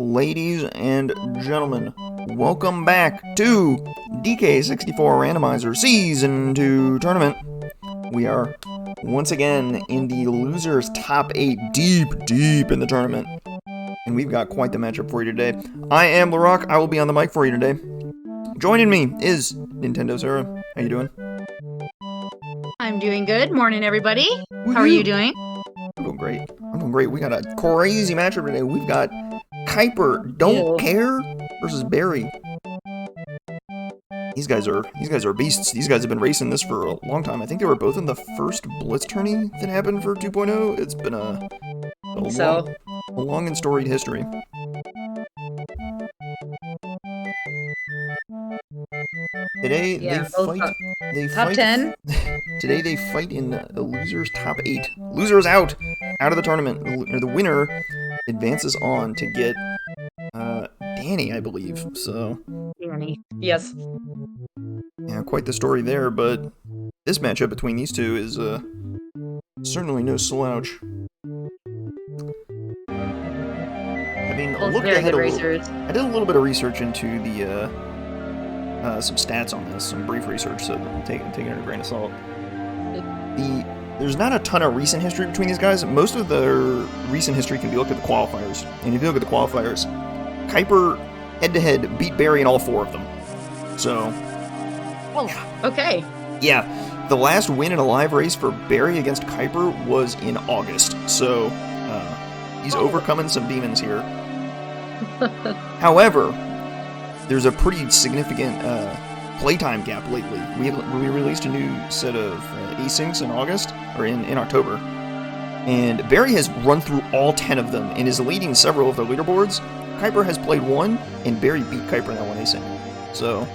ladies and gentlemen, welcome back to DK64 Randomizer Season 2 Tournament. We are once again in the losers top 8, deep in the tournament. And we've got quite the matchup for you today. I am LaRock, I will be on the mic for you today. Joining me is Nintendo Sarah. How you doing? I'm doing good. Morning, everybody. How are you doing? I'm doing great. We got a crazy matchup today. We've got KeiperDontCare versus Barrie. These guys are beasts. These guys have been racing this for a long time. I think they were both in the first Blitz tourney that happened for 2.0. It's been a long and storied history. Today they fight 10. Today they fight in the losers top 8. Losers out of the tournament. The winner advances on to get Danny, I believe. So Danny, yes. Yeah, quite the story there. But this matchup between these two is certainly no slouch. I mean, I did a little bit of research into the some stats on this, some brief research, so take it with a grain of salt. There's not a ton of recent history between these guys. Most of their recent history can be looked at the qualifiers. And if you look at the qualifiers, Keiper head-to-head beat Barrie in all 4 of them. So... Oh, okay. Yeah, the last win in a live race for Barrie against Keiper was in August. So, he's overcoming some demons here. However, there's a pretty significant playtime gap lately. We released a new set of asyncs in August, or in October, and Barrie has run through all 10 of them and is leading several of the leaderboards. Keiper has played 1, and Barrie beat Keiper in that one async. So,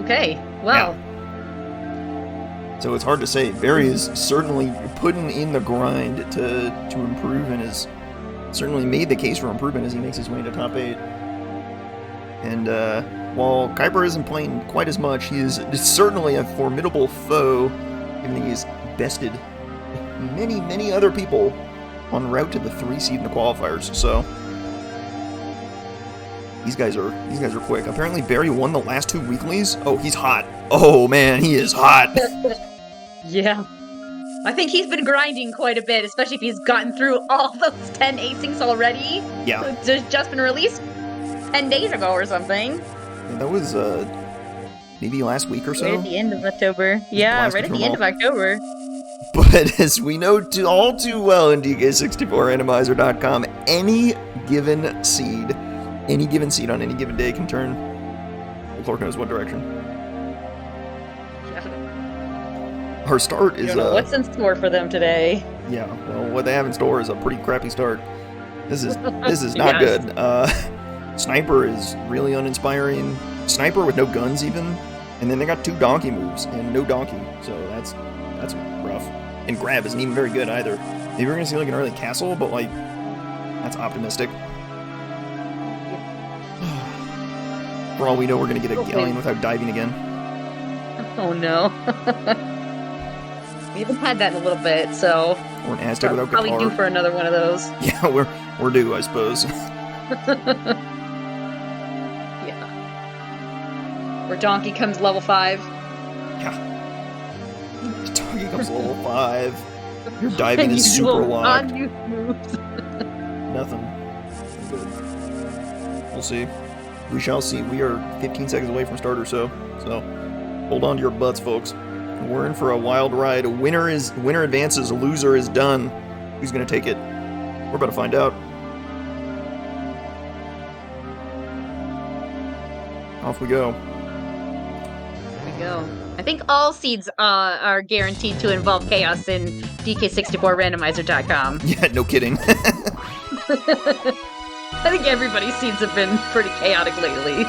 okay, well. Yeah. So it's hard to say. Barrie is certainly putting in the grind to improve, and has certainly made the case for improvement as he makes his way into top 8. And while Keiper isn't playing quite as much, he is certainly a formidable foe, given that he's bested many other people en route to the 3 seed in the qualifiers. So these guys are quick. Apparently Barrie won the last 2 weeklies. Oh, he's hot. Oh man, he is hot. Yeah. I think he's been grinding quite a bit, especially if he's gotten through all those 10 asyncs already. Yeah. Just been released 10 days ago or something. Yeah, that was maybe last week or so. Right at the end of October. Yeah, right at the end of October. But as we know all too well in DK64Randomizer.com, any given seed on any given day can turn the Lord knows what direction. Yeah. Our start is what's in store for them today. Yeah, well, what they have in store is a pretty crappy start. This is not good. Sniper is really uninspiring. Sniper with no guns even, and then they got 2 donkey moves and no donkey, so that's rough. And grab isn't even very good either. Maybe we're gonna see like an early castle, but like that's optimistic. For all we know, we're gonna get a galleon without diving again. Oh no. We haven't had that in a little bit, so or an Aztec without probably guitar. due for another one of those. Yeah, we're due, I suppose. Yeah. Where Donkey comes level 5. Yeah. Donkey comes level 5. Your diving is super locked. Nothing. Good. We'll see. We shall see. We are 15 seconds away from starter, so hold on to your butts, folks. We're in for a wild ride. Winner advances, a loser is done. Who's gonna take it? We're about to find out. Off we go. Here we go. I think all seeds are guaranteed to involve chaos in DK64Randomizer.com. Yeah, no kidding. I think everybody's seeds have been pretty chaotic lately.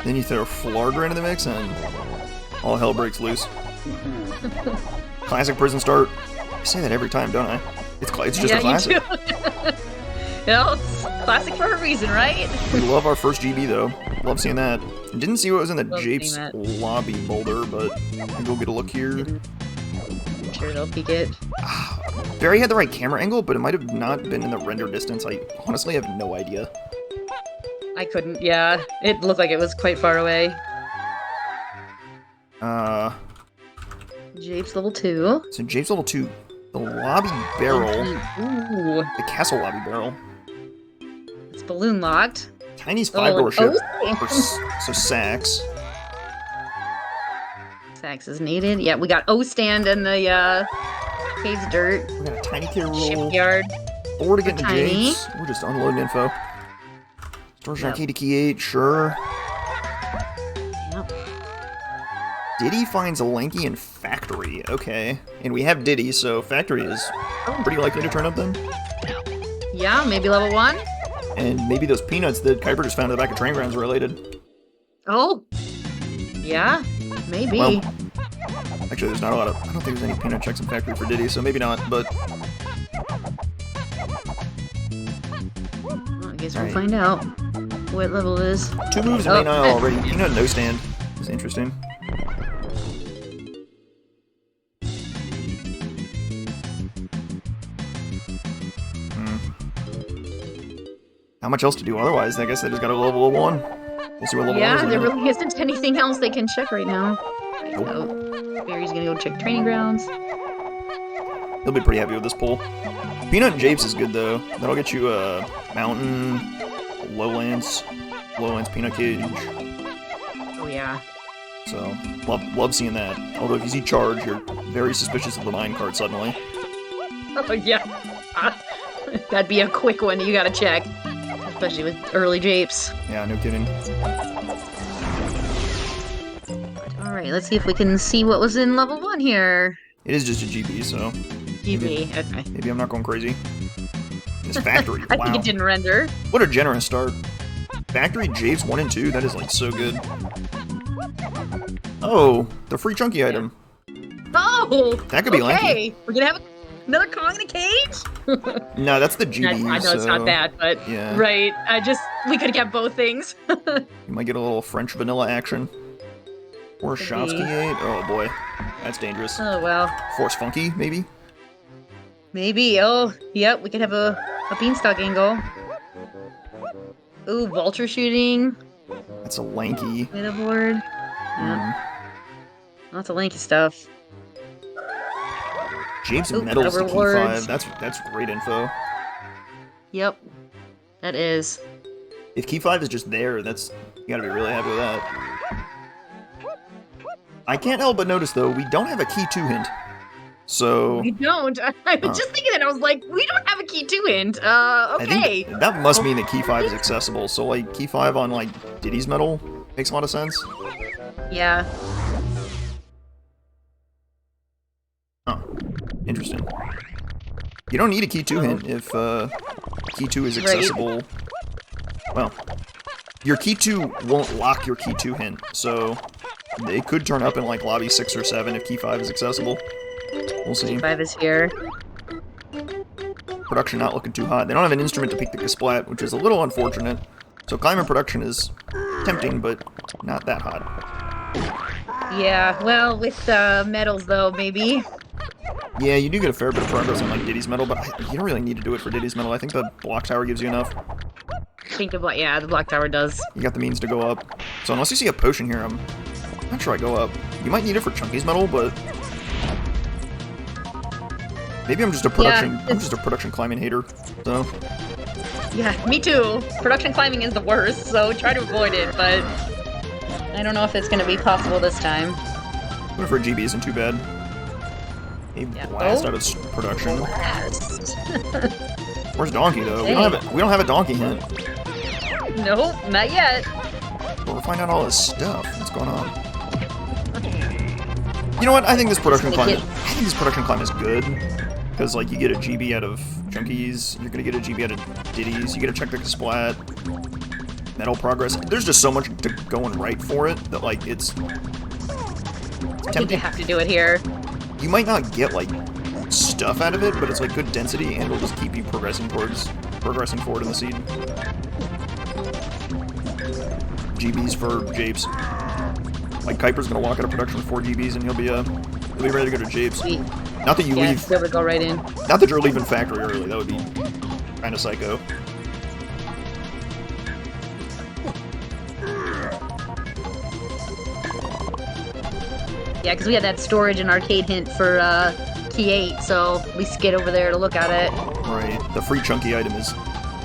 Then you throw Flarder into the mix and all hell breaks loose. Classic prison start. I say that every time, don't I? It's just a classic. You do. It's classic for a reason, right? We love our first GB though. Love seeing that. Didn't see what was in the Japes lobby boulder, but maybe we'll get a look here. I'm sure they'll peek it. Barrie had the right camera angle, but it might have not been in the render distance. I honestly have no idea. I couldn't, yeah. It looked like it was quite far away. Japes level 2. So Japes level 2. The lobby barrel. Ooh. The castle lobby barrel. It's balloon locked. Tiny's 5-door ship. Oh, So Sax. Sax is needed. Yeah, we got O-stand and the cave's dirt. We got a Tiny Kid roll. Shipyard. 4 to get into Tiny. Japes. We're just unloading info. Storage Yep. Arcade Key 8, sure. Yep. Diddy finds a Lanky in Factory. Okay. And we have Diddy, so Factory is pretty likely to turn up then. Yeah, maybe level 1. And maybe those peanuts that Keiper just found at the back of train grounds are related. Oh. Yeah, maybe. Well, actually, there's not a lot of... I don't think there's any peanut checks in Factory for Diddy, so maybe not, but... Well, I guess we'll Alright. find out what level it is. 2 moves in main aisle already. Peanut no stand. That's interesting. How much else to do otherwise? I guess they just got a level 1. We'll see what level 1 is. Yeah, in a there minute. really isn't anything else they can check right now. Nope. So, Barry's gonna go check training grounds. He'll be pretty happy with this pull. Peanut and Japes is good though. That'll get you a mountain, lowlands peanut cage. Oh yeah. So love seeing that. Although if you see charge, you're very suspicious of the minecart suddenly. Oh yeah. That'd be a quick one you gotta check. Especially with early Japes. Yeah, no kidding. Alright, let's see if we can see what was in level 1 here. It is just a GB, so GB, okay. maybe I'm not going crazy. This Factory, I wow. think it didn't render. What a generous start. Factory Japes 1 and 2, that is like so good. Oh, the free chunky item. Oh! That could be okay. Lanky. We're gonna have another Kong in a cage? No, that's the GB. I know it's not that, but yeah. right. We could get both things. You might get a little French vanilla action. Or Could Shotsky be. 8. Oh boy, that's dangerous. Oh well. Force Funky, maybe? Maybe. Oh, yep. We could have a beanstalk angle. Ooh, vulture shooting. That's a Lanky. Leaderboard. Yeah. Lots of lanky stuff. Japes Ooh, medals to key 5. rewards. That's great info. Yep. That is. If key 5 is just there, that's you gotta be really happy with that. I can't help but notice though, we don't have a key 2 hint. So We don't. I was just thinking that. I was like, we don't have a key 2 hint. Okay. I think that must mean that key 5 is accessible. So like key 5 on like Diddy's medal makes a lot of sense. Yeah. Oh, interesting. You don't need a key 2 hint if key 2 is accessible. Well, your key 2 won't lock your key 2 hint, so they could turn up in like lobby 6 or 7 if key 5 is accessible. We'll see. Key 5 is here. Production not looking too hot. They don't have an instrument to peek the Splat, which is a little unfortunate. So climbing production is tempting, but not that hot. Yeah. Well, with medals though, maybe. Yeah, you do get a fair bit of progress on like Diddy's medal, but you don't really need to do it for Diddy's medal. I think the block tower gives you enough. I think the block tower does. You got the means to go up. So unless you see a potion here, I'm not sure I go up. You might need it for Chunky's medal, but maybe I'm just a production. Yeah, I'm just a production climbing hater. So Yeah, me too. Production climbing is the worst, so try to avoid it, but I don't know if it's going to be possible this time. going for a GB isn't too bad. A Yeah. blast Oh. out of production. Blast. Where's Donkey though? Hey. We don't have a Donkey hint. Nope, not yet. But we're finding out all this stuff. What's going on? You know what? I think this production climb. I think this production climb is good because like you get a GB out of Chunkies, you're gonna get a GB out of Diddy's, you get a check the Splat, medal progress. There's just so much going right for it that like it's I think you have to do it here. You might not get like stuff out of it, but it's like good density and it'll just keep you progressing forward in the seed. GBs for Japes. Like Keiper's gonna walk out of production with 4 GBs and he'll be ready to go to Japes. Sweet. Not that you Yeah, leave. there we go right in. Not that you're leaving factory early. That would be kind of psycho. Yeah, because we had that storage and arcade hint for Key 8, so we skid over there to look at it. Right. The free chunky item is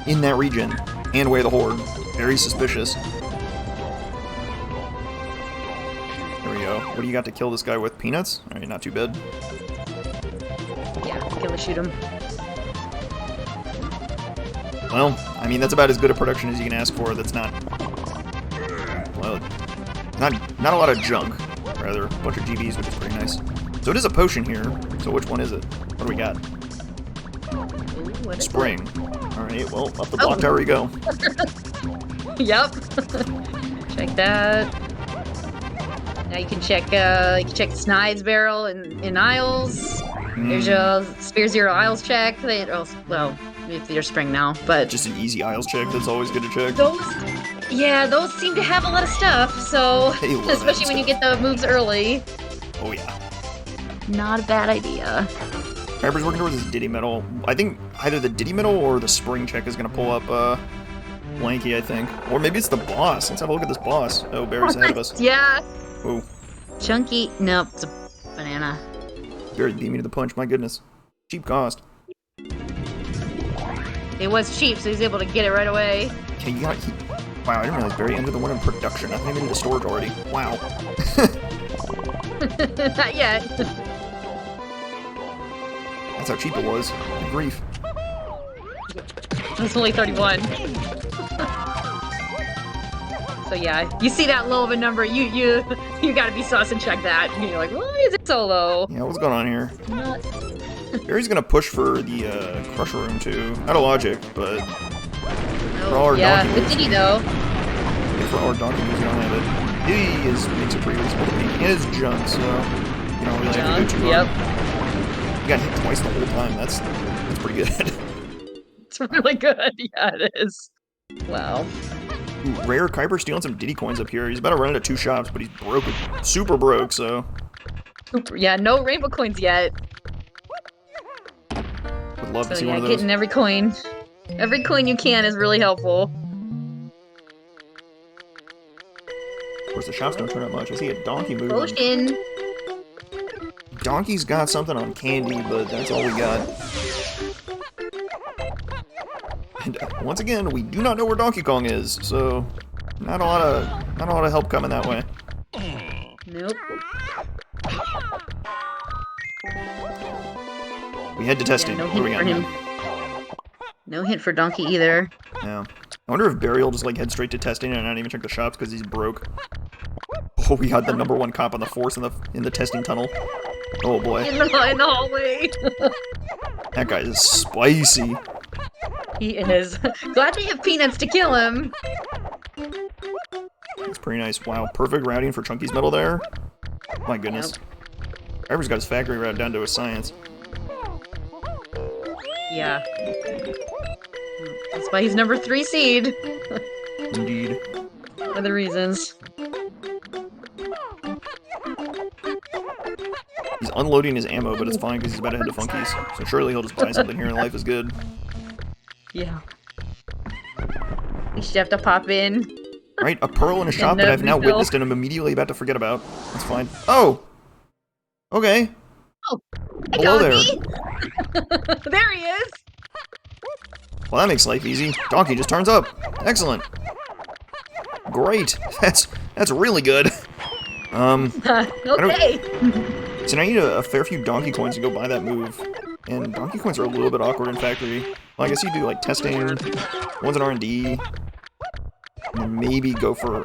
in that region and way the horde. Very suspicious. There we go. What do you got to kill this guy with? Peanuts? Alright, not too bad. Yeah, kill or shoot him. Well, I mean, that's about as good a production as you can ask for. That's not... Well, not a lot of junk. Rather, a bunch of GBs, which is pretty nice. So it is a potion here. So which one is it? What do we got? Ooh, what is Spring. Alright, well, up the block tower you go. Yep. Check that. Now you can check Snide's barrel in Isles. There's your Spear Zero Isles check. Well, if you're spring now, but Just an easy Isles check that's always good to check. those seem to have a lot of stuff. So They love especially that when you stuff. get the moves early, Oh yeah. not a bad idea. Keiper's working towards his Diddy Medal. I think either the Diddy Medal or the Spring check is gonna pull up Lanky, I think. Or maybe it's the boss. Let's have a look at this boss. Oh, Barry's ahead of us. Yeah. Oh, Chunky. Nope, it's a banana. Barry beat me to the punch. My goodness. Cheap cost. It was cheap, so he's able to get it right away. Okay, you got. Wow, I didn't realize Barry ended the one in production. I think he made it to storage already. Wow. Not yet. That's how cheap it was. Good grief. It's only 31. So yeah, you see that low of a number, you gotta be sus and check that. And you're like, why is it so low? Yeah, what's going on here? Not... Barry's gonna push for the Crusher Room too. Not a logic, but for all our yeah, donkey with moves, Diddy though. yeah, for all our donkey moves, you don't have it. Diddy makes it pretty reasonable to me. It is junk, so you don't really have to do too hard. Yep. You got hit twice the whole time. That's pretty good. It's really good. Yeah, it is. Wow. Ooh, rare Keiper stealing some Diddy coins up here. He's about to run into 2 shops, but he's broke, super broke. So Yeah, no rainbow coins yet. would love to So see yeah, one of those. getting every coin. Every coin you can is really helpful. Of course, the shops don't turn up much. I see a donkey move. Potion. Donkey's got something on candy, but that's all we got. And once again, we do not know where Donkey Kong is, so not a lot of help coming that way. Nope. We head to testing. no What do we got hint for now? him. No hint for Donkey either. Yeah. I wonder if Barry will just like head straight to testing and not even check the shops because he's broke. Oh, we got the #1 cop on the force in the testing tunnel. Oh boy, In the hallway. that guy is spicy. He is. Glad they have peanuts to kill him. It's pretty nice. Wow, perfect routing for Chunky's medal there. My goodness. Keiper's got his factory route down to a science. Yeah. That's why he's number 3 seed. Indeed. For the reasons. He's unloading his ammo, but it's fine because he's about to head to Funky's. So surely he'll just buy something here and life is good. Yeah. You should have to pop in. Right? A pearl in a shop that I've now refill. witnessed and I'm immediately about to forget about. That's fine. Oh! Okay. Oh, Hello there. There he is. Well, that makes life easy. Donkey just turns up. Excellent. Great. That's really good. Okay. So now I need a fair few donkey coins to go buy that move. And donkey coins are a little bit awkward in factory. Well, I guess you do like testing, one's in R&D, and then maybe go for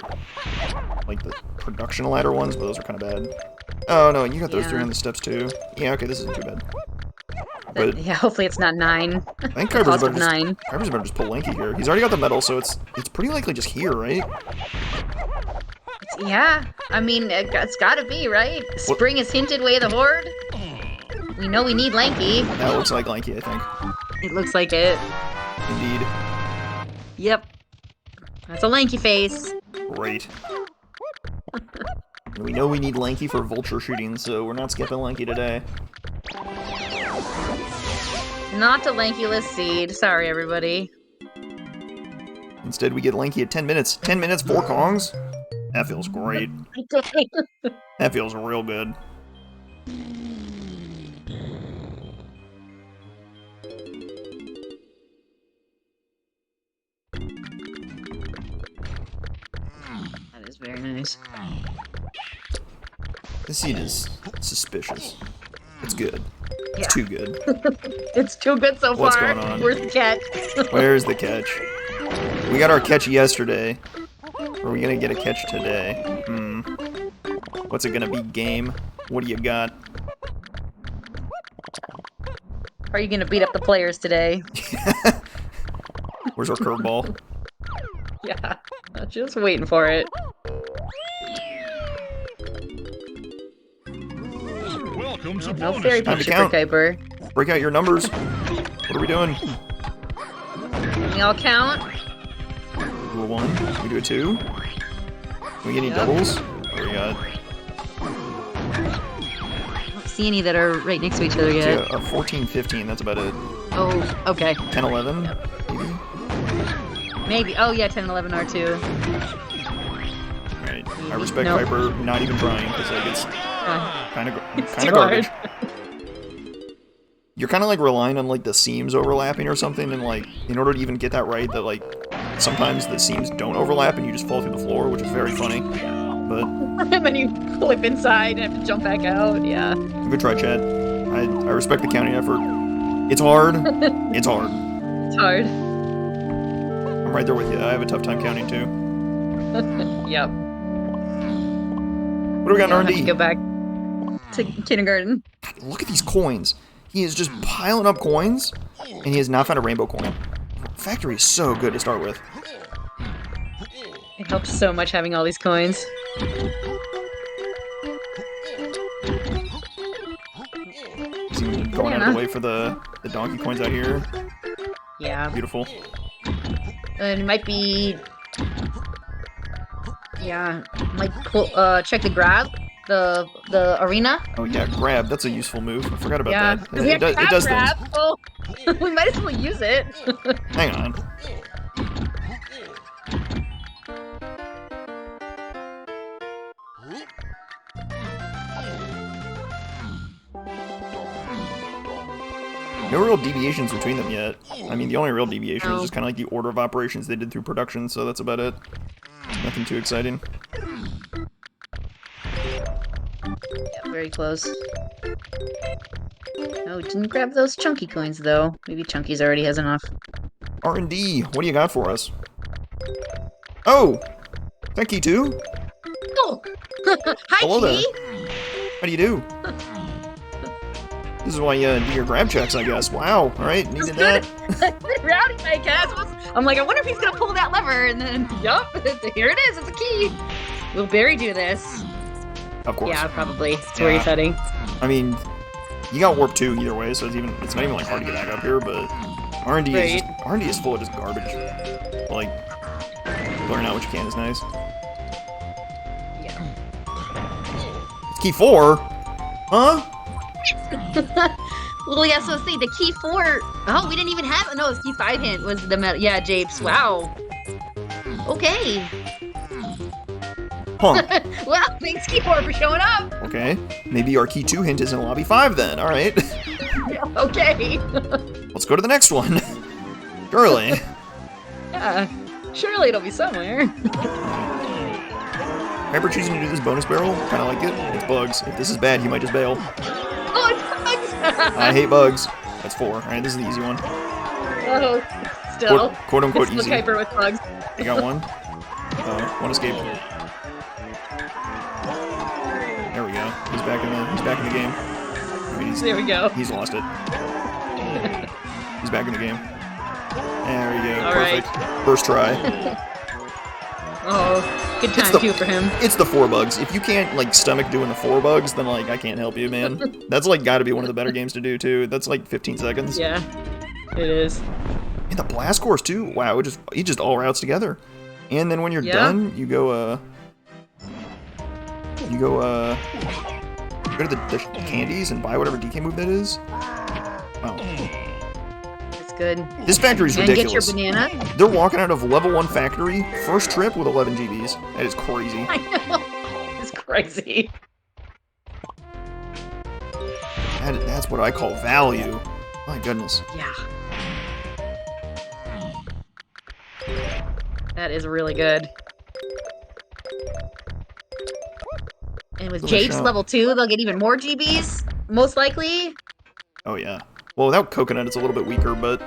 like the production ladder ones, but those are kind of bad. Oh no, you got those 3 on the steps too. Yeah, okay, this isn't too bad. But Yeah, hopefully it's not 9. I think Keiper's Cost about of to 9. Keiper's about to just pull Lanky here. He's already got the medal, so it's pretty likely just here, right? Yeah, I mean, it's gotta be, right? Spring is hinted way of the horde. We know we need Lanky. That looks like Lanky, I think. It looks like it. Indeed. Yep. That's a Lanky face. Great. And we know we need Lanky for vulture shooting, so we're not skipping Lanky today. Not a Lankyless Seed. Sorry, everybody. Instead, we get Lanky at 10 minutes. 10 minutes, 4 Kongs? That feels great. That feels real good. That is very nice. This seed is suspicious. It's good. It's too good. It's too good so What's far. going on? Where's the catch? Where's the catch? We got our catch yesterday. Are we gonna get a catch today? What's it gonna be, game? What do you got? Are you gonna beat up the players today? Where's our curveball? Yeah, I'm just waiting for it. Welcome to No bonus fairy Time to punch for count. Keiper. Break out your numbers. What are we doing? We all count. Do a 1. Can we do a 2? Can we get any doubles? What do we got? I don't see any that are right next to each other yet. Yeah, 14, 15, that's about it. Oh, okay. 10, 11, maybe? Maybe. Oh, yeah, 10 and 11 are too. Alright, I respect Nope. Keiper not even trying, because like, it's kind of too garbage. hard. You're kind of like relying on like the seams overlapping or something, and like in order to even get that right, that like sometimes the seams don't overlap and you just fall through the floor, which is very funny. But And then you flip inside and have to jump back out. Yeah. good try, Chad. I respect the counting effort. It's hard. It's hard. It's hard. I'm right there with you. I have a tough time counting too. Yep. What do we got in I'll have to R&D? go back to kindergarten. Look at these coins. He is just piling up coins, and he has not found a rainbow coin. Factory is so good to start with. It helps so much having all these coins. He's even going out of the way for the donkey coins out here. Yeah. Beautiful. And it might be... Yeah. Might check the grab. The arena. Oh yeah, grab. That's a useful move. I forgot about Yeah. that. We It have does grab. things. Oh, we might as well use it. Hang on. No real deviations between them yet. I mean, the only real deviation is just kind of like the order of operations they did through production, so that's about it. Nothing too exciting. Yeah, very close. Oh, didn't grab those chunky coins though. Maybe Chunky's already has enough. R&D, what do you got for us? Oh! Thank you, too. Oh! Hi, Hello Key! there. How do you do? This is why you do your grab checks, I guess. Wow, alright, needed that. Rowdy, I guess. I'm like, I wonder if he's gonna pull that lever, and then, yup, here it is, it's a key. Will Barrie do this? Of course. Yeah, probably. That's where he's heading. I mean, you got warp 2 either way, so it's not even like hard to get back up here, but R&D is R&D is full of just garbage. Like, learn out what you can is nice. Yeah. It's key 4? Huh? Well, yeah, so see, the key 4... Oh, we didn't even have... No, it's key 5 hint was the metal... Yeah, Japes. Wow. Okay. Huh. Well, thanks, key 4, for showing up. Okay. Maybe our key 2 hint is in lobby 5 then. Alright. Okay. Let's go to the next one. Surely. Yeah. Surely it'll be somewhere. Keiper choosing to do this bonus barrel? Kinda like it. It's bugs. If this is bad, he might just bail. Oh, it's bugs! I hate bugs. That's 4. Alright, this is the easy one. Oh, still. Quote unquote It's easy. the Keiper with bugs. You got one? One escape. There we go. He's back in the game. I mean, There we go. He's lost it. He's back in the game. There we go. All Perfect. right. First try. Oh, good It's time the- too for him. It's the 4 bugs. If you can't like stomach doing the 4 bugs, then like I can't help you, man. That's like got to be one of the better games to do too. That's like 15 seconds. Yeah, it is. And the blast course too. Wow, it just all routes together. And then when you're Yeah. done, you go go to the candies and buy whatever DK move that is. Wow. That's good. This factory's And ridiculous. get your banana. They're walking out of level 1 factory, first trip with 11 GBs. That is crazy. I know. It's crazy. That's what I call value. My goodness. Yeah. That is really good. And with Give it a Japes shot. level 2, they'll get even more GBs, most likely. Oh yeah. Well, without coconut, it's a little bit weaker, but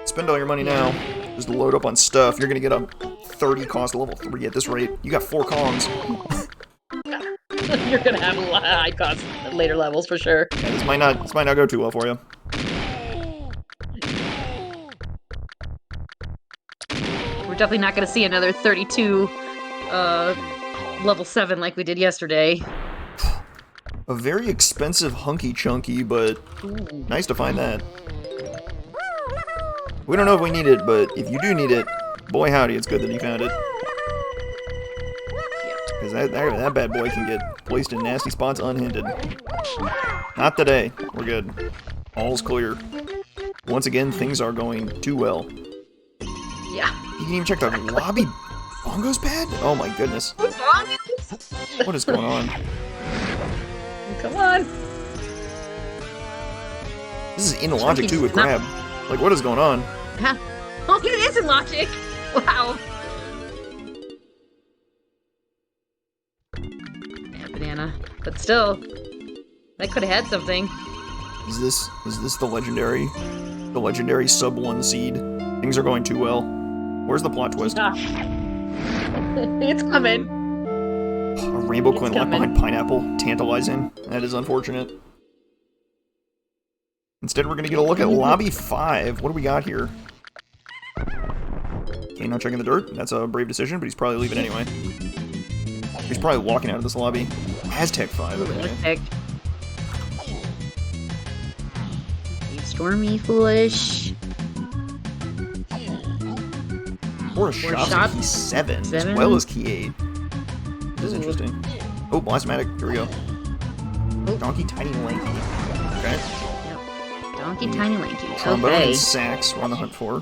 spend all your money now. Just load up on stuff. You're gonna get a 30 cost level 3 at this rate. You got 4 Kongs. You're gonna have a lot of high cost later levels for sure. Yeah, this might not go too well for you. We're definitely not gonna see another 32 level 7 like we did yesterday. A very expensive hunky chunky, but nice to find that. We don't know if we need it, but if you do need it, boy howdy, it's good that you found it. Because that bad boy can get placed in nasty spots unhindered. Not today. We're good. All's clear. Once again, things are going too well. Yeah. You can even check the lobby bongos pad? Oh my goodness. What's wrong? What is going on? Come on. This is in logic too with Crab. Like, what is going on? Huh? Oh, it is in logic. Wow. Yeah, banana. But still, that could have had something. Is this the legendary sub 1 seed? Things are going too well. Where's the plot twist? Ah. It's coming. A rainbow coin locked coming. behind pineapple. Tantalizing. That is unfortunate. Instead, we're gonna get a look at lobby 5. What do we got here? Okay, not checking the dirt. That's a brave decision, but he's probably leaving anyway. He's probably walking out of this lobby. Aztec 5. Okay. Stormy, foolish. Or shots key 7, as well as key 8. This is interesting. Oh, Blastomatic. Here we go. Oh. Donkey Tiny Lanky. Okay. Yep. Donkey, tiny, lanky. Trombone Okay. and sax we're on the hunt for.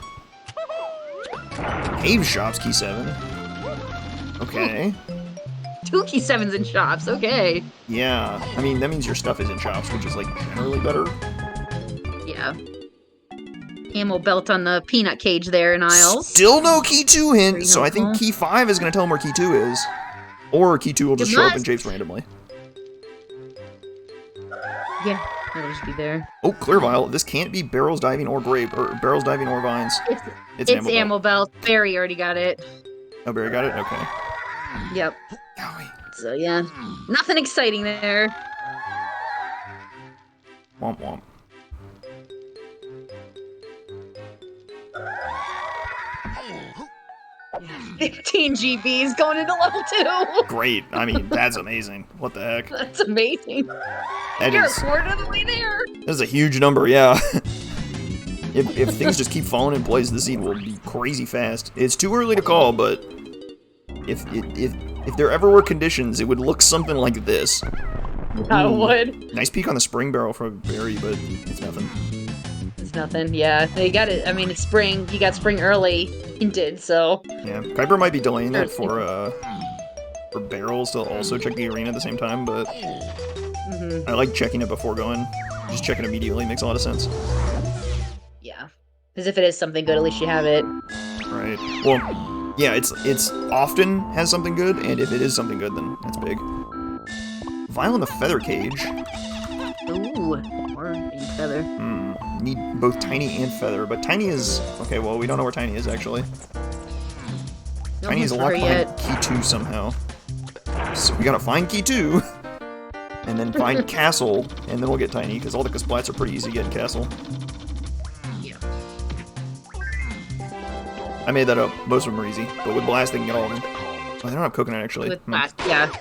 Cave Shops key 7. Okay. 2 key 7s in shops. Okay. Yeah. I mean, that means your stuff is in shops, which is, like, generally better. Yeah. Ammo belt on the peanut cage there in aisles. Still no key 2 hint, Very so I think helpful. key 5 is going to tell him where key 2 is. Or key 2 will just It show up in must. Japes randomly. Yeah, that'll just be there. Oh, Clear Vial. This can't be Barrels Diving or Grape, or Barrels Diving or Vines. It's ammo belt. Barrie already got it. Oh, Barry got it? Okay. Yep. Golly. So yeah, nothing exciting there. Womp womp. Yeah. 15 GBs going into level 2. Great. I mean, that's amazing. What the heck? That's amazing. That You're is, a quarter of the way there. that is a huge number, yeah. If things just keep falling in place, the seed will be crazy fast. It's too early to call, but if there ever were conditions, it would look something like this. I would. Nice peek on the spring barrel from Barry, but it's nothing. It's nothing. Yeah, they got it. I mean, it's spring. You got spring early. Hinted, so. Yeah, Keiper might be delaying that for barrels to also check the arena at the same time, but I like checking it before going. Just check it immediately makes a lot of sense. Yeah. Because if it is something good, at least you have it. Right. Well, yeah, it's often has something good, and if it is something good, then that's big. Vial in the feather cage. Ooh, more feather. Need both tiny and feather, but tiny is okay. Well, we don't know where tiny is actually. No Tiny is one's locked her behind yet. key 2 somehow. So we gotta find key 2, and then find castle, and then we'll get tiny because all the splats are pretty easy to get in castle. Yeah. I made that up. Most of them are easy, but with blast they can get all of them. Oh, they don't have coconut actually. With that, yeah.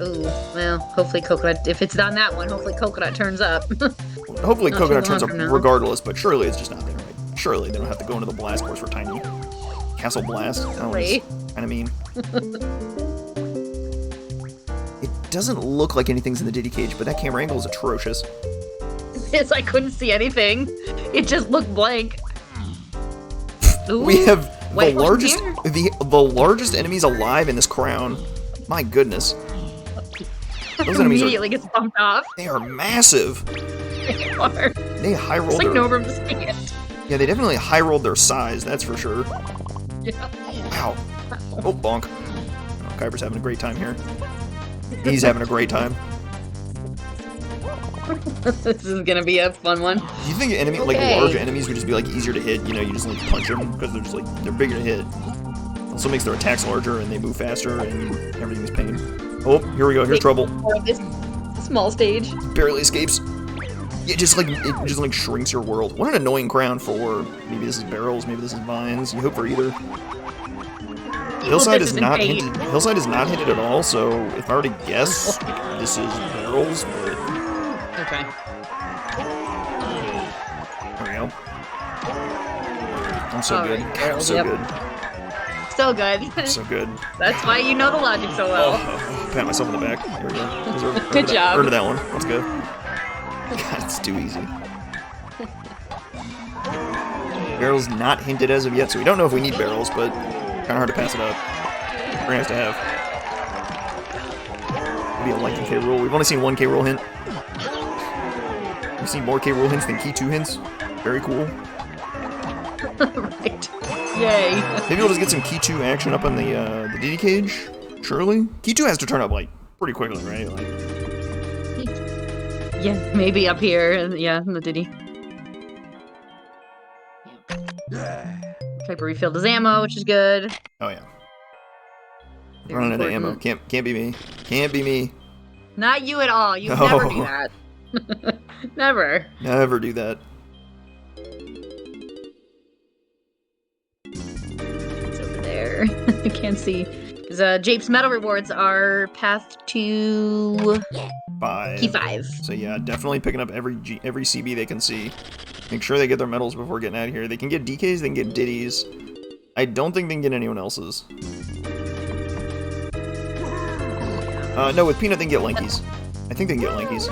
Ooh, well, hopefully coconut. If it's on that one, hopefully coconut turns up. Hopefully Not coconut too turns long up from now. regardless, but surely it's just not there, right? Surely they don't have to go into the blast course for tiny. Castle blast. That Right. was kind of mean. It doesn't look like anything's in the Diddy cage, but that camera angle is atrocious. is. I couldn't see anything. It just looked blank. Ooh. We have Wait, the largest here? the largest enemies alive in this crown. My goodness. Those enemies Immediately gets bumped off. they are massive. They are. They high rolled It's like their, no room to stand. yeah, they definitely high rolled their size, that's for sure. Yeah. Wow. Oh, bonk. Oh, Keiper's having a great time here. He's having a great time. This is gonna be a fun one. Do you think like Okay. large enemies would just be like easier to hit? You know, you just like punch them because they're just like they're bigger to hit. Also makes their attacks larger and they move faster and everything is pain. Oh, here we go. Here's trouble. Or this small stage. Barely escapes. It just like shrinks your world. What an annoying crown for maybe this is barrels, maybe this is vines. You hope for either. Hillside this is is not pain. hinted. Hillside is not hinted at all. So if I were to guess, this is barrels. But Okay. there we go. I'm so All good. right, God, I'm barrels, so yep. good. So good. So good. That's why you know the logic so well. Oh, pat myself on the back. There we go. Good job. Earned that one. Let's go. God, it's too easy. Barrels not hinted as of yet, so we don't know if we need barrels, but kind of hard to pass it up. We're gonna have to have. Maybe a like K roll. We've only seen one K roll hint. We've seen more K roll hints than Key 2 hints. Very cool. Right. Yay. Maybe we'll just get some Key 2 action up on the DD cage. Surely. Key 2 has to turn up like pretty quickly, right? Like. Yeah, maybe up here. Yeah, in the Diddy. Keiper refilled his ammo, which is good. Oh yeah. Very Running out of ammo. important. Can't be me. Can't be me. Not you at all. You No. never do that. Never. Never do that. It's over there. I can't see. Because Jape's medal rewards are path to 5. Key 5. So yeah, definitely picking up every CB they can see. Make sure they get their medals before getting out of here. They can get DKs, they can get Diddies. I don't think they can get anyone else's. No, with Peanut they can get Lankies. I think they can get Lankies.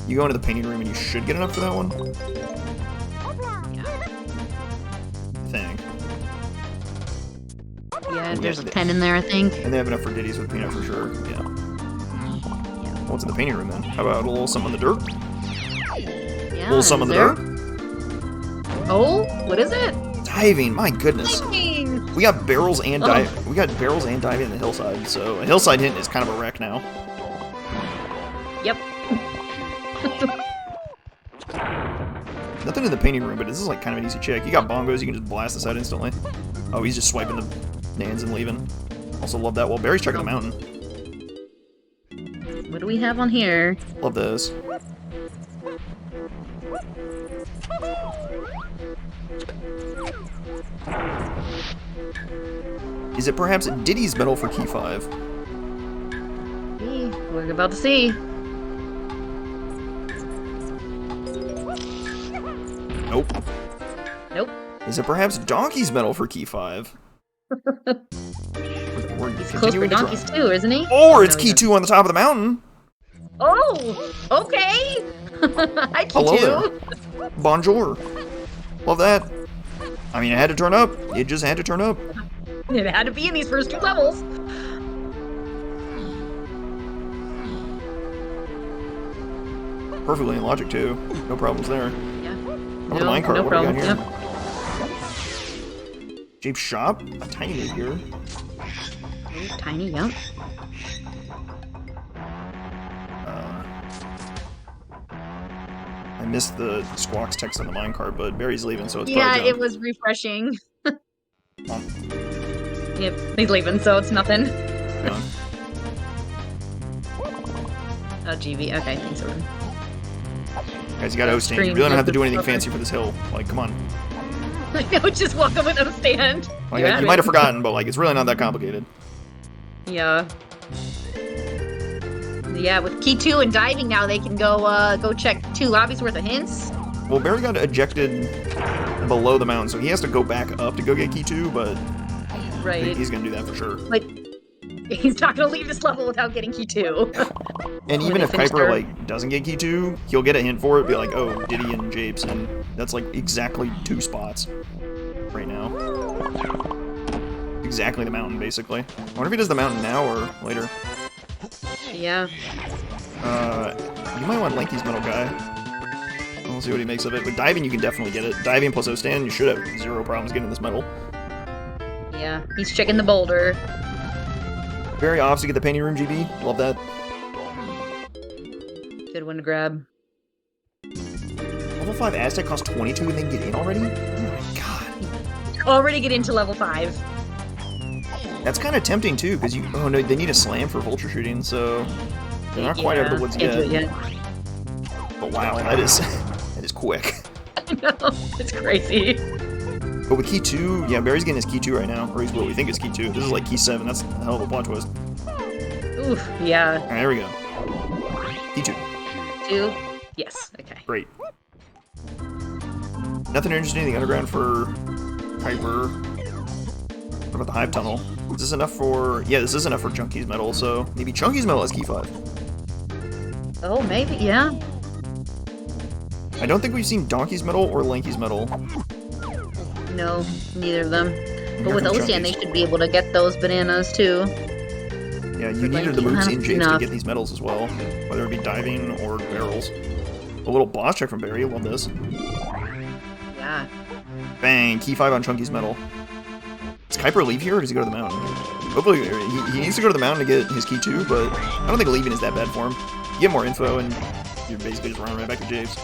You go into the painting room and you should get enough for that one. I think. Yeah, there's a pen in there, I think. And they have enough for Diddies with Peanut for sure, yeah. What's in the painting room then? How about a little something in the dirt? Yeah, A little something in the there? dirt? Oh, what is it? Diving, my goodness. Diving. We got barrels and Oh. We got barrels and diving in the hillside, so a hillside hint is kind of a wreck now. Yep. Nothing in the painting room, but this is like kind of an easy check. You got bongos, you can just blast this out instantly. Oh, he's just swiping the nans and leaving. Also love that. Well, Barry's checking the mountain. What do we have on here? Love this. Is it perhaps Diddy's medal for Key 5? Hey, we're about to see. Nope. Nope. Is it perhaps Donkey's medal for Key 5? He's close for donkeys too, isn't he? Or it's No, Key he's 2 on the top of the mountain. Oh, okay. Hi, Key Hello 2. there. Bonjour. Love that. I mean, it had to turn up. It just had to turn up. It had to be in these first 2 levels. Perfectly in logic, too. No problems there. Yeah. Oh, the minecart. No What do we problem. got Yep. here? Jape's shop? A tiny bit here. Tiny, yep. I missed the Squawks text on the minecart, but Barry's leaving, so it's Yeah, probably it was refreshing. gone. Yep, he's leaving, so it's nothing. Gone. Oh, GV. Okay, thanks, Jordan. Guys, you got O stand. You really don't have to do anything fancy for this hill. Like, come on. I know, just walk up with no stand. Like, you might have forgotten, but like, it's really not that complicated. Yeah. Yeah, with Key 2 and diving now, they can go check 2 lobbies worth of hints. Well, Barry got ejected below the mountain, so he has to go back up to go get Key 2, but Right. he's gonna do that for sure. Like, He's not gonna leave this level without getting key 2. And even if Keiper like doesn't get key 2, he'll get a hint for it, be like, oh, Diddy and Japes, and that's like exactly 2 spots right now. Exactly the mountain, basically. I wonder if he does the mountain now or later. Yeah. You might want Lanky's metal guy. We'll see what he makes of it. But diving, you can definitely get it. Diving plus O-stand, you should have 0 problems getting this medal. Yeah, he's checking the boulder. Very off to get the painting room, GB. Love that. Good one to grab. Level 5 Aztec costs 22 and then get in already? Oh my god. Already get into level 5. That's kind of tempting too, because you. Oh no, they need a slam for vulture shooting, so they're not quite out of the woods yet. But wow, that is quick. I know, it's crazy. But with key 2, yeah, Barry's getting his key 2 right now, or he's what we think is key 2. This is like key 7. That's a hell of a plot twist. Oof, yeah. All right, there we go. Key 2. 2. Yes. Okay. Great. Nothing interesting in the underground for Keiper. What about the Hive Tunnel? Is this enough for... Yeah, this is enough for Chunky's medal, so maybe Chunky's medal has key 5. Oh, maybe, yeah. I don't think we've seen Donkey's medal or Lanky's medal. No, neither of them. But with O-stand, they should be able to get those bananas, too. Yeah, you needed the moves in Japes to get these medals as well, whether it be diving or barrels. A little boss check from Barrie, love this. Yeah. Bang, key 5 on Chunky's medal. Does Keiper leave here, or does he go to the mountain? Hopefully, he needs to go to the mountain to get his key 2, but I don't think leaving is that bad for him. You get more info, and you're basically just running right back to Japes.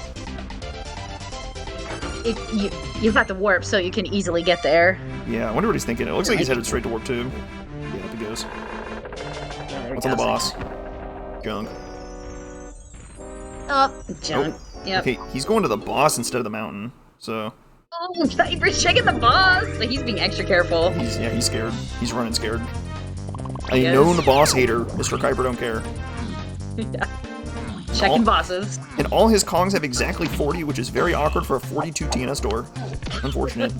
You have to warp, so you can easily get there. Yeah, I wonder what he's thinking. It looks like he's headed straight to warp 2. Yeah, up he goes. What's on the boss? Junk. Oh, junk. Oh. Yep. Okay, he's going to the boss instead of the mountain, so... Oh, Keiper's checking the boss! So he's being extra careful. He's scared. He's running scared. A known boss hater, Mr. KeiperDontCare. Yeah. Checking bosses. And all his Kongs have exactly 40, which is very awkward for a 42 TNS door. Unfortunate.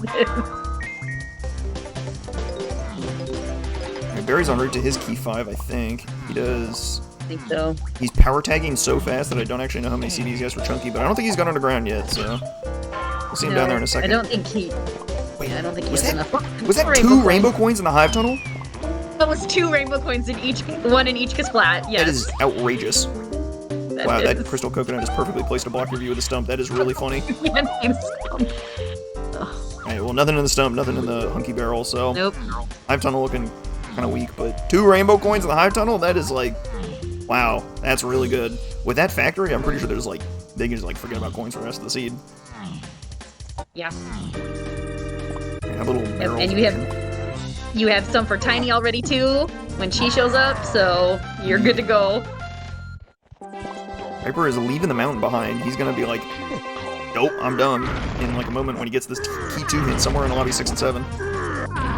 Barry's en route to his key 5, I think. He does... I think so. He's power tagging so fast that I don't actually know how many CDs he has for Chunky, but I don't think he's gone underground yet, so... We'll see him down there in a second. I don't think he... Wait, I don't think he has enough. Was that 2 rainbow coins in the Hive Tunnel? That was 2 rainbow coins in each... One in each splat, yes. That is outrageous. Wow, that crystal coconut is perfectly placed to block your view of the stump. That is really funny. Alright, well, nothing in the stump, nothing in the hunky barrel, so... Nope. Hive Tunnel looking kind of weak, but 2 rainbow coins in the Hive Tunnel? That is like... Wow, that's really good. With that factory, I'm pretty sure there's like... They can just like forget about coins for the rest of the seed. Yeah. A little barrel. And you have some for Tiny already too, when she shows up, so you're good to go. Keiper is leaving the mountain behind. He's gonna be like, nope, I'm done, in like a moment when he gets this key 2 hit somewhere in the lobby 6 and 7.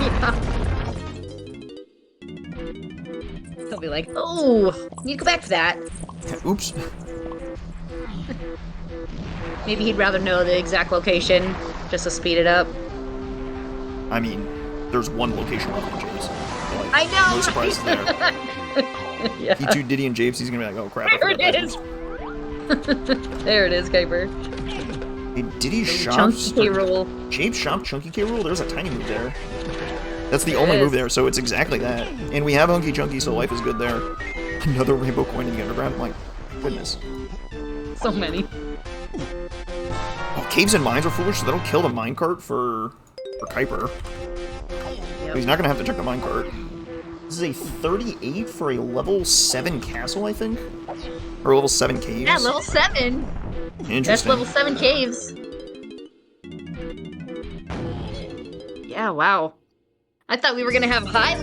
Yeah. He'll be like, oh, you go back for that. Oops. Maybe he'd rather know the exact location, just to speed it up. I mean, there's one location left in Japes. Like, I know! No surprises there. Yeah. Key 2 Diddy and Japes, he's gonna be like, oh crap. There it is! There it is, Keiper. Hey, Diddy shop... Chunky K roll. Japes shop Chunky K roll? There's a tiny move there. That's the only move there, so it's exactly that. And we have Hunky Chunky, so life is good there. Another rainbow coin in the underground? My goodness. So many. Oh, caves and mines are foolish, so they don't kill the minecart for Keiper. Yep. He's not gonna have to check the minecart. This is a 38 for a level 7 castle, I think? Or level 7 caves? Yeah, level 7! Interesting. That's level 7 caves. Yeah, wow. I thought we were gonna have high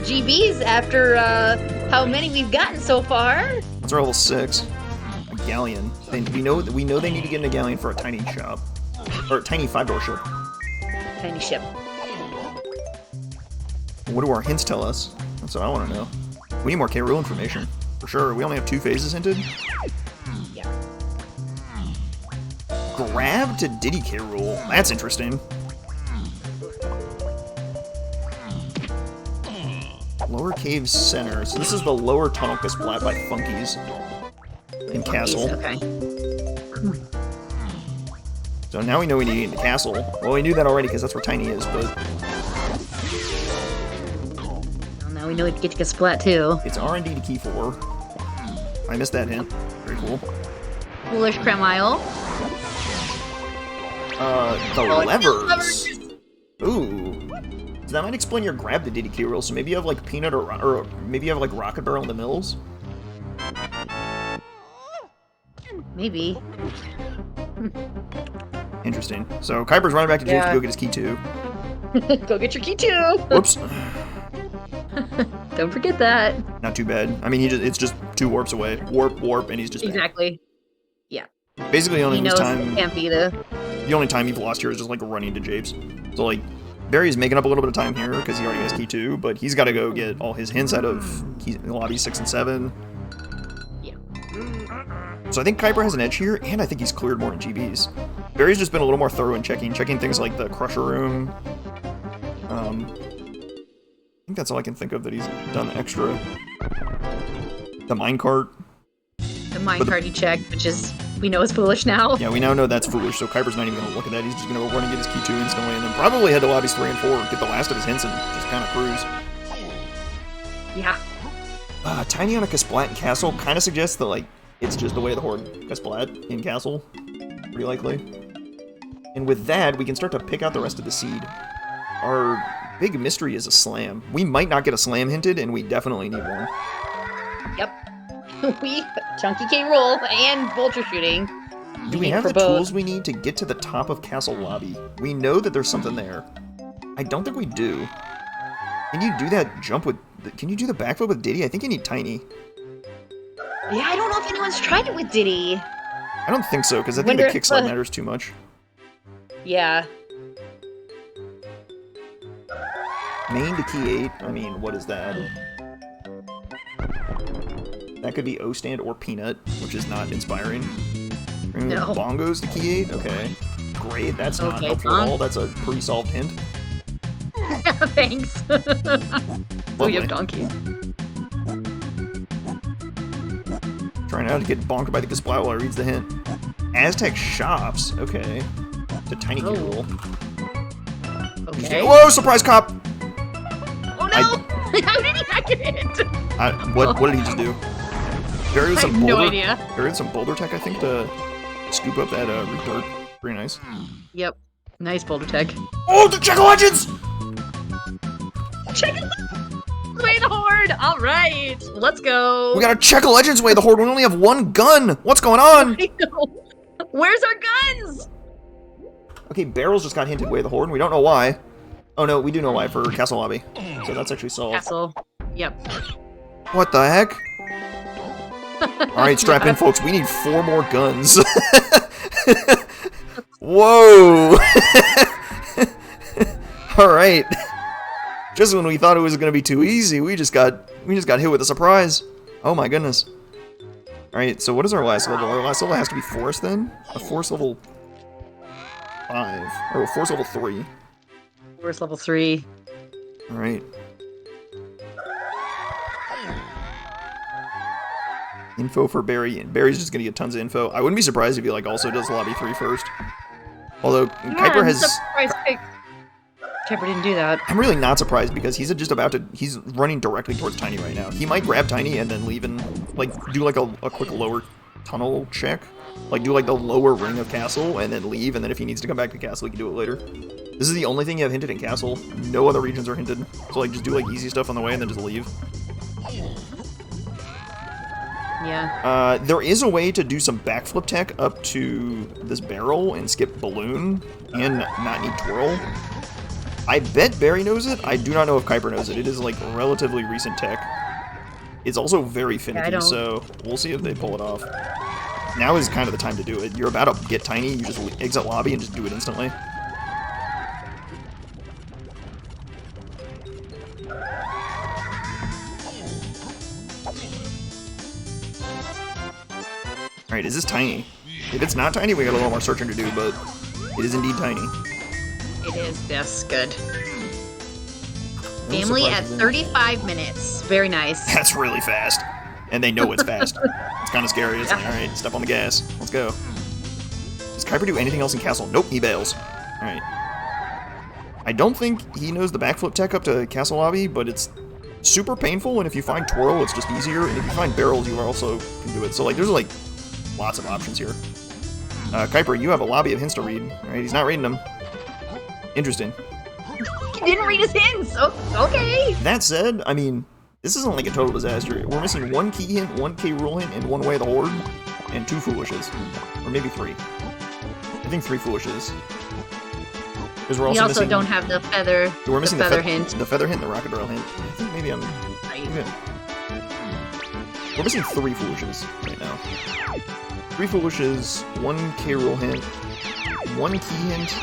GBs after how many we've gotten so far. That's our level 6. A galleon. We know they need to get in a galleon for a tiny shop. Or a tiny 5-door ship. Tiny ship. What do our hints tell us? That's what I want to know. We need more K-Rule information. For sure. We only have 2 phases hinted. Yeah. Grab to Diddy K-Rule. That's interesting. Lower cave center. So this is the lower tunnel splat by Funkies in Castle. Okay. So now we know we need to get into Castle. Well, we knew that already because that's where Tiny is, but Well, now we know we get to get splat too. it's R&D to key 4. I missed that hint. Very cool. Foolish Cremile. The Oh, levers. Ooh. So that might explain your grab the DDQ rule. So maybe you have like Peanut or maybe you have like Rocket Barrel in the mills. Maybe. Interesting. So Keiper's running back to James to Yeah. go get his key 2. Go get your key too. Whoops. Don't forget that. Not too bad. I mean, it's just 2 warps away. Warp, and he's just back. Exactly. Yeah. Basically, the only He knows time can't be the. the only time you've lost here is just like running to Japes. So like, Barry's making up a little bit of time here because he already has key 2, but he's got to go get all his hints out of lobby 6 and 7. Yeah. So I think Keiper has an edge here, and I think he's cleared more in GBs. Barry's just been a little more thorough in checking things like the Crusher Room. I think that's all I can think of that he's done extra. The minecart. The minecart he checked, which is we know is foolish now. Yeah, we now know that's foolish, so Keiper's not even going to look at that. He's just going to go run and get his key 2 instantly, and then probably head to lobbies 3 and 4, get the last of his hints, and just kind of cruise. Yeah. Tiny on a Kasplat in Castle kind of suggests that, like, it's just the way of the Horde. Kasplat in Castle. Pretty likely. And with that, we can start to pick out the rest of the seed. Our big mystery is a slam. We might not get a slam hinted, and we definitely need one. Yep. We Chunky K roll and vulture shooting. Do we have the tools we need to get to the top of Castle Lobby? We know that there's something there. I don't think we do. Can you do that jump with... Can you do the backflip with Diddy? I think you need Tiny. Yeah, I don't know if anyone's tried it with Diddy. I don't think so, because I think the kick slide matters too much. Yeah. Main to key 8? I mean, what is that? That could be O-stand or Peanut, which is not inspiring. No. Bongos to key 8? Okay. Great, that's not Okay, helpful at all. That's a pre-solved hint. Thanks. Oh, you have donkey. Trying out to get bonked by the Kasplat while I reads the hint. Aztec Shops. Okay. To Tiny Oh. Roll. Okay. Whoa, surprise cop! Oh no! How did he not get hit? What did he just do? Barry with I some have no boulder. idea. Barry with some boulder tech, I think, to scoop up that root dirt. Pretty nice. Yep. Nice boulder tech. Oh, the Check Legends! Check it Way the Horde! Alright! Let's go! We gotta check Legends way the Horde. We only have 1 gun. What's going on? I know. Where's our guns? Okay, Barrels just got hinted way the Horde, and we don't know why. Oh no, we do know why for Castle Lobby. So that's actually solved. Castle. Yep. What the heck? Alright, strap in, folks. We need 4 more guns. Whoa! Alright. Just when we thought it was gonna be too easy, we just got hit with a surprise. Oh my goodness. Alright, so what is our last level? Our last level has to be Force then? A Force level 5. Or a Force level 3. Where's level 3? Alright. Info for Barry, and Barry's just gonna get tons of info. I wouldn't be surprised if he like also does lobby 3 first. Although Keiper has. Keiper didn't do that. I'm really not surprised because he's just about to. He's running directly towards Tiny right now. He might grab Tiny and then leave and like do like a quick lower tunnel check, like do like the lower ring of Castle and then leave. And then if he needs to come back to Castle, he can do it later. This is the only thing you have hinted in Castle. No other regions are hinted. So like just do like easy stuff on the way and then just leave. Yeah. There is a way to do some backflip tech up to this barrel and skip balloon and not need twirl. I bet Barry knows it. I do not know if Keiper knows it. It is like relatively recent tech. It's also very finicky, so we'll see if they pull it off. Now is kind of the time to do it. You're about to get Tiny, you just exit lobby and just do it instantly. Alright, is this Tiny? If it's not Tiny, we got a little more searching to do, but it is indeed Tiny. It is. Yes, good. Family at surprises in. 35 minutes. Very nice. That's really fast. And they know it's fast. It's kind of scary. It's like, alright, step on the gas. Let's go. Does Keiper do anything else in Castle? Nope, he bails. Alright. I don't think he knows the backflip tech up to Castle Lobby, but it's super painful, and if you find Twirl, it's just easier, and if you find barrels, you also can do it. So, like, there's, like, lots of options here. Keiper, you have a lobby of hints to read. Alright, he's not reading them. Interesting. He didn't read his hints! Oh, okay! That said, I mean, this isn't like a total disaster. We're missing 1 key hint, 1 K rule hint, and 1 way of the horde, and 2 foolishes. Or maybe 3. I think 3 foolishes. Because we're We also also missing, don't have the feather, we're missing the feather hint. The feather hint and the rocket barrel hint. I think maybe I'm... Right. We're missing 3 foolishes right now. 3 foolishes, 1 K rule hint, 1 key hint,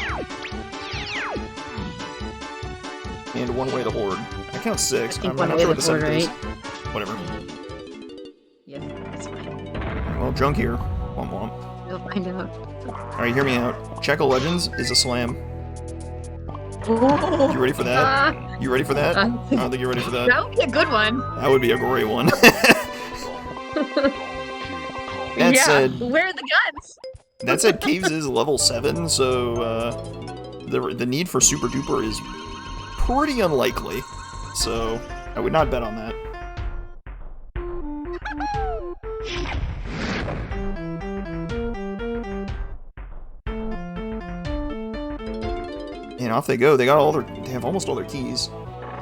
and 1 way to horde. I count 6. I think I'm 1 not way sure to what the 7th horde, is. right? Whatever. Yeah, that's fine. Well, drunk here. Womp womp. We'll find out. Alright, hear me out. Check of Legends is a slam. Ooh. You ready for that? You ready for that? I don't think you're ready for that. That would be a good one. That would be a great one. That yeah, said, where are the guns? that said, Caves is level 7, so the need for Super Duper is pretty unlikely. So I would not bet on that. And off they go. They have almost all their keys.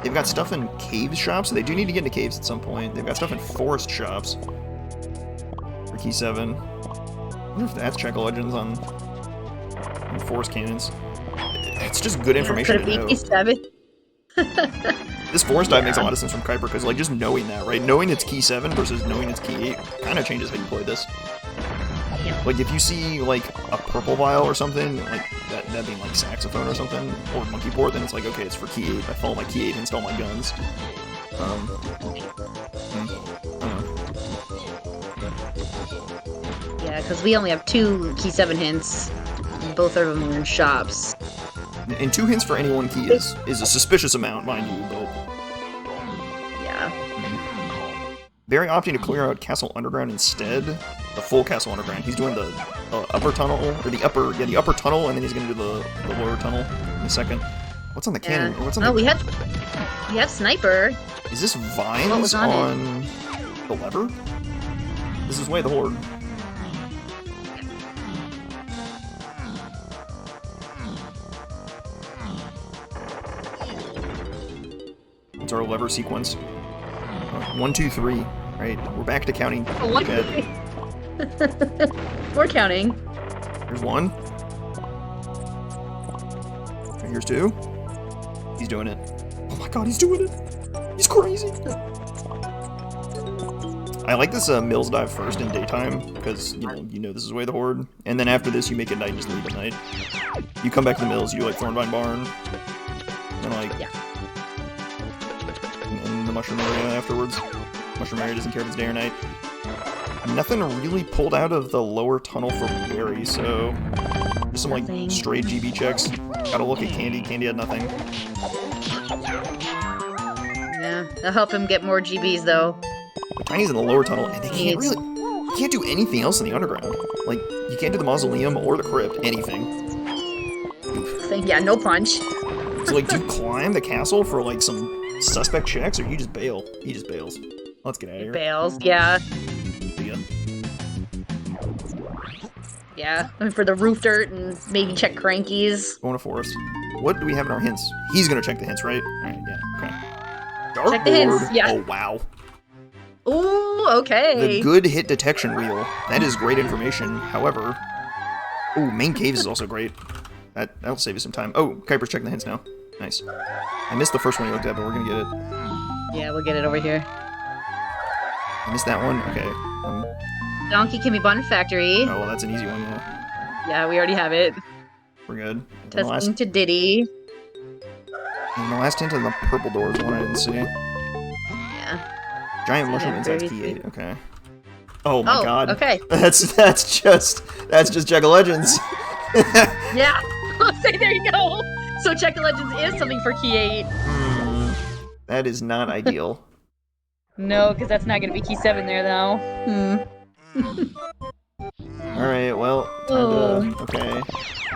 They've got stuff in Caves shops, so they do need to get into Caves at some point. They've got stuff in Forest shops for Key 7. I wonder if that's Check of Legends on Forest Cannons. It's just good information to know. Key 7. This Forest dive makes a lot of sense from Keiper, because, like, just knowing that, right? Knowing it's Key 7 versus knowing it's Key 8 kind of changes how you play this. Yeah. Like, if you see, like, a purple vial or something, like, that being, like, saxophone or something, or monkey port, then it's like, okay, it's for Key 8. I follow my Key 8 and install my guns. I don't know. Yeah, because we only have 2 Key 7 hints. And both of them are in shops. And 2 hints for any 1 key is a suspicious amount, mind you, but... Yeah. Barrie opting to clear out Castle Underground instead. The full Castle Underground. He's doing the upper tunnel, or the upper tunnel, and then he's gonna do the lower tunnel in a second. What's on the cannon? Or what's on Oh, the... we have Sniper. Is this vines What was on on the lever? This is Way of the Horde. What's our lever sequence? 1, 2, 3. Right, we're back to counting. Oh, 1, 2, 3. We're counting. Here's 1. And here's 2. He's doing it. Oh my god, he's doing it! He's crazy! I like this Mills dive first in daytime, because, you know this is Way of the Horde. And then after this, you make it night and just leave at night. You come back to the Mills, you do, like, Thornvine Barn. And, like... Yeah. And the Mushroom Area afterwards. Mushroom Area doesn't care if it's day or night. Nothing really pulled out of the lower tunnel for Barrie, so... Just some, like, straight GB checks. Gotta look at Candy. Candy had nothing. Yeah, that'll help him get more GBs, though. Tiny's in the lower tunnel, and they can't really... You can't do anything else in the underground. Like, you can't do the Mausoleum or the Crypt. Anything. Yeah, no punch. So, like, do you climb the castle for, like, some suspect checks, or you just bail? He just bails. Let's get out of here. Bails, yeah. Yeah. Yeah, for the roof dirt and maybe check crankies. Going to Forest. What do we have in our hints? He's gonna check the hints, right? Alright, yeah, okay. Dartboard. Check the hints, yeah. Oh, wow. Ooh, okay. The good hit detection wheel. That is great information. However... Ooh, main caves is also great. That'll save you some time. Oh, Keiper's checking the hints now. Nice. I missed the first one you looked at, but we're gonna get it. Yeah, we'll get it over here. I missed that one? Okay. Donkey Kimmy Bun Factory. Oh, well, that's an easy one, yeah. Yeah, we already have it. We're good. Testing to Diddy. And the last hint of the purple door is one I didn't see. Yeah. Giant mushroom inside key 8. Okay. Oh my god. Okay. That's just Check of Legends. Yeah. I'll say there you go. So Check of Legends is something for key 8. That is not ideal. No, because that's not going to be key 7 there, though. Alright, well, time to... Okay.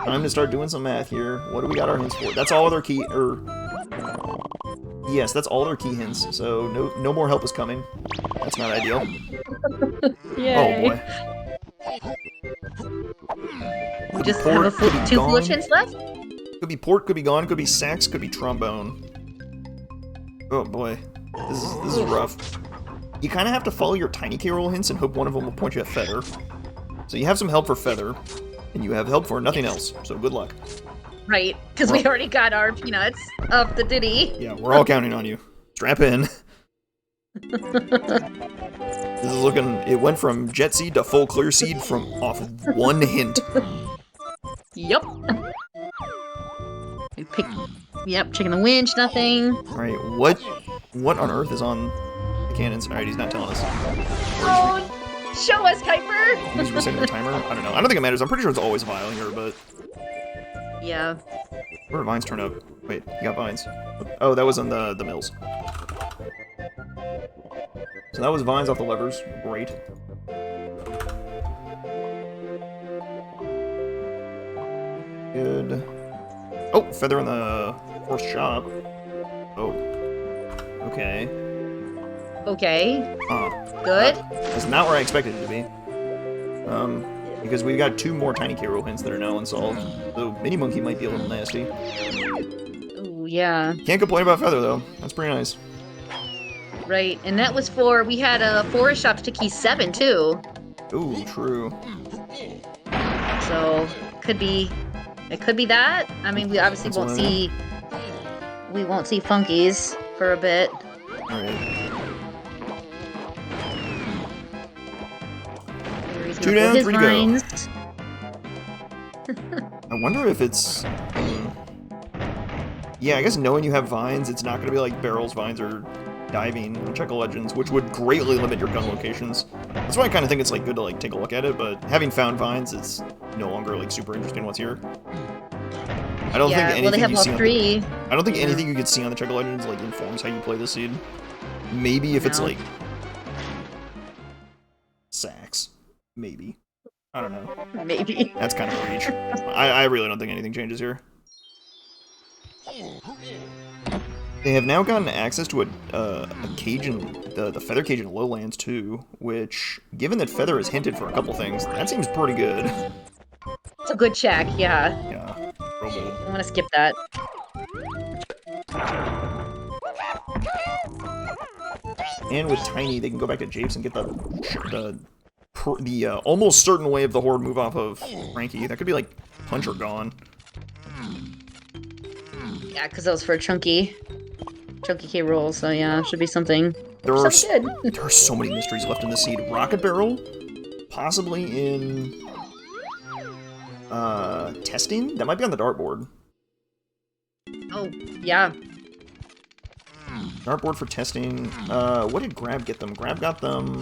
Time to start doing some math here. What do we got our hints for? That's all other key... Yes, that's all their key hints, so no more help is coming. That's not ideal. Yay. Oh, boy. We just have two foolish hints left? Could be port, could be gone, could be sax, could be trombone. Oh boy, this is rough. You kind of have to follow your tiny K roll hints and hope one of them will point you at feather. So you have some help for feather, and you have help for nothing else. So good luck. Right, because we already got our peanuts of the ditty. Yeah, we're all counting on you. Strap in. This is looking. It went from jet seed to full clear seed from off one hint. Yep. We pick. Yep, checking the winch, nothing. Alright, what on earth is on the cannons? Alright, he's not telling us. Oh, show us, Keiper! He's resetting the timer? I don't know. I don't think it matters. I'm pretty sure it's always vial here, but... Yeah. Where did vines turn up? Wait, you got vines. Oh, that was in the mills. So that was vines off the levers. Great. Good. Oh, feather in the forced shop. Oh. Okay. Okay. Good. That's not where I expected it to be. Because we've got 2 more tiny K roll hints that are now unsolved. So Mini Monkey might be a little nasty. Oh, yeah. Can't complain about feather though. That's pretty nice. Right, and that was for, we had a forest shop to key 7 too. Ooh, true. So, it could be that. I mean, we obviously won't see funkies for a bit. Alright. 2 down, 3 to go. I wonder if it's... Yeah, I guess knowing you have vines, it's not going to be like barrels, vines, or diving on Check of Legends, which would greatly limit your gun locations. That's why I kind of think it's like good to like take a look at it, but having found vines, it's no longer like super interesting what's here. I don't think anything they have you all see 3. I don't think anything you could see on the Check of Legends like informs how you play this seed. Maybe if it's like sax. Maybe. I don't know. Maybe. That's kind of a reach. I really don't think anything changes here. They have now gotten access to a cage in the feather cage in Lowlands too, which, given that feather is hinted for a couple things, that seems pretty good. It's a good check, yeah. Yeah. I'm gonna skip that. And with Tiny, they can go back to Japes and get the almost certain way of the Horde move off of Frankie. That could be like Punch or Gone. Yeah, because that was for a chunky K roll, so yeah, should be something. There are so many mysteries left in the seed. Rocket Barrel, possibly in testing. That might be on the dartboard. Oh yeah. Dartboard for testing. What did Grab get them? Grab got them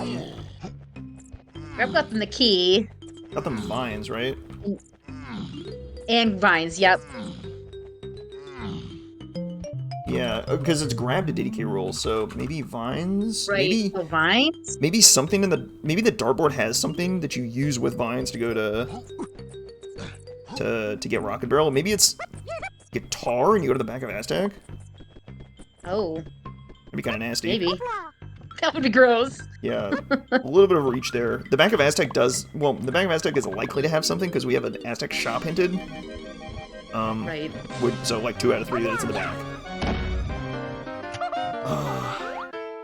the key. Got them vines, right? And vines, yep. Yeah, because it's Grab to DK roll, so maybe vines? Right, maybe, so vines? Maybe something in the... Maybe the dartboard has something that you use with vines to go to get Rocket Barrel. Maybe it's guitar and you go to the back of Aztec? Oh. That'd be kind of nasty. Maybe. That would be gross. Yeah, a little bit of a reach there. The back of Aztec does... Well, the back of Aztec is likely to have something because we have an Aztec shop hinted. Right. So, like, 2 out of 3 that it's in the back.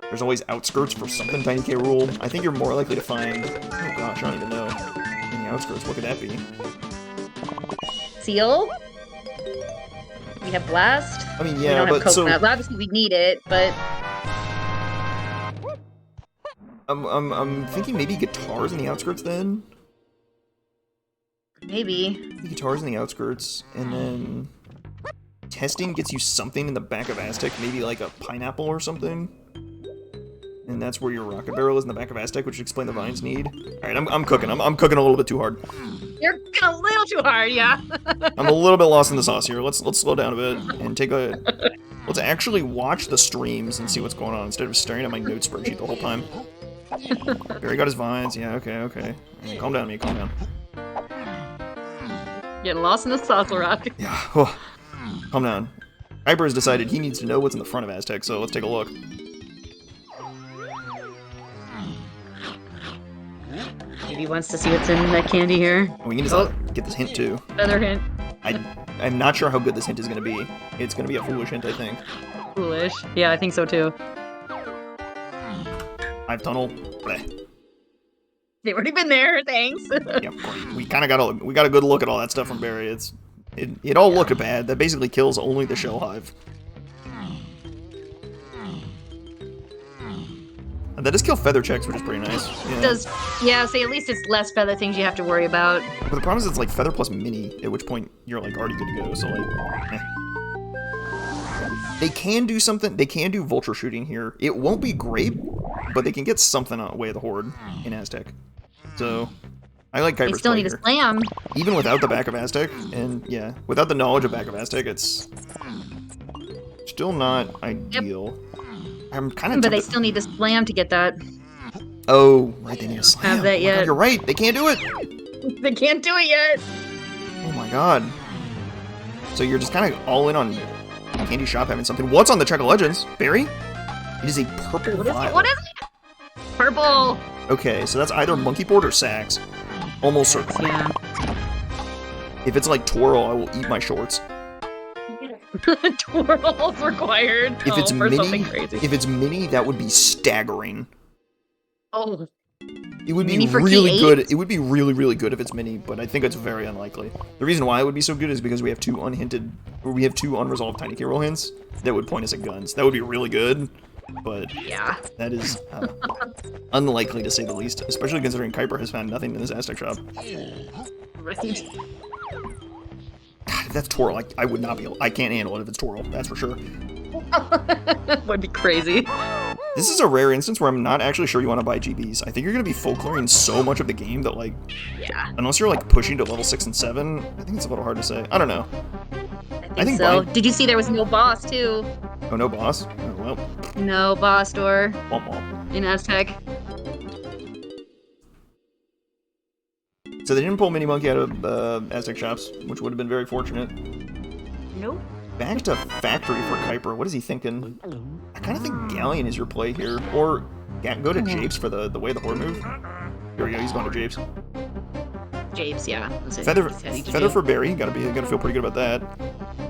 There's always outskirts for something Tiny K rule. I think you're more likely to find... Oh gosh, I don't even know. In the outskirts, what could that be? Seal? We have Blast? I mean, We yeah, don't have but so... Coconut. Well, obviously we need it, but... I'm thinking maybe guitars in the outskirts then? Maybe. Maybe guitars in the outskirts, and then... Testing gets you something in the back of Aztec, maybe like a pineapple or something. And that's where your Rocket Barrel is, in the back of Aztec, which would explain the vines need. Alright, I'm cooking. I'm cooking a little bit too hard. You're a little too hard, yeah. I'm a little bit lost in the sauce here. Let's slow down a bit and take a Let's actually watch the streams and see what's going on instead of staring at my note spreadsheet the whole time. Barrie got his vines. Yeah, okay. Calm down, me. Calm down. Getting lost in the Sassel Rock. Yeah. Oh. Calm down. Keiper has decided he needs to know what's in the front of Aztec, so let's take a look. Maybe he wants to see what's in that candy here. We need to get this hint too. Another hint. I'm not sure how good this hint is going to be. It's going to be a foolish hint, I think. Foolish. Yeah, I think so too. Hive tunnel. Bleh. They've already been there, thanks. Yeah, we kind of got a good look at all that stuff from Barrie. It all looked bad. That basically kills only the shell hive. And that does kill feather checks, which is pretty nice. Yeah. It does, yeah, so at least it's less feather things you have to worry about. But the problem is it's like feather plus mini, at which point you're like already good to go, so like, eh. They can do something, they can do vulture shooting here. It won't be great, but they can get something out way of the horde in Aztec. So, I like Keiper's They still play need here. to slam. Even without the back of Aztec, and yeah, without the knowledge of back of Aztec, it's still not ideal. Yep. I'm kind of. But they still need to slam to get that. Oh, right, they need to slam. Have that yet? God, you're right. They can't do it. They can't do it yet. Oh my god. So you're just kind of all in on Candy Shop having something. What's on the Check of Legends, Barrie? It is a purple vial. What is it? Purple. Okay, so that's either Monkey Board or Sax. Almost certainly. Yeah. If it's like Twirl, I will eat my shorts. Twirls required. If it's for something mini, crazy. if it's mini, that would be staggering. Oh. It would be Mini for really Key good. 8? It would be really, really good if it's mini, but I think it's very unlikely. The reason why it would be so good is because we have two unresolved tiny K-roll hints that would point us at guns. That would be really good, but Yeah. that is unlikely to say the least, especially considering Keiper has found nothing in his Aztec shop. Right. God, if that's Twirl, I would not be able. I can't handle it if it's Twirl, that's for sure. Would be crazy. This is a rare instance where I'm not actually sure you want to buy GBs. I think you're going to be full clearing so much of the game that, like, Yeah. unless you're, like, pushing to level 6 and 7, I think it's a little hard to say. I don't know. I think so. buying- Did you see there was no boss, too? Oh, no boss? Oh, well. No boss door Womp womp. in Aztec. So they didn't pull Mini Monkey out of Aztec shops, which would have been very fortunate. Nope. Back to Factory for Keiper. What is he thinking? I kind of think Galleon is your play here. Or go to Japes for the way the horde move. Here we go, he's going to Japes. Japes, yeah. That's it. Feather He's heading to Feather Jape. for Barrie. Gotta feel pretty good about that.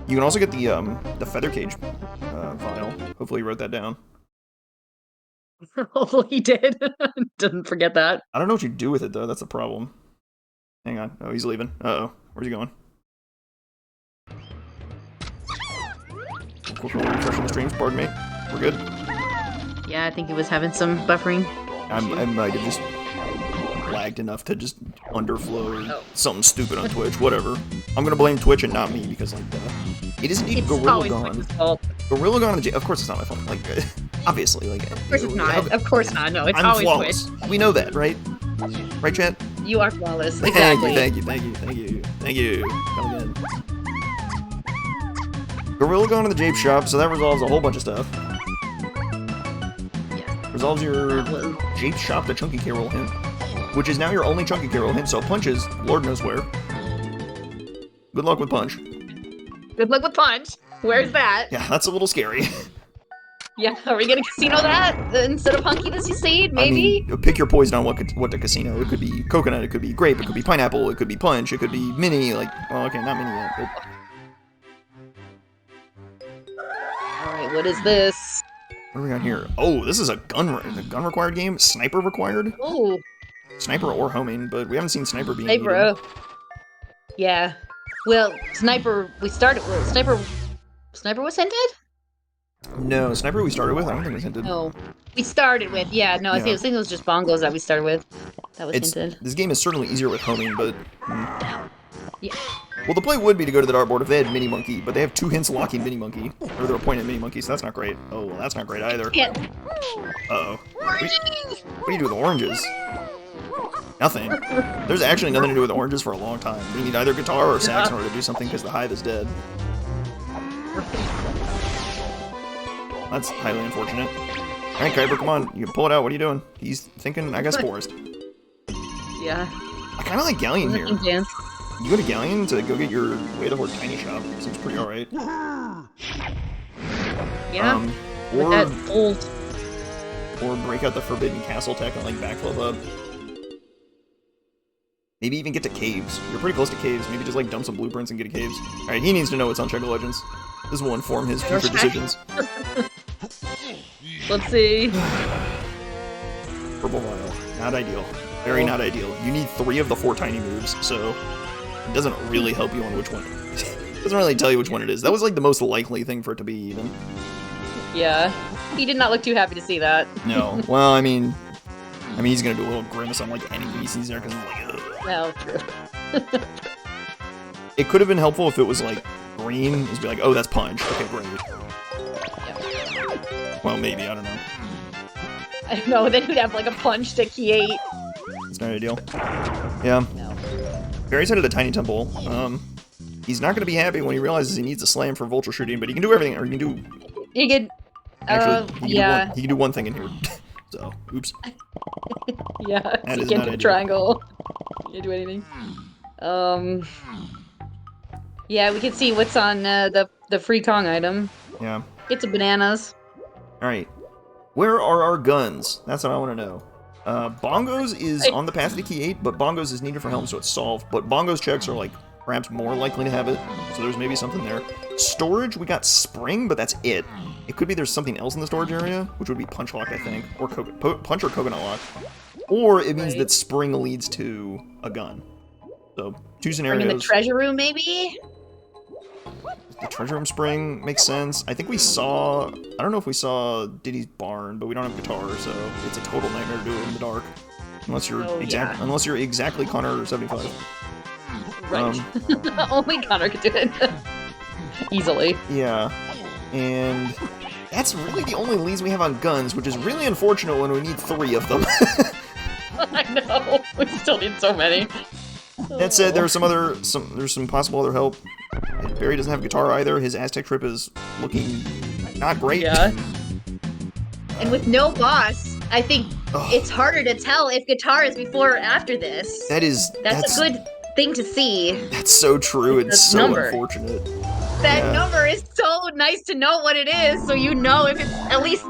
You can also get the Feather Cage vial. Hopefully you wrote that down. Hopefully he did. Didn't forget that. I don't know what you do with it though. That's the problem. Hang on. Oh, he's leaving. Uh-oh. Where's he going? Quick refresh on the streams. Pardon me. We're good. Yeah, I think he was having some buffering. I might have just lagged enough to just underflow or something stupid on Twitch. Whatever. I'm gonna blame Twitch and not me because, like, it is indeed It's Gorilla always Gone. Twitch's fault. Gorilla Gone on the Of course it's not my fault. Like, obviously. Like, Of course it's not. Of course not. No, it's I'm always flawless. Twitch. We know that, right? Right, chat? You are flawless. Exactly. Thank you. Come again. Gorilla Gone to the Jape shop, so that resolves a whole bunch of stuff. Yeah. Resolves your That was- Jape shop to Chunky K-roll hint, which is now your only Chunky K-roll hint, so Punch is Lord knows where. Good luck with Punch. Good luck with Punch. Where's that? Yeah, that's a little scary. Yeah, are we gonna casino that instead of Hunky this seed? Maybe? I mean, pick your poison on what to casino. It could be coconut, it could be grape, it could be pineapple, it could be punch, it could be mini, like, well, okay, not mini yet, but... Alright, what is this? What do we got here? Oh, this is a gun required game? Sniper required? Ooh, Sniper or homing, but we haven't seen Sniper being Sniper. needed. Yeah. Well, Sniper, we started with. Sniper was hinted? No, Sniper we started with, I don't think it was hinted. No. We started with, yeah, no, I think it was just bongos that we started with. That was hinted. This game is certainly easier with homing, but... Yeah. Well, the play would be to go to the dartboard if they had Mini Monkey, but they have 2 hints locking Mini Monkey. Or they're pointing at Mini Monkey, so that's not great. Oh, well, that's not great either. Yeah. Uh-oh. What do you do with oranges? Nothing. There's actually nothing to do with oranges for a long time. We need either guitar or sax in order to do something because the hive is dead. That's highly unfortunate. Alright, Keiper, come on. You can pull it out. What are you doing? He's thinking, I guess, forest. Yeah. I kind of like Galleon here. Dance. You go to Galleon to go get your way to Tiny Shop. Seems pretty alright. Yeah. With that bolt. Or break out the Forbidden Castle tech and like backflip up. Maybe even get to caves. You're pretty close to caves. Maybe just like dump some blueprints and get to caves. Alright, he needs to know what's on Shadow Legends. This will inform his future decisions. Let's see. Purple Vial. Not ideal. Very not ideal. You need 3 of the 4 tiny moves, so it doesn't really help you on which one. It doesn't really tell you which one it is. That was like the most likely thing for it to be, even. Yeah. He did not look too happy to see that. No. Well, I mean, he's gonna do a little grimace on like any he sees there because he's like, ugh. No, true. It could have been helpful if it was like green. Just be like, oh, that's punch. Okay, great. Yeah. Well, maybe, I don't know. I don't know, then he'd have like a punch to key 8. It's not ideal. Yeah. No. Barrie's head of the Tiny Temple. He's not gonna be happy when he realizes he needs a slam for vulture shooting, but he can do everything, or he can do... You could... Actually, yeah. He can do one thing in here. So, oops. Yeah, That you is can't not do a ideal. triangle. You can't do anything. Yeah, we can see what's on the free Kong item. Yeah. Get some bananas. Alright. Where are our guns? That's what I want to know. Bongos is on the path to key 8, but Bongos is needed for Helm, so it's solved. But Bongos checks are, like, perhaps more likely to have it, so there's maybe something there. Storage, we got Spring, but that's it. It could be there's something else in the storage area, which would be Punch Lock, I think. Or Punch or Coconut Lock. Or it means that Spring leads to a gun. So, 2 scenarios. In the treasure room, maybe? The treasure room Spring makes sense. I think we saw... I don't know if we saw Diddy's barn, but we don't have guitar, so it's a total nightmare to do it in the dark. Unless you're unless you're exactly Connor 75. Right. Only Connor could do it. Easily. Yeah. And that's really the only leads we have on guns, which is really unfortunate when we need 3 of them. I know. We still need so many. That said, there's some possible other help. Barrie doesn't have guitar either. His Aztec trip is looking not great. Yeah. And with no boss, I think it's harder to tell if guitar is before or after this. That's a good thing to see. That's so true. It's so unfortunate. That number is so nice to know what it is, so you know if it's at least...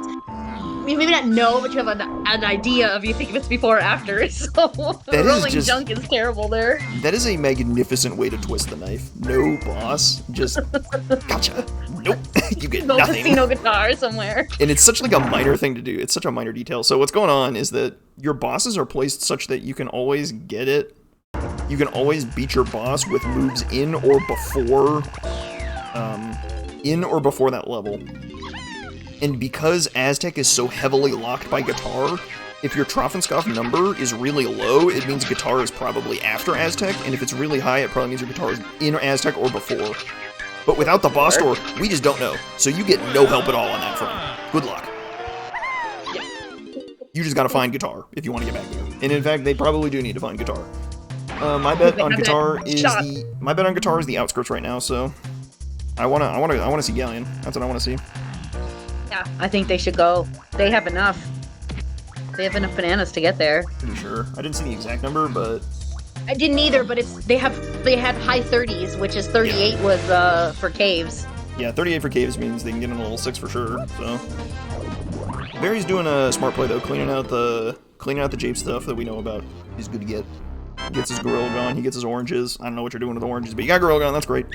Maybe not know, but you have an idea of you think if it's before or after, so rolling junk is terrible there. That is a magnificent way to twist the knife. No boss, just gotcha. Nope, you get no nothing. Casino guitar somewhere. And it's such like a minor thing to do. It's such a minor detail. So what's going on is that your bosses are placed such that you can always get it. You can always beat your boss with moves in or before that level. And because Aztec is so heavily locked by guitar, if your Troffenskopf number is really low, it means guitar is probably after Aztec, and if it's really high, it probably means your guitar is in Aztec or before. But without the boss door, we just don't know. So you get no help at all on that front. Good luck. You just gotta find guitar if you want to get back there. And in fact, they probably do need to find guitar. My bet on guitar is the outskirts right now, so I wanna see Galleon. That's what I wanna see. Yeah, I think they should go. They have enough. They have enough bananas to get there. Pretty sure. I didn't see the exact number, but I didn't either. But they had high 30s, which is 38 was for caves. Yeah, 38 for caves means they can get in a level 6 for sure. So Barrie's doing a smart play though, cleaning out the Jape stuff that we know about. He's good to get. He gets his Gorilla Gun. He gets his oranges. I don't know what you're doing with the oranges, but you got Gorilla Gun. That's great.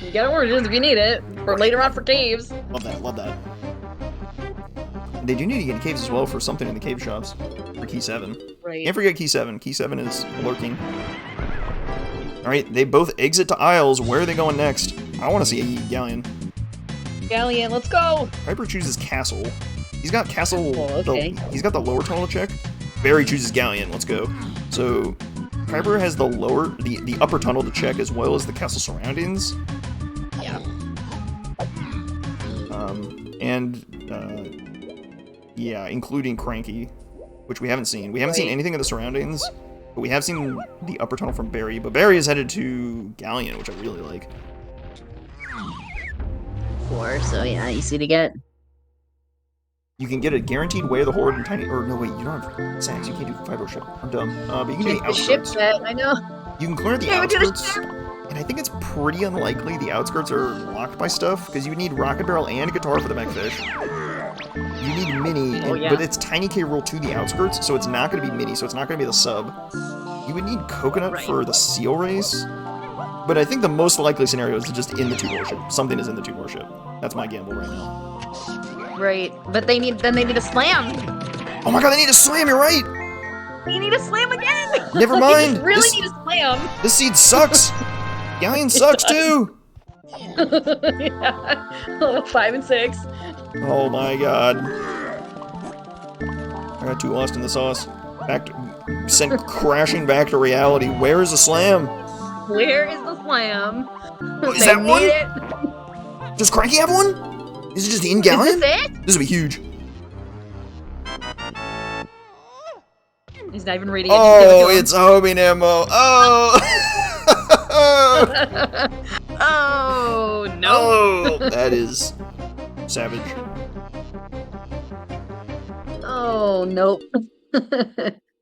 You got oranges if you need it, for later on for caves. Love that, love that. They do need to get in caves as well for something in the cave shops. For Key 7. Right. Can't forget Key 7. Key 7 is lurking. Alright, they both exit to Isles. Where are they going next? I want to see a Galleon. Galleon, let's go! Keiper chooses Castle. He's got Castle... okay. He's got the lower tunnel to check. Barrie chooses Galleon. Let's go. So, Keiper has the upper tunnel to check as well as the castle surroundings. Yeah. Yeah, including Cranky, which we haven't seen. We haven't seen anything of the surroundings, but we have seen the upper tunnel from Barrie. But Barrie is headed to Galleon, which I really like. DK64, so yeah, easy to get. You can get a guaranteed way of the horde and tiny. Or no, wait, you don't have sacks. You can't do 5-door ship. I'm dumb. But you can do the The ship outskirts. bet, I know. You can clear the Yeah, we did a outskirts. And I think it's pretty unlikely the outskirts are locked by stuff, because you would need Rocket Barrel and Guitar for the Megfish. You need Mini, but it's Tiny K roll to the outskirts, so it's not going to be Mini, so it's not going to be the sub. You would need Coconut for the Seal Race, but I think the most likely scenario is just in the 2-door ship. Something is in the 2-door ship. That's my gamble right now. Right, but they need a slam. Oh my god, they need a slam, you're right! They need a slam again! Never mind! They really need a slam! This seed sucks! Galleon sucks too! Yeah. Oh, 5 and 6. Oh my god. I got too lost in the sauce. Sent crashing back to reality. Where is the slam? Where is the slam? Oh, is that one? Does Cranky have one? Is it just in Galleon? Is this it? This would be huge. He's not even reading it. Oh, it's homing ammo. Oh! Oh, no. Oh, that is savage. Oh, nope.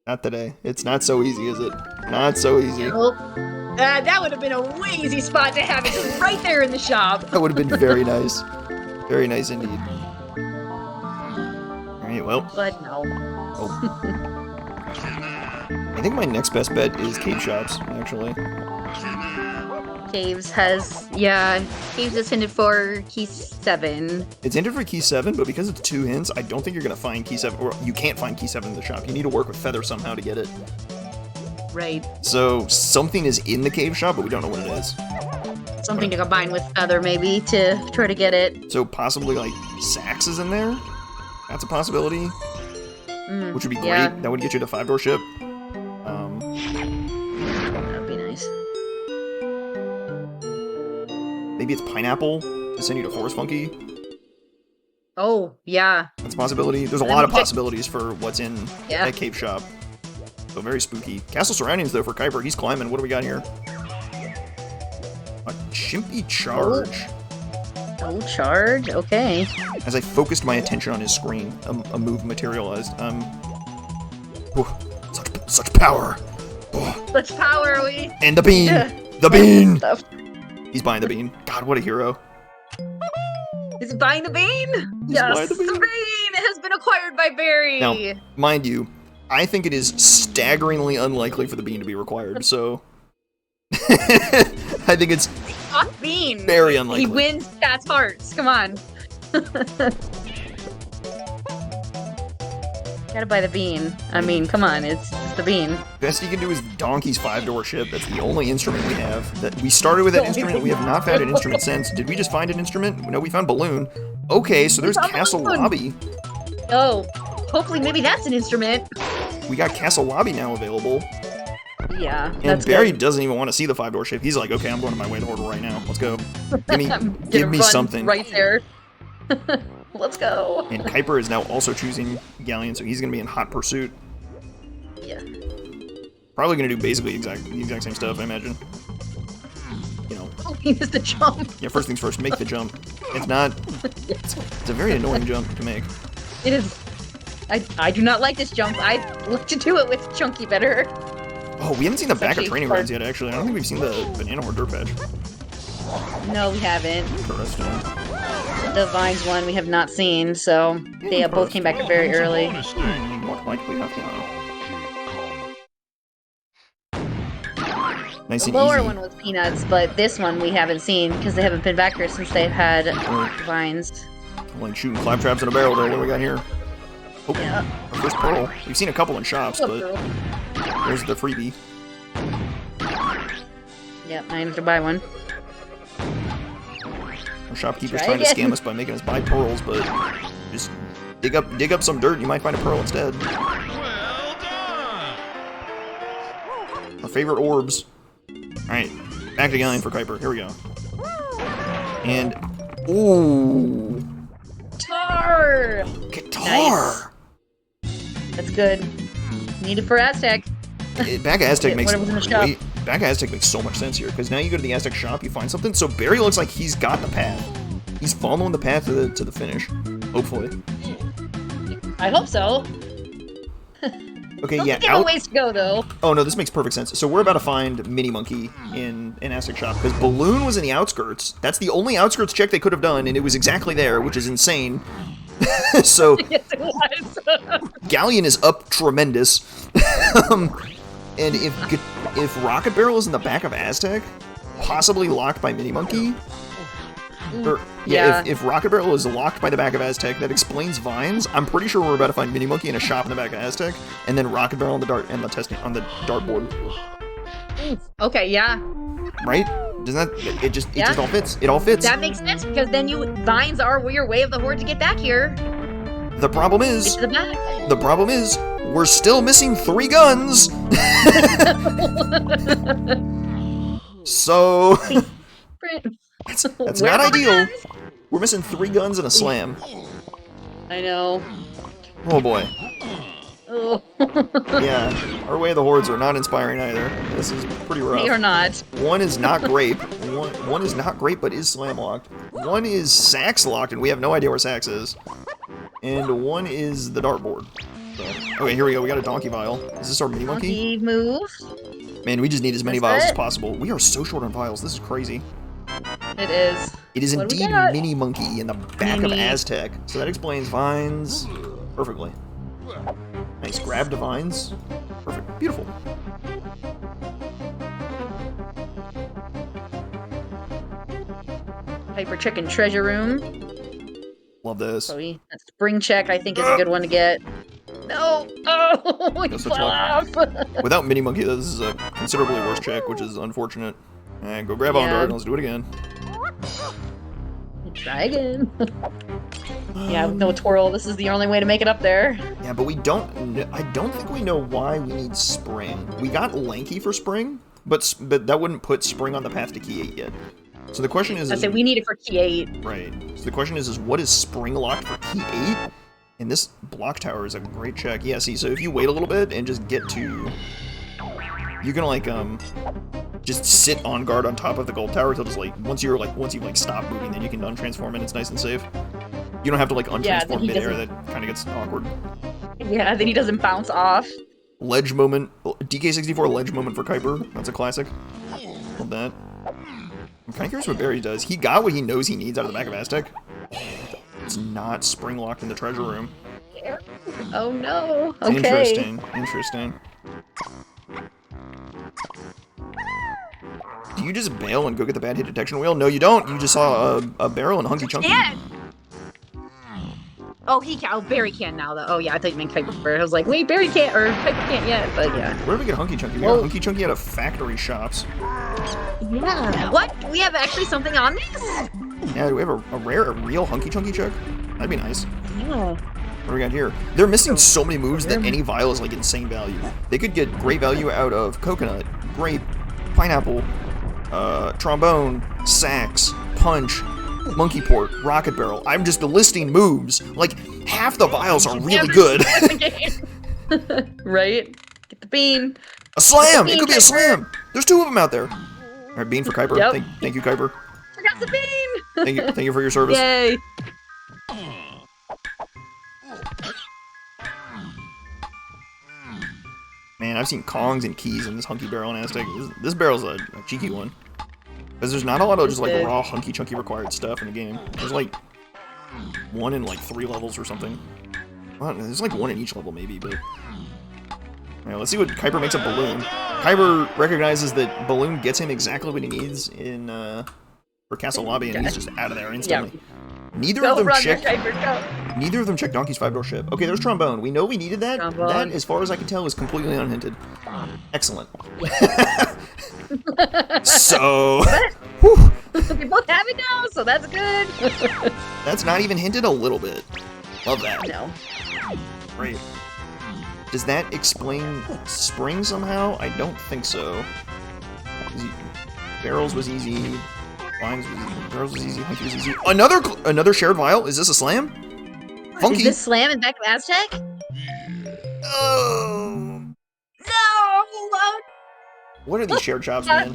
Not today. It's not so easy, is it? Not so easy. Nope. That would have been a way easy spot to have it just right there in the shop. That would have been very nice. Very nice indeed. Alright, well. But no. Oh. I think my next best bet is cave shops, actually. Caves is hinted for key 7. It's hinted for key 7, but because it's 2 hints, I don't think you're going to find key 7, or you can't find key 7 in the shop. You need to work with Feather somehow to get it. Right. So, something is in the cave shop, but we don't know what it is. Something to combine with Feather, maybe, to try to get it. So, possibly, like, Sax is in there? That's a possibility. Which would be great. Yeah. That would get you to 5-door ship. That would be nice. Maybe it's Pineapple to send you to Forest Funky. Oh, yeah. That's a possibility. There's a lot of possibilities for what's in that cave shop. So very spooky. Castle Surroundings, though, for Keiper. He's climbing. What do we got here? A Chimpy Charge. Oh, charge? Okay. As I focused my attention on his screen, a move materialized. Such power. Such power, we... And the bean! The bean! Stuff. He's buying the bean. God, what a hero. Is he buying the bean? He's Yes, buying the bean. the bean has been acquired by Barrie. Now, mind you, I think it is staggeringly unlikely for the bean to be required, so... I think it's Fuck bean. very unlikely. He wins Cat's hearts. Come on. Gotta buy the bean. I mean, come on, it's the bean. Best you can do is Donkey's 5-door ship. That's the only instrument we have. That we started with that instrument. We have not found an instrument since. Did we just find an instrument? No, we found Balloon. Okay, so there's Castle Lobby. Oh, hopefully maybe that's an instrument. We got Castle Lobby now available. Yeah, And that's Barrie good. doesn't even want to see the 5-door ship. He's like, okay, I'm going to my way to order right now. Let's go. Give me Run something. right there. Let's go. And Keiper is now also choosing Galleon, so he's going to be in hot pursuit. Yeah. Probably going to do basically the exact same stuff, I imagine. You know. Oh, he missed the jump. Yeah, first things first, make the jump. It's not... It's a very annoying jump to make. It is. I do not like this jump. I look to do it with Chunky better. Oh, we haven't seen the back of actually training hard. grounds yet, actually. I don't think we've seen the Banana Horde Dirt Patch. No, we haven't. Interesting. The Vines one we have not seen, so they both came back very early. What likely happened? Nice The and lower easy. one was Peanuts, but this one we haven't seen because they haven't been back here since they've had Vines. I'm like shooting claptraps in a barrel there. What do we got here? Oh, Yeah. our first pearl. We've seen a couple in shops, but there's the freebie. Yep, I need to buy one. Our shopkeeper's Try trying to again. scam us by making us buy pearls, but just dig up some dirt and you might find a pearl instead. Well done! Our favorite orbs. Alright, back to Galleon for Keiper. Here we go. And, ooh, Guitar! guitar! That's good. Need it for Aztec. Back of Aztec Yeah, makes whatever's in the shop. Back of Aztec makes so much sense here because now you go to the Aztec shop, you find something. So Barrie looks like he's got the path. He's following the path to the finish. Hopefully. I hope so. Okay, Don't yeah. give a ways to go though. Oh no, this makes perfect sense. So we're about to find Mini Monkey in Aztec Shop because Balloon was in the outskirts. That's the only outskirts check they could have done, and it was exactly there, which is insane. So Yes, it was. Galleon is up tremendous. And if Rocket Barrel is in the back of Aztec, possibly locked by Mini Monkey. Or, Yeah. If Rocket Barrel is locked by the back of Aztec, that explains Vines. I'm pretty sure we're about to find Mini Monkey in a shop in the back of Aztec, and then Rocket Barrel on the dartboard. Okay, yeah. Right? Doesn't that it just all fits? It all fits. That makes sense because then vines are your way of the horde to get back here. The problem Get is to the back. the problem is we're still missing 3 guns. So that's Where not are the ideal. guns? We're missing 3 guns and a slam. I know. Oh boy. Oh. Yeah, our way of the hordes are not inspiring either. This is pretty rough. They are not. One is not grape. One is not grape, but is slam locked. One is Sax locked, and we have no idea where Sax is. And one is the dartboard. So, okay, here we go. We got a donkey vial. Is this our mini monkey? Monkey move. Man, we just need as many That's vials as it. possible. We are so short on vials. This is crazy. It is. It is What do we indeed got? mini monkey in the back of Mini. Aztec. So that explains vines perfectly. Nice grab to vines. Perfect. Beautiful. Hyper chicken treasure room. Love this. So that spring check I think is a good one to get. No! Oh, he That's fell such a- off. Without mini monkey, this is a considerably worse check, which is unfortunate. And go grab on Yeah. dart. Let's do it again. Try again. Yeah, with no twirl, this is the only way to make it up there. Yeah, but we don't. I don't think we know why we need spring. We got lanky for spring, but that wouldn't put spring on the path to key 8 yet. So the question is, I say we need it for key 8. right. So the question is what is spring locked for key 8? And this block tower is a great check. Yeah, see, so if you wait a little bit and just get to, you can like just sit on guard on top of the gold tower till just like once you've stopped moving, then you can untransform and it's nice and safe. You don't have to like Yeah, then untransform he midair. doesn't- That kind of gets awkward. Yeah, then he doesn't bounce off. Ledge moment, DK64 ledge moment for Keiper. That's a classic. Love that. I'm kind of curious what Barrie does. He got what he knows he needs out of the back of Aztec. It's not spring locked in the treasure room. Oh no. Okay. Interesting. Interesting. Do you just bail and go get the bad hit detection wheel? No, you don't. You just saw a barrel and hunky chunky. Can. Oh, he can. Oh, Barrie can now, though. Oh, yeah, I thought you meant Keiper. I was like, wait, Barrie can't, or Keiper can't yet, but yeah. Where did we get hunky chunky? We got hunky chunky out of factory shops. Yeah. What? We have actually something on this? Yeah, do we have a real hunky chunky check? That'd be nice. Yeah. What do we got here? They're missing so many moves that any vial is like insane value. They could get great value out of coconut, grape, pineapple, trombone, sax, punch, monkey port, rocket barrel. I'm just listing moves. Like half the vials are really good. Right? Get the bean. A slam! Bean, It could be a Keiper. slam! There's 2 of them out there. Alright, bean for Keiper. Yep. Thank you, Keiper. Forgot the bean! Thank you for your service. Yay! Man, I've seen Kongs and keys in this hunky barrel and Aztec. This barrel's a cheeky one. Because there's not a lot of just like It is. raw hunky chunky required stuff in the game. There's like 1 in like 3 levels or something. Well, there's like 1 in each level maybe, but... Alright, let's see what Keiper makes of Balloon. Keiper recognizes that Balloon gets him exactly what he needs in for Castle Lobby, and he's just out of there instantly. Neither Go of them run, check. Keiper, go! Neither of them check Donkey's 5-door ship. Okay, there's Trombone. We know we needed that. Trombone. That, as far as I can tell, is completely unhinted. Excellent. So... whew, We both have it now, so that's good. that's not even hinted a little bit. Love that. No. Great. Does that explain spring somehow? I don't think so. Barrels was easy. Vines was easy. Barrels was easy. Hunky was easy. Another shared vial? Is this a slam? Funky. Is this slam in back of Aztec? Oh. No! What are these shared jobs, man?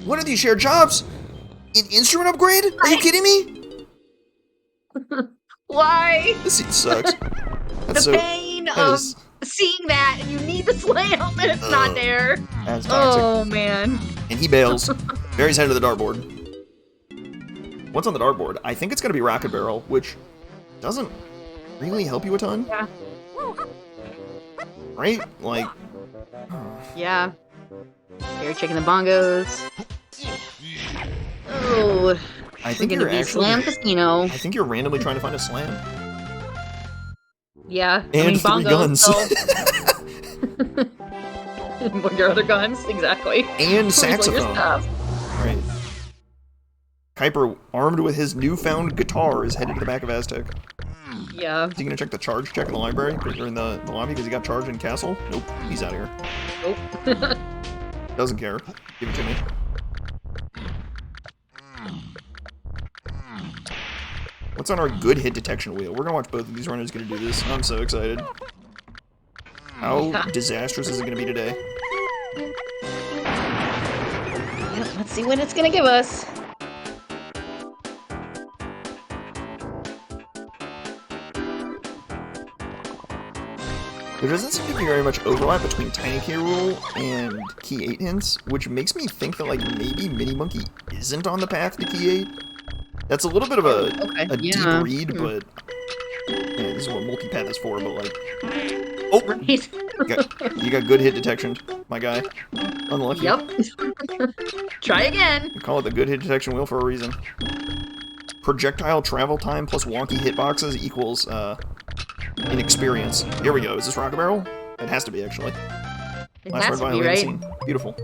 What are these shared jobs? An instrument upgrade? Are you kidding me? Why? This seat sucks. The That's so. pain That of is, seeing that and you need the slam and it's not there. that's toxic. Oh man. And he bails. Barry's headed to the dartboard. What's on the dartboard? I think it's gonna be Rocket Barrel, which doesn't really help you a ton. Yeah. Right? Like. Yeah. They're checking the bongos. Oh. I think We're you're gonna be actually. Slam Casino. I think you're randomly trying to find a slam. Yeah. And 3 guns. So... your other guns, exactly. And Your saxophone. stuff. Right. Keiper, armed with his newfound guitar, is headed to the back of Aztec. Yeah. Is he gonna check the charge check in the library? Or in the lobby because he got charged in castle? Nope. He's out of here. Nope. Doesn't care. Give it to me. What's on our good hit detection wheel? We're gonna watch both of these runners gonna do this. I'm so excited. How disastrous is it gonna be today? Yep, let's see what it's gonna give us. There doesn't seem to be very much overlap between Tiny K Rool and Key 8 hints, which makes me think that like maybe Mini Monkey isn't on the path to Key 8. That's a little bit of a deep read, but yeah, this is what multipath is for, but like oh, Right. you got good hit detection, my guy. Unlucky. Yep. Try again. You call it the good hit detection wheel for a reason. Projectile travel time plus wonky hitboxes equals inexperience. Here we go. Is this Rocket Barrel? It has to be, actually. It Last has red to be, violin right? scene. Beautiful.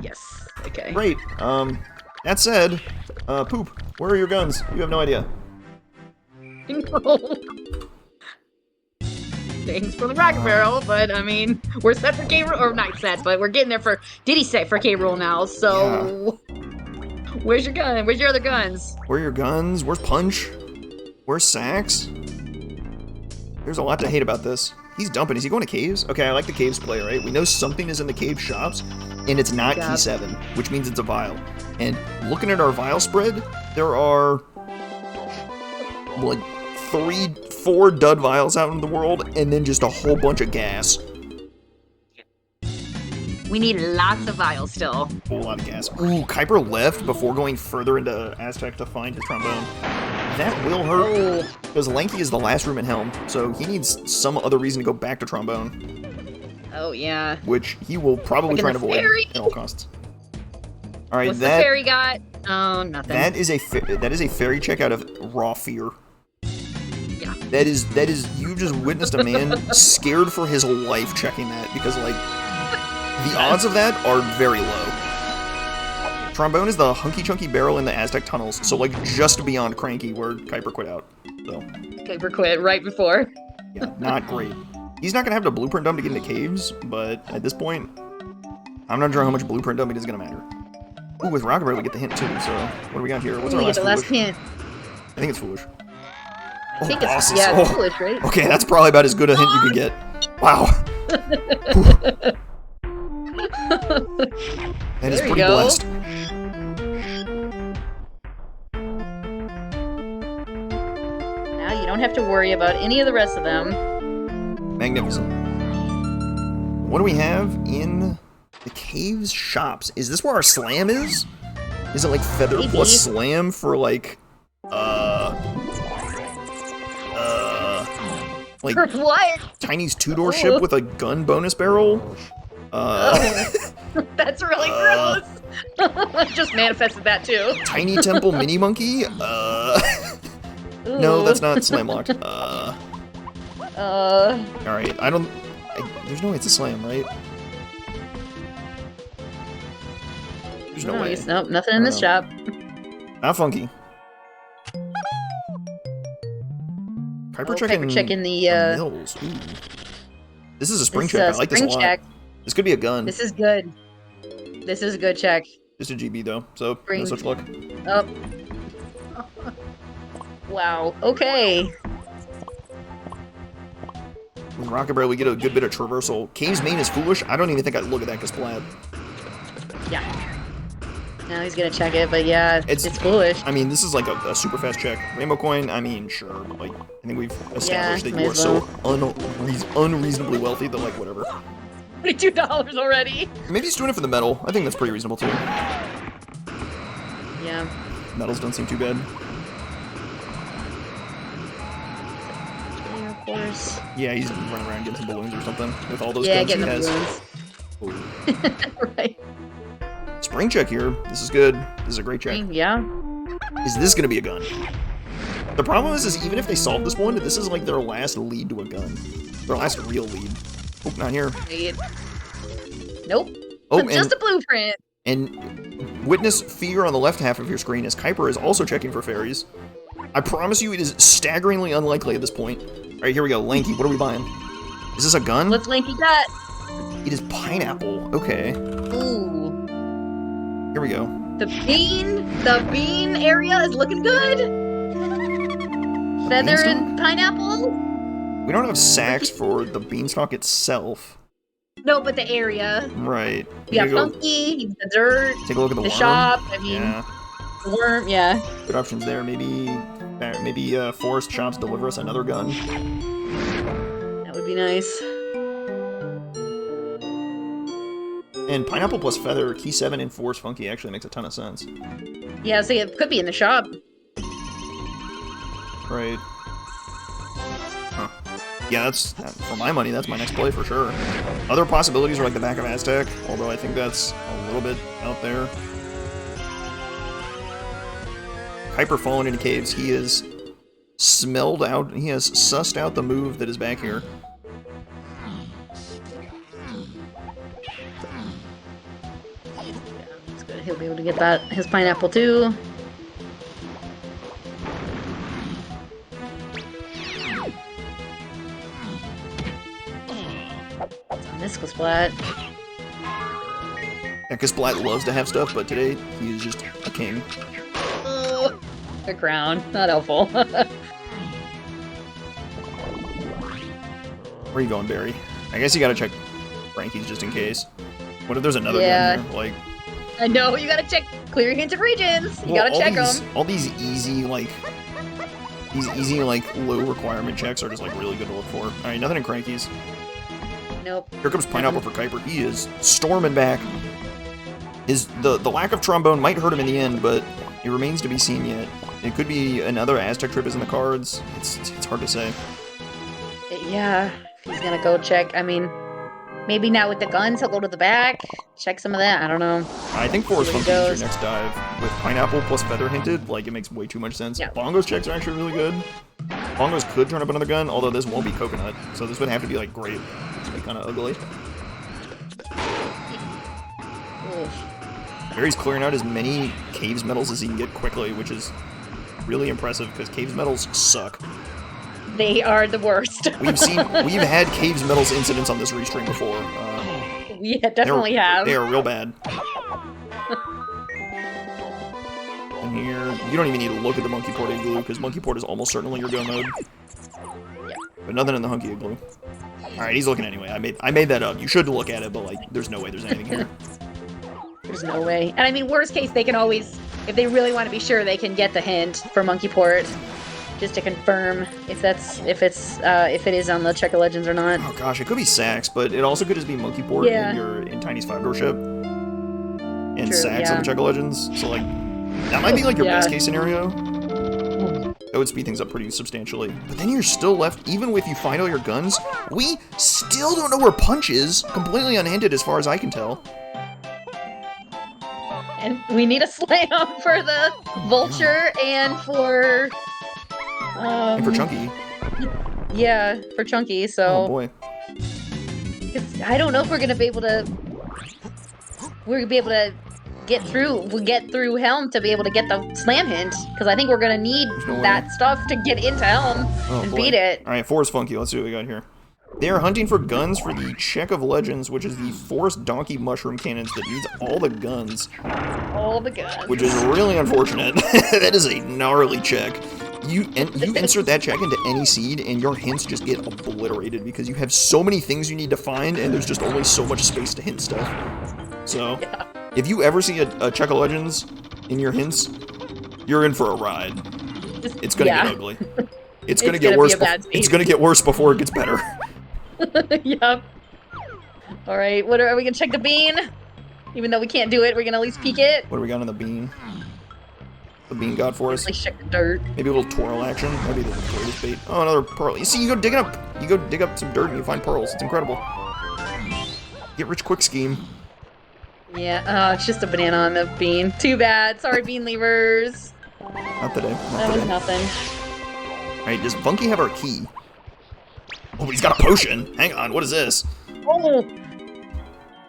Yes. Okay. Great. That said, Poop, where are your guns? You have no idea. No. Thanks for the Rocket Barrel, but I mean, we're set for K-Rool, or not set, but we're getting there for Diddy set for K-Rool now, so... Where's your gun? Where's your other guns? Where are your guns? Where's Punch? Where's Sax? There's a lot to hate about this. He's dumping. Is he going to caves? Okay, I like the caves play, right? We know something is in the cave shops, and it's not Yeah. Key 7, which means it's a vial. And looking at our vial spread, there are like 4 dud vials out in the world, and then just a whole bunch of gas. We need lots of vials still. A whole lot of gas. Ooh, Keiper left before going further into Aztec to find his trombone. That will hurt. Oh. Because Lanky is the last room in Helm, so he needs some other reason to go back to trombone, Oh, yeah. which he will probably Like try in and the avoid fairy? at all costs. All right, What's the fairy got? Oh, nothing. that is a fairy check out of raw fear. Yeah. That is you just witnessed a man scared for his life checking that because like the odds of that are very low. Trombone is the hunky chunky barrel in the Aztec tunnels, so like just beyond Cranky where Keiper quit out. So Keiper quit right before. yeah, not great. He's not gonna have the blueprint dump to get into caves, but at this point, I'm not sure how much blueprint dumping is gonna matter. Ooh, with Rocket Barrel we get the hint too. So what do we got here? What's Ooh, our we get last the foolish? last hint. I think it's foolish. I think bosses. it's, yeah, Oh. it's foolish, right? Okay, that's probably about as good a hint you could get. Wow. That is There you pretty go. blessed. Now you don't have to worry about any of the rest of them. Magnificent. What do we have in the caves shops? Is this where our slam is? Is it like feather Maybe. plus slam for like like For what? Tiny's 2-door ship with a gun bonus barrel? That's really gross. Just manifested that too. Tiny Temple Mini Monkey? No, Ooh. that's not slam locked. Alright, there's no way it's a slam, right? There's no way. Nope, nothing in this shop. Not funky. Keiper checking the mills. Ooh. This is a spring this, check. I like this a spring lot. check. This could be a gun. This is good. This is a good check. Just a GB though, so Spring. no such luck. Up. Wow. Okay. With Rocket Barrel, we get a good bit of traversal. Cave's main is foolish. I don't even think I'd look at that because Splad. Yeah. Now he's gonna check it, but yeah, it's foolish. I mean, this is like a super fast check. Rainbow coin, I mean, sure. Like, I think we've established that may you are as well. so unreasonably wealthy that, like, whatever. $22 already. Maybe he's doing it for the medal. I think that's pretty reasonable, too. Yeah. Medals don't seem too bad. Of course. Yeah, he's running around getting some balloons or something with all those guns he getting has. the balloons. Right. Spring check here. This is good. This is a great check. Yeah. Is this gonna be a gun? The problem is even if they solve this one, this is like their last lead to a gun. Their last real lead. Oh, not here. Nope. Oh, just a blueprint. And witness fear on the left half of your screen as Keiper is also checking for fairies. I promise you it is staggeringly unlikely at this point. Alright, here we go. Lanky, what are we buying? Is this a gun? What's Lanky got? It is pineapple. Okay. Ooh. Here we go. The bean area is looking good. Feather and pineapple. We don't have sacks for the beanstalk itself. No, but the area. Right. We got funky, the dirt, take a look at the worm. shop. I mean, yeah. The worm. Yeah. Good options there. Maybe Forest Shops deliver us another gun. That would be nice. And pineapple plus feather, key 7 and Forest Funky actually makes a ton of sense. Yeah, so it could be in the shop. Right. Huh. Yeah, that's, for my money, that's my next play for sure. Other possibilities are like the back of Aztec, although I think that's a little bit out there. Keiper fallen into caves. He is smelled out, he has sussed out the move that is back here. He'll be able to get that his pineapple too. It's on Nisco Splat. Eka Splat loves to have stuff, but today he is just a king. Oh, the crown, not helpful. Where are you going, Barrie? I guess you gotta check Frankie's just in case. What if there's another gun here? Like, I know, you gotta check clear hinted regions. You gotta check them. All these easy, like, low requirement checks are just, like, really good to look for. Alright, nothing in Crankies. Nope. Here comes Pineapple for Keiper. He is storming back. The lack of trombone might hurt him in the end, but it remains to be seen yet. It could be another Aztec trip is in the cards. It's hard to say. Yeah, he's gonna go check. I mean, maybe not with the guns. He'll go to the back, check some of that. I don't know. I think Forest Funky is your next dive. With Pineapple plus Feather hinted, like, it makes way too much sense. Yeah. Bongo's checks are actually really good. Bongos could turn up another gun, although this won't be Coconut, so this would have to be, like, great. It's like, kind of ugly. Barrie's clearing out as many Caves medals as he can get quickly, which is really impressive, because Caves medals suck. They are the worst. we've had Caves medals incidents on this restream before. We definitely have. They are real bad. And here, you don't even need to look at the Monkey Port Igloo, because Monkey Port is almost certainly your go mode. Yeah. But nothing in the Hunky Igloo. Alright, he's looking anyway. I made that up. You should look at it, but, like, there's no way there's anything here. There's no way. And I mean, worst case, they can always, if they really want to be sure, they can get the hint for Monkey Port, just to confirm if it is on the Check of Legends or not. Oh gosh, it could be Sax, but it also could just be Monkey Port in Tiny's 5-door ship. And Sax on the Check of Legends. So, like, that might be, like, your best case scenario. That would speed things up pretty substantially. But then you're still left, even if you find all your guns, we still don't know where Punch is, completely unhinted as far as I can tell. And we need a slam for the Vulture and for... and for Chunky. Yeah, for Chunky, so... Oh boy. I don't know if we're gonna be able to... get through Helm to be able to get the slam hint, because I think we're gonna need that stuff to get into Helm and beat it. Alright, Forest Funky, let's see what we got here. They are hunting for guns for the Check of Legends, which is the Forest Donkey Mushroom Cannons that needs all the guns. All the guns. Which is really unfortunate. That is a gnarly check. You insert that check into any seed, and your hints just get obliterated, because you have so many things you need to find, and there's just only so much space to hint stuff. So, If you ever see a Check of Legends in your hints, you're in for a ride. It's gonna get ugly. It's gonna get worse. It's gonna get worse before it gets better. Yep. All right, are we gonna check the bean? Even though we can't do it, we're gonna at least peek it. What do we got on the bean? The bean god for us. Like check the dirt. Maybe a little twirl action. That'd be the greatest bait. Oh, another pearl. You see, you go dig up some dirt and you find pearls. It's incredible. Get rich quick scheme. Yeah, it's just a banana on the bean. Too bad. Sorry, bean leavers. Not today. That was nothing. Alright, does Funky have our key? Oh, he's got a potion. Hang on, what is this? Oh.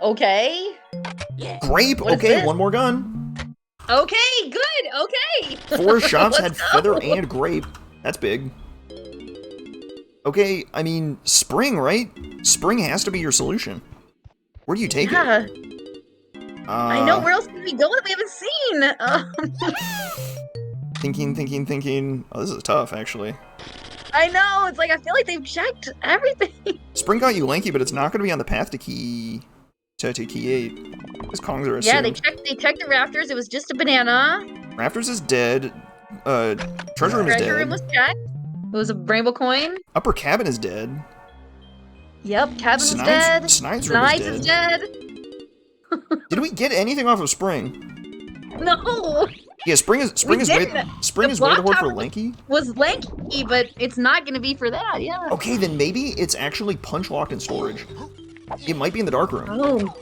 Okay. Grape. Okay, one more gun. Okay, good. Okay. 4 shots had go. feather and grape. That's big. Okay, I mean, spring, right? Spring has to be your solution. Where do you take it? I know. Where else can we go that we haven't seen? Thinking. Oh, this is tough, actually. I know. It's like I feel like they've checked everything. Spring got you Lanky, but it's not going to be on the path to key 8. His Kongs are assumed. Yeah, they checked the rafters. It was just a banana. Rafters is dead. Treasure room is dead. Treasure room was checked. It was a rainbow coin. Upper cabin is dead. Yep, cabin was dead. Snides room is dead. Did we get anything off of Spring? No. Yeah, Spring is way to hoard for Lanky. Was Lanky, but it's not going to be for that. Yeah. Okay, then maybe it's actually punch locked in storage. It might be in the dark room. Oh.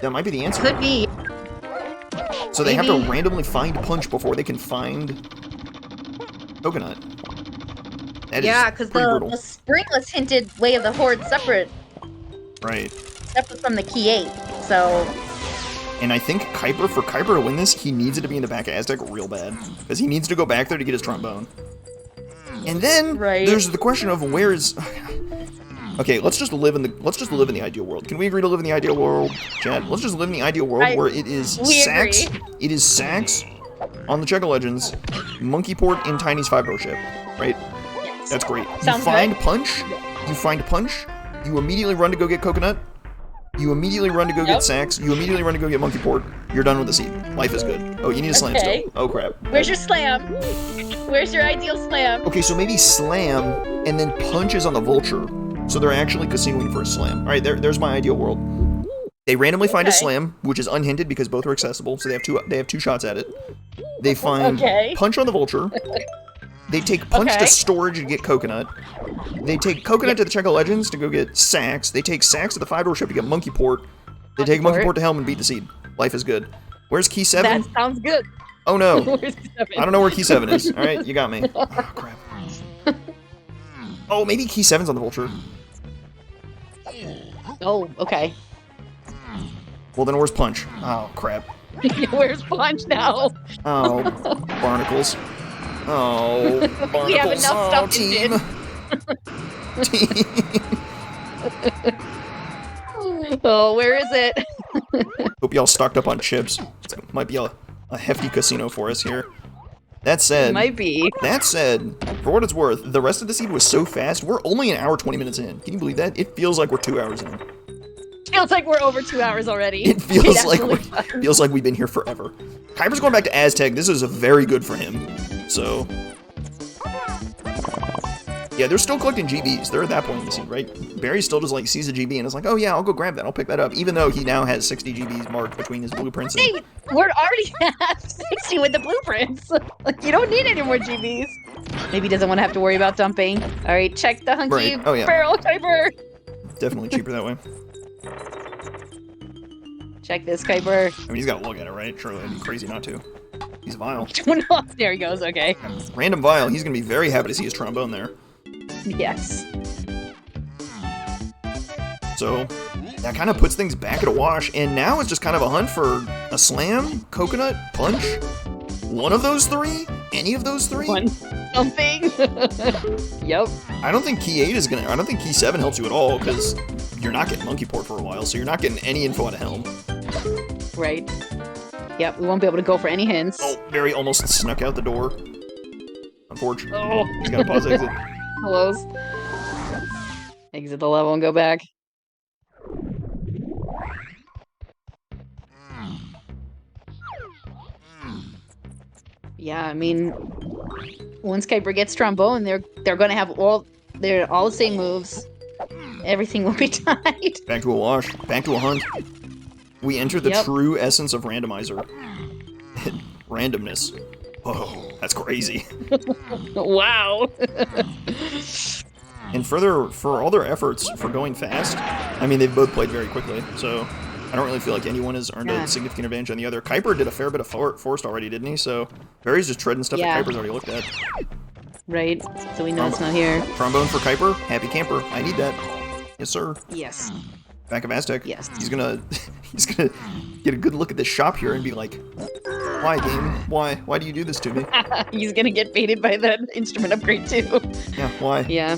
That might be the answer. Could be. So they have to randomly find punch before they can find coconut. That yeah, because the Spring was hinted Way of the Horde separate. Right. Separate from the key 8. So. And I think for Keiper to win this, he needs it to be in the back of Aztec real bad. Because he needs to go back there to get his trombone. And then there's the question of where is... Okay, let's just live in the ideal world. Can we agree to live in the ideal world, Chad? Let's just live in the ideal world where it is Sax. It is Sax on the Check of Legends, Monkey Port in Tiny's 5-row ship, right? Yes. That's great. You find punch. You immediately run to go get coconut. You immediately run to go get Sax. You immediately run to go get Monkey Port. You're done with the seed. Life is good. Oh, you need a slam still. Oh, crap. Where's your slam? Where's your ideal slam? Okay, so maybe slam and then punches on the vulture. So they're actually casinoing for a slam. All right, there's my ideal world. They randomly find a slam, which is unhinted because both are accessible. So they have two shots at it. They find punch on the vulture. They take punch to storage to get coconut. They take coconut to the Check of Legends to go get Sax. They take Sax to the 5-row ship to get Monkey Port. They take Monkey Port to Helm and beat the seed. Life is good. Where's key 7? That sounds good. Oh no. Where's key 7? I don't know where key 7 is. All right, you got me. Oh crap. Oh, maybe key 7's on the vulture. Oh, okay. Well, then where's punch? Oh crap. Where's punch now? Oh, barnacles. Oh, barnacles. We have enough stuff team. Oh, where is it? Hope y'all stocked up on chips. It might be a hefty casino for us here. That said, might be. That said, for what it's worth, the rest of the seed was so fast, we're only an hour 20 minutes in. Can you believe that? It feels like we're 2 hours in. Feels like we're over 2 hours already. It feels like we've been here forever. Keiper's going back to Aztec. This is very good for him. So, yeah, they're still collecting GBs. They're at that point in the seed, right? Barrie still just like sees a GB and is like, oh yeah, I'll go grab that. I'll pick that up. Even though he now has 60 GBs marked between his blueprints. And... Hey, we're already at 60 with the blueprints. You don't need any more GBs. Maybe he doesn't want to have to worry about dumping. All right, check the hunky barrel, Keiper. Definitely cheaper that way. Check this, Keiper. I mean, he's got to look at it, right? Surely it'd be crazy not to. He's vile. There he goes, okay. Random vile. He's going to be very happy to see his trombone there. Yes. So, that kind of puts things back at a wash, and now it's just kind of a hunt for a slam, coconut, punch. One of those three? Any of those three? Something. Yep. I don't think key 8 is going to... I don't think key 7 helps you at all, because you're not getting Monkey Port for a while, so you're not getting any info out of Helm. Right. Yep, we won't be able to go for any hints. Oh, Barrie almost snuck out the door. Unfortunately. Oh. He's got to pause exit. Hellos. Exit the level and go back. Yeah, I mean, once Keiper gets trombone, they're gonna have they're all the same moves. Everything will be tied. Back to a wash. Back to a hunt. We enter the Yep. true essence of randomizer. Randomness. Whoa, that's crazy. Wow. And for all their efforts for going fast, I mean, they've both played very quickly, so I don't really feel like anyone has earned a significant advantage on the other. Keiper did a fair bit of forced already, didn't he? So Barrie's just treading stuff that Keiper's already looked at. Right, so we know it's not here. Trombone for Keiper. Happy camper. I need that. Yes, sir. Yes. Back of Aztec. Yes. He's gonna get a good look at this shop here and be like, why, game? Why? Why do you do this to me? He's gonna get baited by the instrument upgrade too. Yeah, why? Yeah.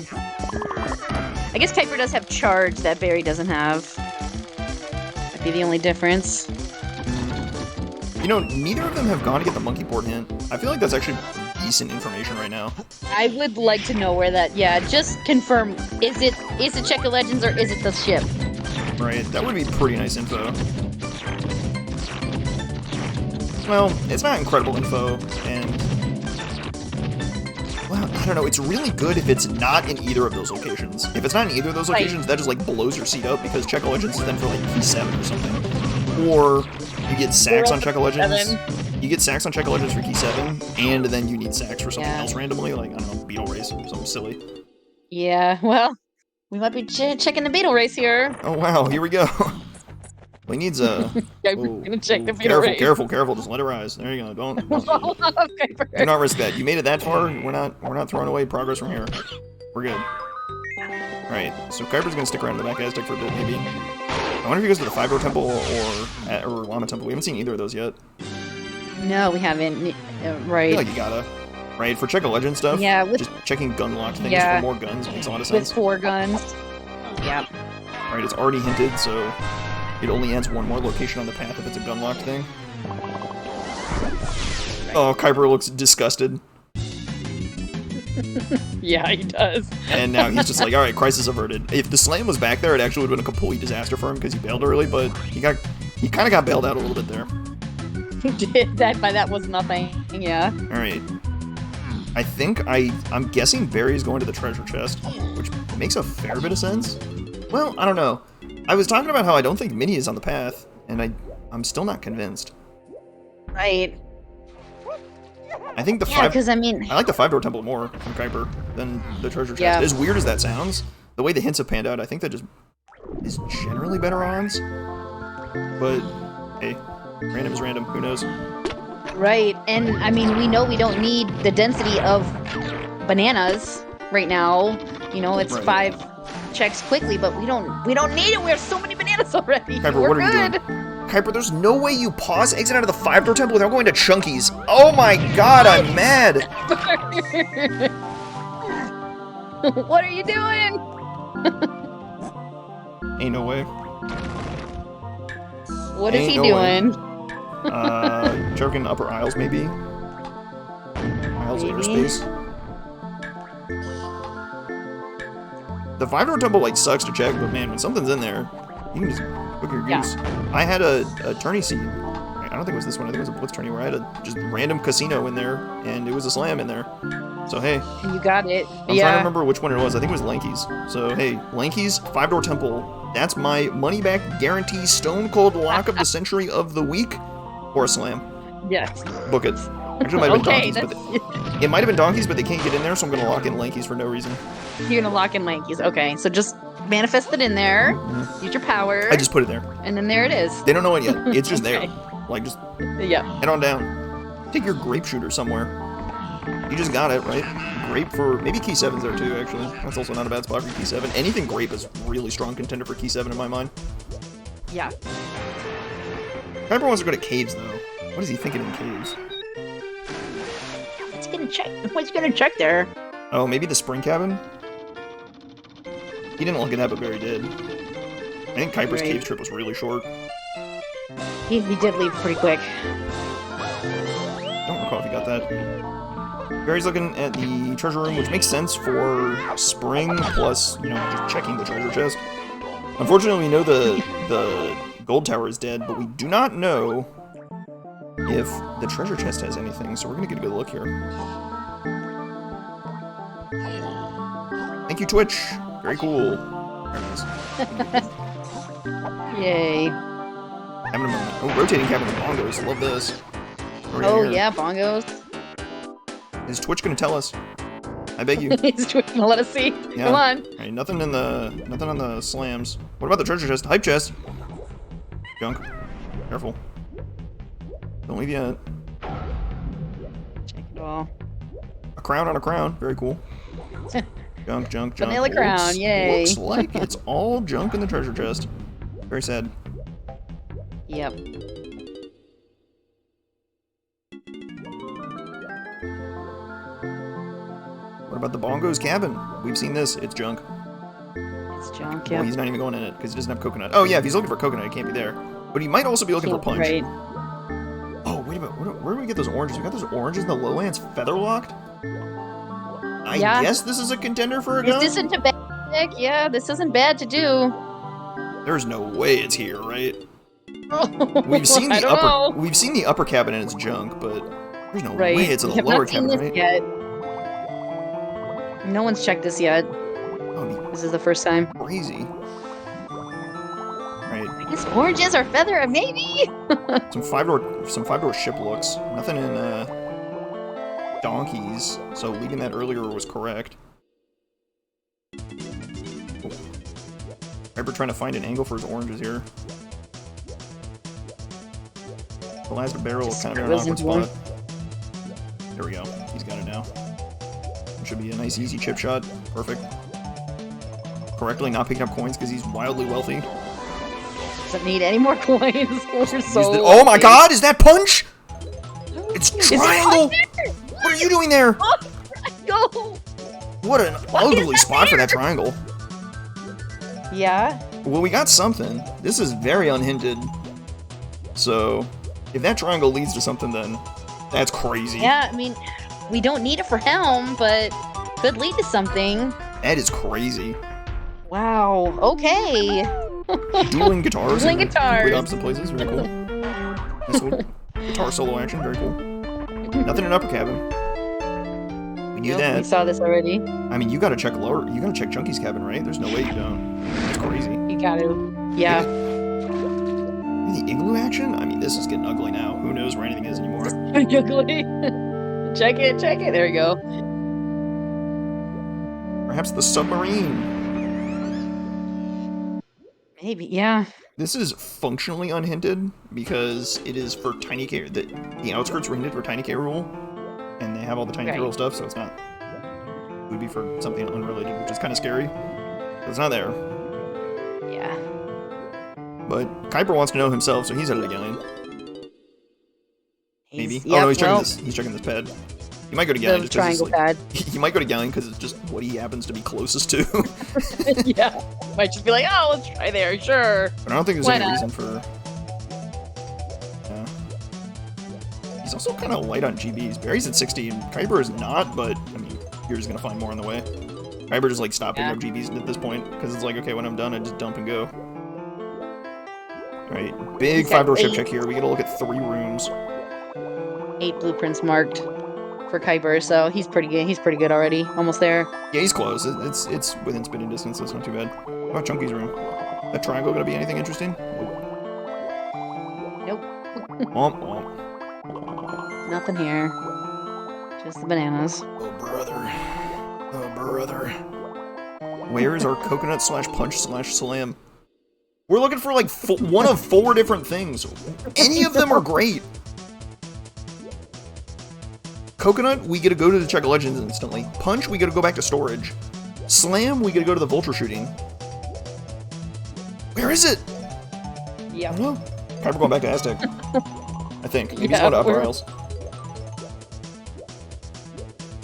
I guess Keiper does have charge that Barrie doesn't have. That'd be the only difference. You know, neither of them have gone to get the monkey port hint. I feel like that's actually decent information right now. I would like to know where that. Yeah, just confirm. Is it Check of Legends or is it the ship? Right, that would be pretty nice info. Well, it's not incredible info, and well, I don't know. It's really good if it's not in either of those locations. If it's not in either of those locations, that just like blows your seat up because Check of Legends is then for like Key7 or something, or you get sacks on Check of Legends. You get sacks on Check of Legends for Key7, and then you need sacks for something else randomly, like I don't know, Beetle Race or something silly. Yeah, well, we might be checking the Beetle Race here. Oh wow, here we go. He needs a. Gonna check the Beetle Race. Careful! Just let it rise. There you go. Don't do not risk that. You made it that far. We're not throwing away progress from here. We're good. All right. So Keiper's gonna stick around in the back Aztec for a bit, maybe. I wonder if he goes to the Fibro Temple or Llama Temple. We haven't seen either of those yet. No, we haven't. I Right. feel like you gotta. Right, for Check of Legend stuff. Yeah. Just checking gun locked things for more guns makes a lot of sense. With 4 guns. Yep. All right, it's already hinted, so. It only adds one more location on the path if it's a gun-locked thing. Oh, Keiper looks disgusted. Yeah, he does. And now he's just like, alright, crisis averted. If the slam was back there, it actually would have been a complete disaster for him because he bailed early, but he kind of got bailed out a little bit there. He did. That was nothing. Yeah. Alright. I think I'm guessing Barrie's going to the treasure chest, which makes a fair bit of sense. Well, I don't know. I was talking about how I don't think Minnie is on the path, and I'm still not convinced. Right. I think I like the 5-door temple more from Keiper than the treasure chest. Yeah. As weird as that sounds, the way the hints have panned out, I think that just is generally better odds. But hey, random is random. Who knows? Right, and I mean, we know we don't need the density of bananas right now. You know, it's 5 checks quickly, but we don't need it. We have so many bananas already. Keiper, We're what are you doing? Keiper, there's no way you pause exit out of the 5-door temple without going to Chunky's. Oh my god, I'm mad. What are you doing? Ain't no way. What is he doing? Joking upper aisles, maybe? Aisles later space. The 5-door temple, like, sucks to check, but man, when something's in there, you can just cook your goose. I had a tourney seat. I don't think it was this one. I think it was a blitz tourney where I had a just random casino in there, and it was a slam in there. So, hey. You got it. I'm trying to remember which one it was. I think it was Lanky's. So, hey, Lanky's 5-door temple. That's my money-back guarantee stone cold lock of the century of the week. Or a slam. Yes. Book it. Actually, it might have been Donkey's, but it might have been Donkey's, but they can't get in there, so I'm going to lock in Lanky's for no reason. You're going to lock in Lanky's. Okay, so just manifest it in there. Use your power. I just put it there. And then there it is. They don't know it yet. It's just there. Like, just head on down. Take your grape shooter somewhere. You just got it, right? Grape for... Maybe Key 7's there, too, actually. That's also not a bad spot for Key 7. Anything grape is really strong contender for Key 7 in my mind. Yeah. Keiper wants to go to caves, though. What is he thinking in caves? What's he gonna check? What's he gonna check there? Oh, maybe the spring cabin? He didn't look at that, but Barrie did. I think Keiper's caves trip was really short. He did leave pretty quick. Don't recall if he got that. Barrie's looking at the treasure room, which makes sense for spring plus, you know, just checking the treasure chest. Unfortunately, we know the gold tower is dead, but we do not know if the treasure chest has anything, so we're gonna get a good look here. Thank you, Twitch. Very cool. Very nice. Yay. Having a moment. Oh, rotating cabin with bongos. Love this. Oh yeah, bongos. Is Twitch gonna tell us? I beg you. Is Twitch gonna let us see? Yeah. Come on. Right, nothing on the slams. What about the treasure chest? Hype chest. Junk. Careful. Don't leave yet. Check it all. A crown on a crown. Very cool. Junk, junk, junk. Vanilla crown, yay. Looks like it's all junk in the treasure chest. Very sad. Yep. What about the bongos cabin? We've seen this. It's junk. It's junk, Well, yeah. he's not even going in it because he doesn't have coconut. Oh yeah, if he's looking for coconut, it can't be there. But he might also be looking for punch. Right. Oh, wait a minute. Where do we get those oranges? We got those oranges in the lowlands featherlocked? I guess this is a contender for a gun? This isn't a bad pick. Yeah, this isn't bad to do. There's no way it's here, right? We've seen I the don't know. We've seen the upper cabin and it's junk, but there's no Right. way it's in We the have lower not seen cabin, this right? yet. No one's checked this yet. Oh, This is the first time. crazy. Right. I guess oranges are feather, maybe? Some five-door ship looks. Nothing in donkeys, so leaving that earlier was correct. Oh. Keiper trying to find an angle for his oranges here. The last barrel is kind of in an awkward spot. There we go. He's got it now. It should be a nice easy chip shot. Perfect. Correctly not picking up coins because he's wildly wealthy. Doesn't need any more coins. We're so Oh my god, is that punch? It's Is it triangle! punch? What are you doing there? Go! What an ugly spot for that triangle. Yeah. Well, we got something. This is very unhindered. So, if that triangle leads to something, then that's crazy. Yeah, I mean, we don't need it for Helm, but could lead to something. That is crazy. Wow. Okay. Dueling guitars. Dueling in guitars. complete opposite places. Very cool. Nice little guitar solo action. Very cool. Nothing in upper cabin. We knew Nope, that. We saw this already. I mean, you gotta check lower. You gotta check Chunky's cabin, right? There's no way you don't. That's crazy. You got to. Yeah. The igloo action? I mean, this is getting ugly now. Who knows where anything is anymore? Ugly. Check it. Check it. There you go. Perhaps the submarine. Maybe. Yeah. This is functionally unhinted because it is for Tiny K. The outskirts were hinted for Tiny K rule, and they have all the Tiny K Right. rule stuff, so it's not. It would be for something unrelated, which is kind of scary. But it's not there. Yeah. But Keiper wants to know himself, so he's headed to Galleon. Maybe. Yep, Oh no, he's checking well, this. He's checking this pad. He might go to Galleon the just 'cause triangle it's like, pad. he might go to Galleon because it's just what he happens to be closest to. Yeah. Might just be like, oh, let's try there. Sure. But I don't think there's Why any not? reason for. Yeah. He's also kind of light on GBs. Barry's at 60, and Keiper is not, but I mean, you're just gonna find more on the way. Keiper just like stopped picking up GBs at this point because it's like, okay, when I'm done, I just dump and go. Right, big Okay, 5-door ship 8. check here. We get a look at 3 rooms. 8 blueprints marked for Keiper, so he's pretty good. He's pretty good already. Almost there. Yeah, he's close. It's within spitting distance. That's not too bad. What about Chunky's room? That triangle gonna be anything interesting? Nope. Womp womp. Nothing here. Just the bananas. Oh brother. Oh brother. Where is our coconut slash punch slash slam? We're looking for like one of 4 different things. Any of them are great. Coconut, we get to go to the Check of Legends instantly. Punch, we get to go back to storage. Slam, we get to go to the vulture shooting. Where is it? Yeah. I don't know. Keiper going back to Aztec. I think. Maybe he's Yeah, going to Upper we're- Isles.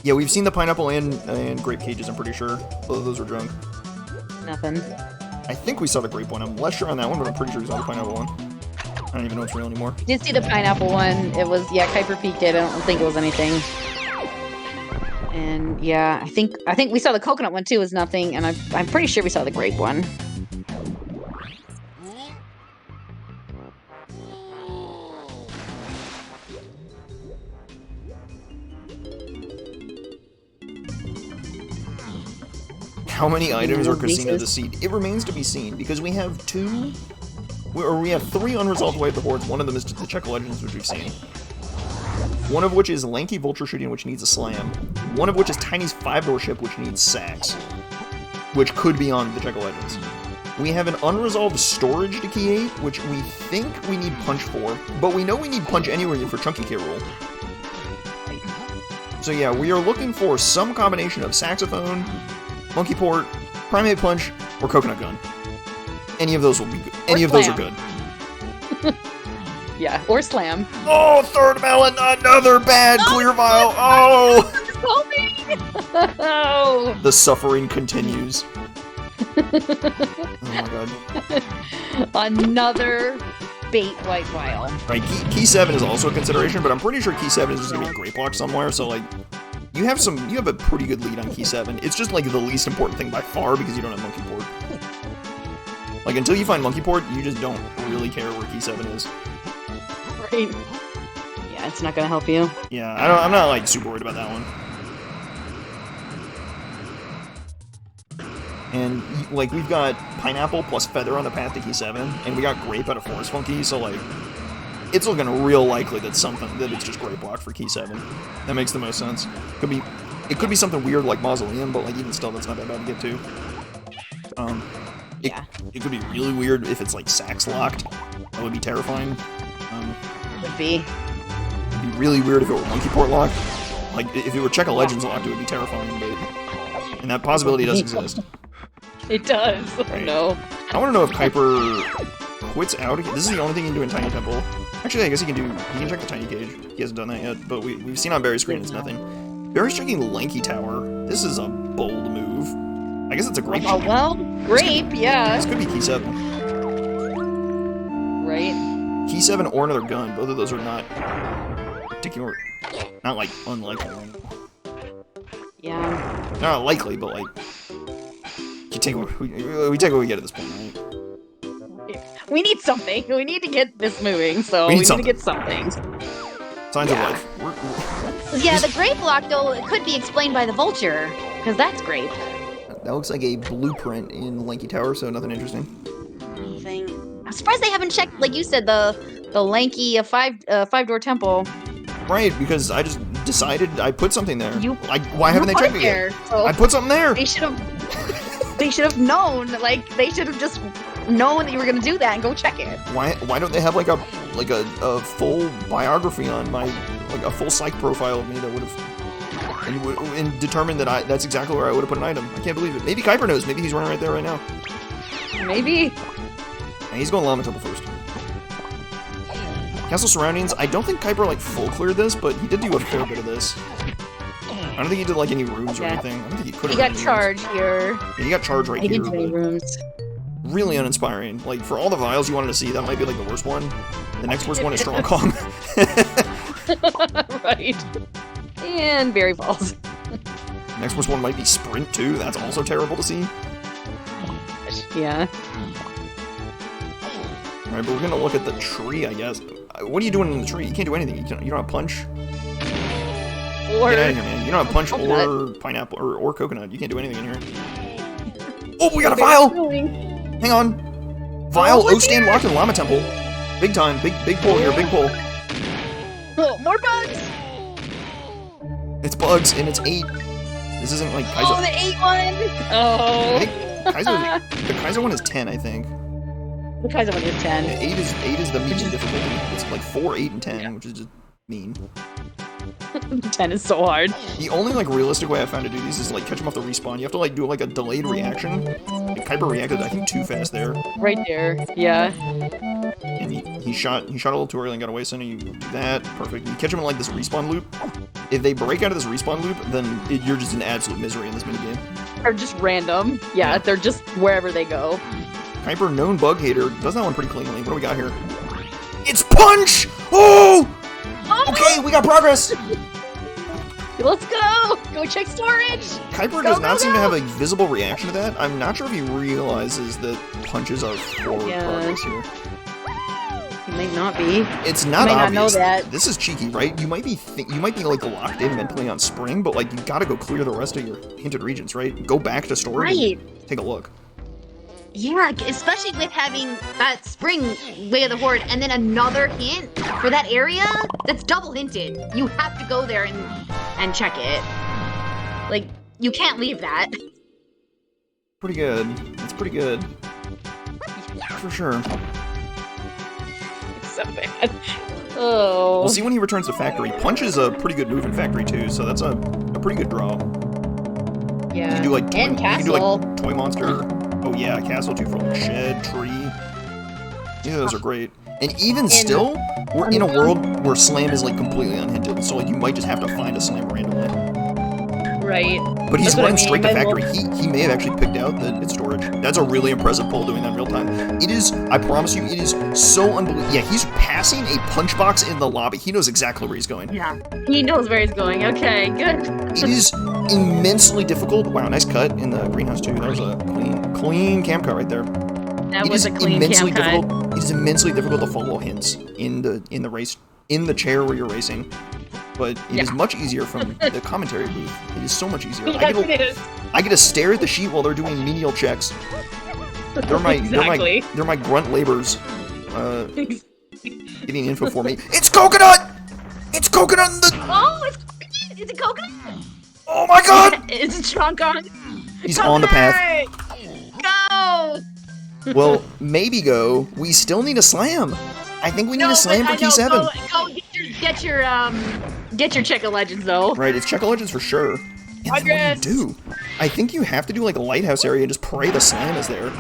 Yeah, we've seen the pineapple and grape cages, I'm pretty sure. Both of those are drunk. Nothing. I think we saw the grape one. I'm less sure on that one, but I'm pretty sure we saw the pineapple one. I don't even know it's real anymore. Did see the pineapple one. It was, yeah, Keiper peeked it. I don't think it was anything. And yeah, I think we saw the coconut one too. Was nothing, and I'm pretty sure we saw the grape one. How many items are Casino Reese's. the Seed? It remains to be seen, because we have we have 3 unresolved Way of the Hordes. One of them is the Check Legends, which we've seen. One of which is Lanky Vulture Shooting, which needs a slam. One of which is Tiny's 5-door ship, which needs sacks. Which could be on the Check Legends. We have an unresolved Storage to Key 8, which we think we need Punch for, but we know we need Punch anyway for Chunky K. Rool. So yeah, we are looking for some combination of Saxophone, Monkey Port, Primate Punch, or Coconut Gun. Any of those will be good. Any of those are good. Yeah, or Slam. Oh, third melon, another bad clear vial. Oh! Oh! The suffering continues. Oh my god. Another bait white vial. Right, key 7 is also a consideration, but I'm pretty sure Key 7 is just gonna be a Great Block somewhere, so like, you have a pretty good lead on Key 7. It's just like the least important thing by far because you don't have Monkey Port. Like, until you find Monkey Port, you just don't really care where Key 7 is. Right. Yeah, it's not gonna help you. Yeah, I'm not like super worried about that one. And like we've got Pineapple plus Feather on the path to Key 7, and we got Grape out of Forest Funky, so like it's looking real likely that it's just Great Block for Key 7. That makes the most sense. It could be something weird like Mausoleum, but like even still that's not that bad to get to. It could be really weird if it's like Sax locked. That would be terrifying. Would be. It'd be really weird if it were Monkey Port locked. Like if it were Check of Legends locked, it would be terrifying, and that possibility does exist. It does. Right. No. I want to know if Keiper quits out again. This is the only thing he can do in Tiny Temple. Actually, I guess he can check the Tiny Cage. He hasn't done that yet, but we've seen on Barry's screen it's nothing. Barry's checking Lanky Tower. This is a bold move. I guess it's a Grape. Oh, well, Grape, yeah. This could be Key 7. Right. Key 7 or another gun. Both of those are not particular, not like unlikely. Yeah. Not likely, but like we take what we get at this point, right? We need something. We need to get this moving, so we need to get something. Signs of life. Yeah, the grape block, though, it could be explained by the vulture, because that's grape. That looks like a blueprint in Lanky Tower, so nothing interesting. Anything. I'm surprised they haven't checked, like you said, the Lanky five-door temple. Right, because I just decided I put something there. Why You haven't they put checked it it there, yet? so I put something there. They should have. They should have known. Like they should have just known that you were gonna do that and go check it. Why don't they have like a full biography on my a full psych profile of me that would have and determined that that's exactly where I would have put an item. I can't believe it. Maybe Keiper knows. Maybe he's running right there right now. Maybe. And he's going Llama Temple first. Castle Surroundings. I don't think Keiper like full cleared this, but he did do a fair bit of this. I don't think he did like any rooms or anything. I don't think he could have. He got charge here. Yeah, he got charge right He here. didn't do any rooms. Really uninspiring. Like for all the vials you wanted to see, that might be like the worst one. The next worst one is Strong Kong. Right. And Barrie falls. Next worst one might be Sprint too. That's also terrible to see. Yeah. Alright, but we're gonna look at the tree, I guess. What are you doing in the tree? You can't do anything. You don't have punch. Or Get out of here, man. You don't have punch coconut. or pineapple or coconut. You can't do anything in here. Oh, we got a vial! Hang on. Vial, O-Stand locked in Llama Temple. Big time. Big pull here. Big pull. Oh, more bugs! It's bugs, and it's 8. This isn't like Kaiser. Oh, the 8 one. Oh. I think the Kaiser one is 10, I think. The Kaiser one is 10. 8 is the medium difficulty. It's like 4, 8, and 10, which is just mean. 10 is so hard. The only like realistic way I found to do these is like catch them off the respawn. You have to like do like a delayed reaction. And Keiper reacted, I think, too fast there, Right there. Yeah. and he shot a little too early and got away. So now you do that, perfect. You catch him in like this respawn loop. If they break out of this respawn loop, then you're just in absolute misery in this minigame. They're just random. Yeah, they're just wherever they go. Keiper, known bug hater, does that one pretty cleanly. What do we got here? It's punch! Oh! Okay, we got progress! Let's go! Go check storage! Keiper does not seem to have a visible reaction to that. I'm not sure if he realizes that punches are forward progress here. Might not be. It's not You might not obvious. know that. This is cheeky, right? You might be like locked in mentally on spring, but like you gotta go clear the rest of your hinted regions, right? Go back to storage. Right. And take a look. Yeah, especially with having that spring Way of the Horde and then another hint for that area that's double hinted. You have to go there and check it. Like, you can't leave that. Pretty good. It's pretty good. For sure. So bad. Oh. We'll see when he returns to factory. Punch is a pretty good move in factory too, so that's a pretty good draw. Yeah. You can do like toy, and you can do Castle. like toy monster. Oh yeah, castle too for like shed, tree. Yeah, those are great. And even still, we're in a world where slam is like completely unhinted, so like you might just have to find a slam randomly. Right. But he's That's what I running mean, straight to might as factory. He may have actually picked out that it's storage. That's a really impressive pull doing that in real time. It is, I promise you, it is so unbelievable. Yeah, he's passing a punch box in the lobby. He knows exactly where he's going. Yeah. He knows where he's going. Okay, good. It is immensely difficult. Wow, nice cut in the greenhouse too. That was a clean cam cut right there. That It was is a clean immensely cam cut. difficult. It is immensely difficult to follow hints in the race, in the chair where you're racing. But it is much easier from the commentary booth. It is so much easier. Yes, it is. I get to stare at the sheet while they're doing menial checks. They're my Exactly. they're my grunt labors. Getting info for me. It's coconut! It's coconut in the. Oh, is it coconut? Oh my god! Is it Sean Kong? He's on the path. Go! Well, maybe go. We still need a slam. I think we need a slam for Key7. Go get your check of legends though. Right, it's Check of Legends for sure. And then what Progress. do you do? I think you have to do like a lighthouse area and just pray the slam is there.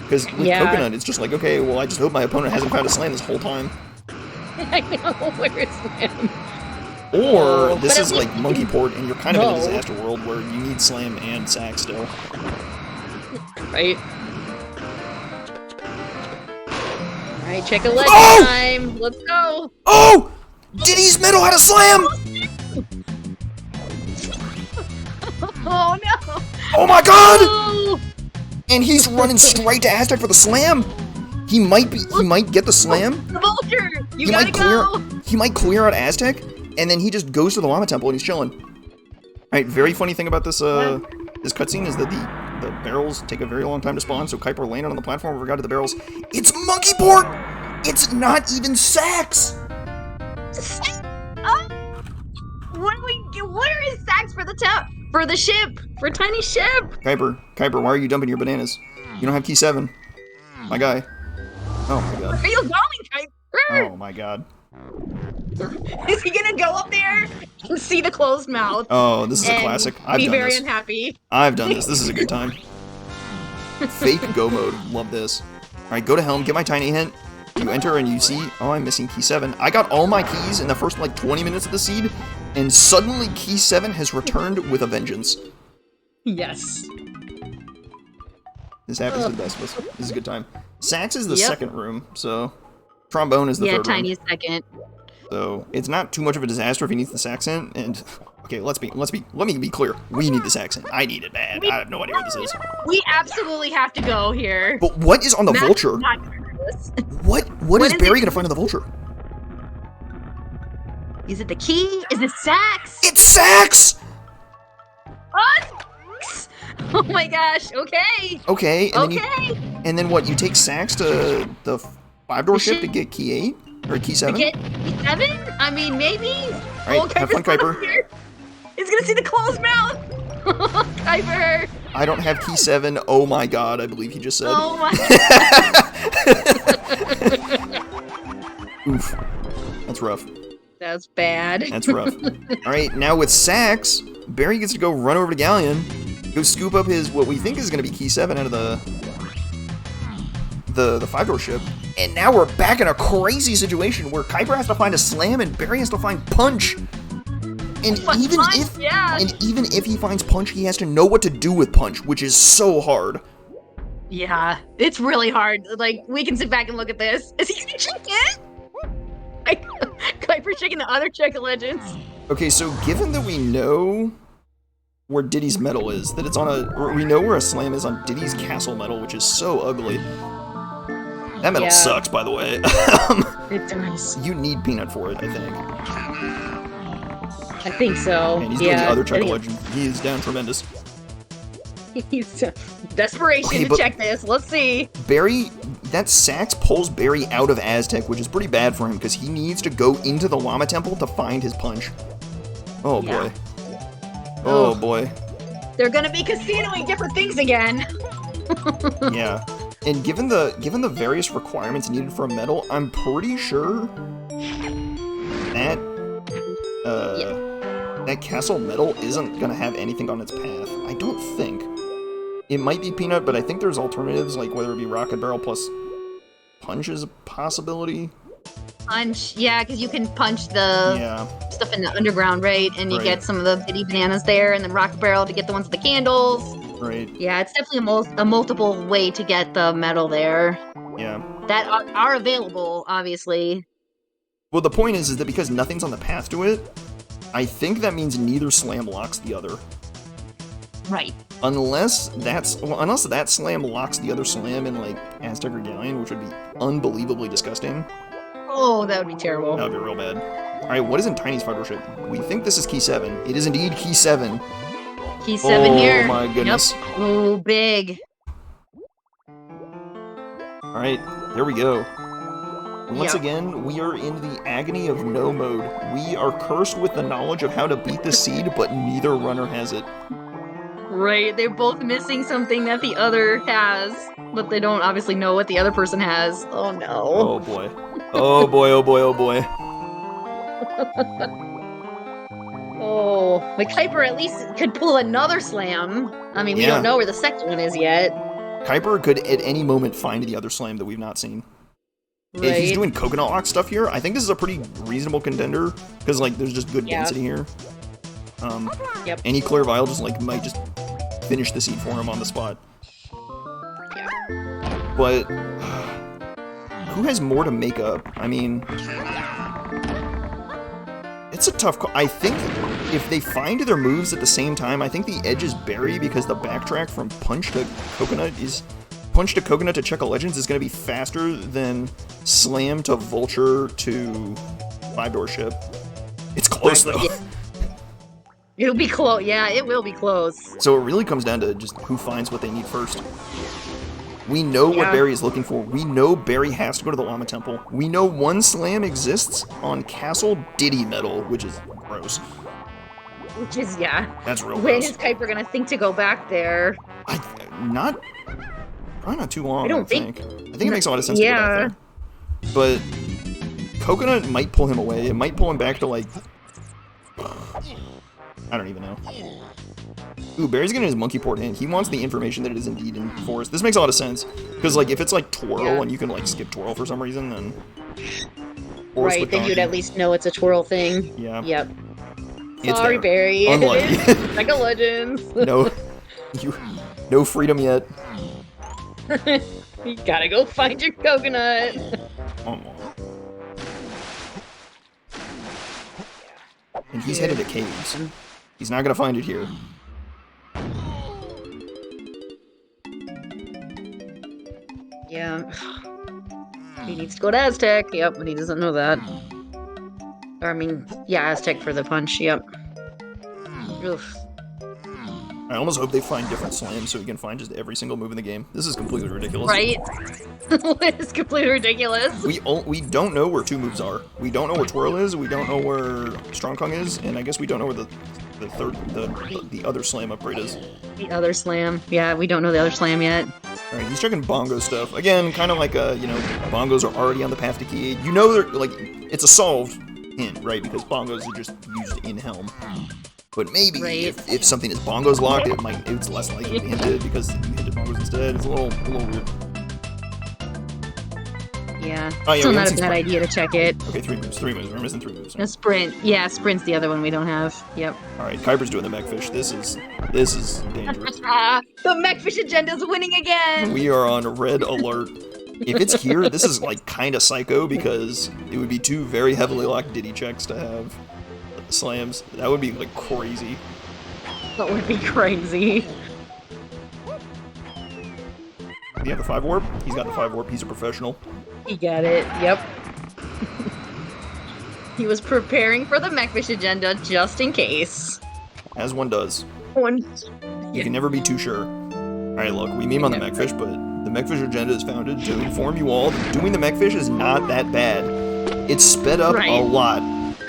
Because with Yeah. coconut, it's just like, okay, well, I just hope my opponent hasn't found a slam this whole time. I know, where is Slam? Or Oh, this but is at like least- Monkey Port, and you're kind of in a No. disaster world where you need slam and sack still. Right. Alright, check a legend Oh! time. Let's go. Oh! Diddy's middle had a slam! Oh no! Oh my god! Oh! And he's running straight to Aztec for the slam. He might get the slam. The vulture! You He gotta might clear. go! He might clear out Aztec, and then he just goes to the Llama Temple and he's chilling. Alright, very funny thing about this this cutscene is that the barrels take a very long time to spawn, so Keiper landed on the platform where we got to the barrels. It's Monkey Port! It's not even Sax! Oh! Where is Sax for the ship? For tiny ship? Keiper, why are you dumping your bananas? You don't have key 7. My guy. Oh my god. Where are you going, Keiper? Oh my god. Is he gonna go up there and see the closed mouth? Oh, this is a and classic. I've be done very this. unhappy. I've done this. This is a good time. Fake go mode. Love this. Alright, go to Helm, get my tiny hint. You enter and you see, oh, I'm missing key 7. I got all my keys in the first, like, 20 minutes of the seed, and suddenly key 7 has returned with a vengeance. Yes. This happens to the best of us. This is a good time. Sax is the Yep. second room, so trombone is the Yeah, third tiny room. is second. So it's not too much of a disaster if he needs the sax hint, and okay, let me be clear. We need this accent. I need it bad. I have no idea what this is. We absolutely have to go here. But what is on the Matt's vulture? not nervous. What is is Barrie it? gonna find on the vulture? Is it the key? Is it Sax? It's Sax! Oh my gosh. Okay. Okay, and Okay. and then what? You take Sax to the 5-door The ship to ship- get key 8 or key 7? Get key 7? I mean, maybe. Right, have fun, Keiper. He's gonna see the closed mouth. Keiper. I don't have key 7. Oh my god, I believe he just said. Oh my. Oof. That's rough. That's bad. That's rough. Alright, now with Sax, Barrie gets to go run over to Galleon, go scoop up his, what we think is going to be key 7 out of the 5-door ship. And now we're back in a crazy situation where Keiper has to find a slam and Barrie has to find punch. And even if he finds punch, he has to know what to do with punch, which is so hard. Yeah, it's really hard. Like, we can sit back and look at this. Is he gonna check it? Keiper checking the other check of legends. Okay, so given that we know where Diddy's medal is, that it's on we know where a slam is on Diddy's castle medal, which is so ugly. That metal Yeah. sucks, by the way. It does. You need Peanut for it, I think. I think so. And he's doing yeah, the other I check think legend. He is down tremendous. He's desperation Okay, to but- check this. Let's see. Barrie, that Sax pulls Barrie out of Aztec, which is pretty bad for him because he needs to go into the Llama Temple to find his punch. Oh Yeah. boy. Oh Ugh. boy. They're gonna be casinoing different things again. Yeah. And given the various requirements needed for a medal, I'm pretty sure that that castle medal isn't gonna have anything on its path. I don't think. It might be Peanut, but I think there's alternatives, like whether it be Rocket Barrel plus Punch is a possibility. Punch, yeah, because you can punch the Yeah. stuff in the underground, right? And you Right. get some of the bitty bananas there, and then Rocket Barrel to get the ones with the candles. Right. Yeah, it's definitely a multiple way to get the medal there Yeah. that are available, obviously. Well, the point is that because nothing's on the path to it, I think that means neither slam locks the other. Right. Unless that slam locks the other slam in, like, Aztec or Galleon, which would be unbelievably disgusting. Oh, that would be terrible. That would be real bad. Alright, what is in Tiny's fighter ship? We think this is Key 7. It is indeed Key 7. Key 7 oh here. My goodness. Yep. Oh, big. Alright, there we go. Once Yep. again, we are in the agony of no mode. We are cursed with the knowledge of how to beat the seed, but neither runner has it. Right, they're both missing something that the other has, but they don't obviously know what the other person has. Oh no. Oh boy. Oh boy, oh boy, oh boy. Oh, but Keiper at least could pull another slam. I mean, we Yeah. don't know where the second one is yet. Keiper could at any moment find the other slam that we've not seen. Right. If he's doing coconut lock stuff here, I think this is a pretty reasonable contender, because, like, there's just good Yeah. density here. Yep. Any Clear Vial just, like, might just finish the seed for him on the spot. Yeah. But who has more to make up? I mean, it's a tough call. I think if they find their moves at the same time, I think the edge is Barrie, because the backtrack from Punch to Coconut to check a Legends is going to be faster than Slam to Vulture to 5-door ship. It's close, though. Yeah. It'll be close. Yeah, it will be close. So it really comes down to just who finds what they need first. We know what Yeah. Barrie is looking for. We know Barrie has to go to the Llama Temple. We know one slam exists on Castle Diddy Metal, which is gross. Which is, yeah. That's real When gross. is Keiper gonna think to go back there? Probably not too long, I don't I think. think- I think it makes a lot of sense to go back there. But Coconut might pull him away. It might pull him back to, like, I don't even know. Ooh, Barry's getting his monkey port in. He wants the information that it is indeed in forest. This makes a lot of sense. Because, like, if it's, like, twirl Yeah. and you can, like, skip twirl for some reason, then... Horse Right, with then you'd donkey. at least know it's a twirl thing. Yeah. Yep. It's Sorry, there. Barry. Unlucky. Like a legend. No freedom yet. You gotta go find your coconut. Oh. And he's headed to caves. He's not gonna find it here. Yeah. He needs to go to Aztec. Yep, but he doesn't know that. Or, I mean, yeah, Aztec for the punch. Yep. Oof. I almost hope they find different slams so we can find just every single move in the game. This is completely ridiculous. Right? It's completely ridiculous. We don't know where two moves are. We don't know where twirl is. We don't know where strong kong is, and I guess we don't know where the other slam upgrade is. The other slam. Yeah, we don't know the other slam yet. All right, he's checking bongo stuff again. Kind of like bongos are already on the path to key 8. You know they're like it's a solved hint, right? Because bongos are just used in Helm. But maybe Right. if something is bongos locked, it's less likely to be hinted because you hinted bongos instead. It's a little weird. Yeah. Oh, yeah, Still we not a haven't bad seen idea to check it. Okay, 3 moves. We're missing 3 moves. A sprint. Yeah, sprint's the other one we don't have. Yep. All right, Keiper's doing the mechfish. This is dangerous. The Mechfish agenda's winning again! We are on red alert. If it's here, this is like kind of psycho because it would be 2 very heavily locked Diddy checks to have slams. That would be like crazy. That would be crazy. You have the 5 warp? He's got the 5 warp. He's a professional. He got it. Yep. He was preparing for the Mechfish agenda just in case. As one does. One. You can never be too sure. Alright, look, we meme on the Mechfish, but the Mechfish agenda is founded to inform you all that doing the Mechfish is not that bad. It's sped up a lot.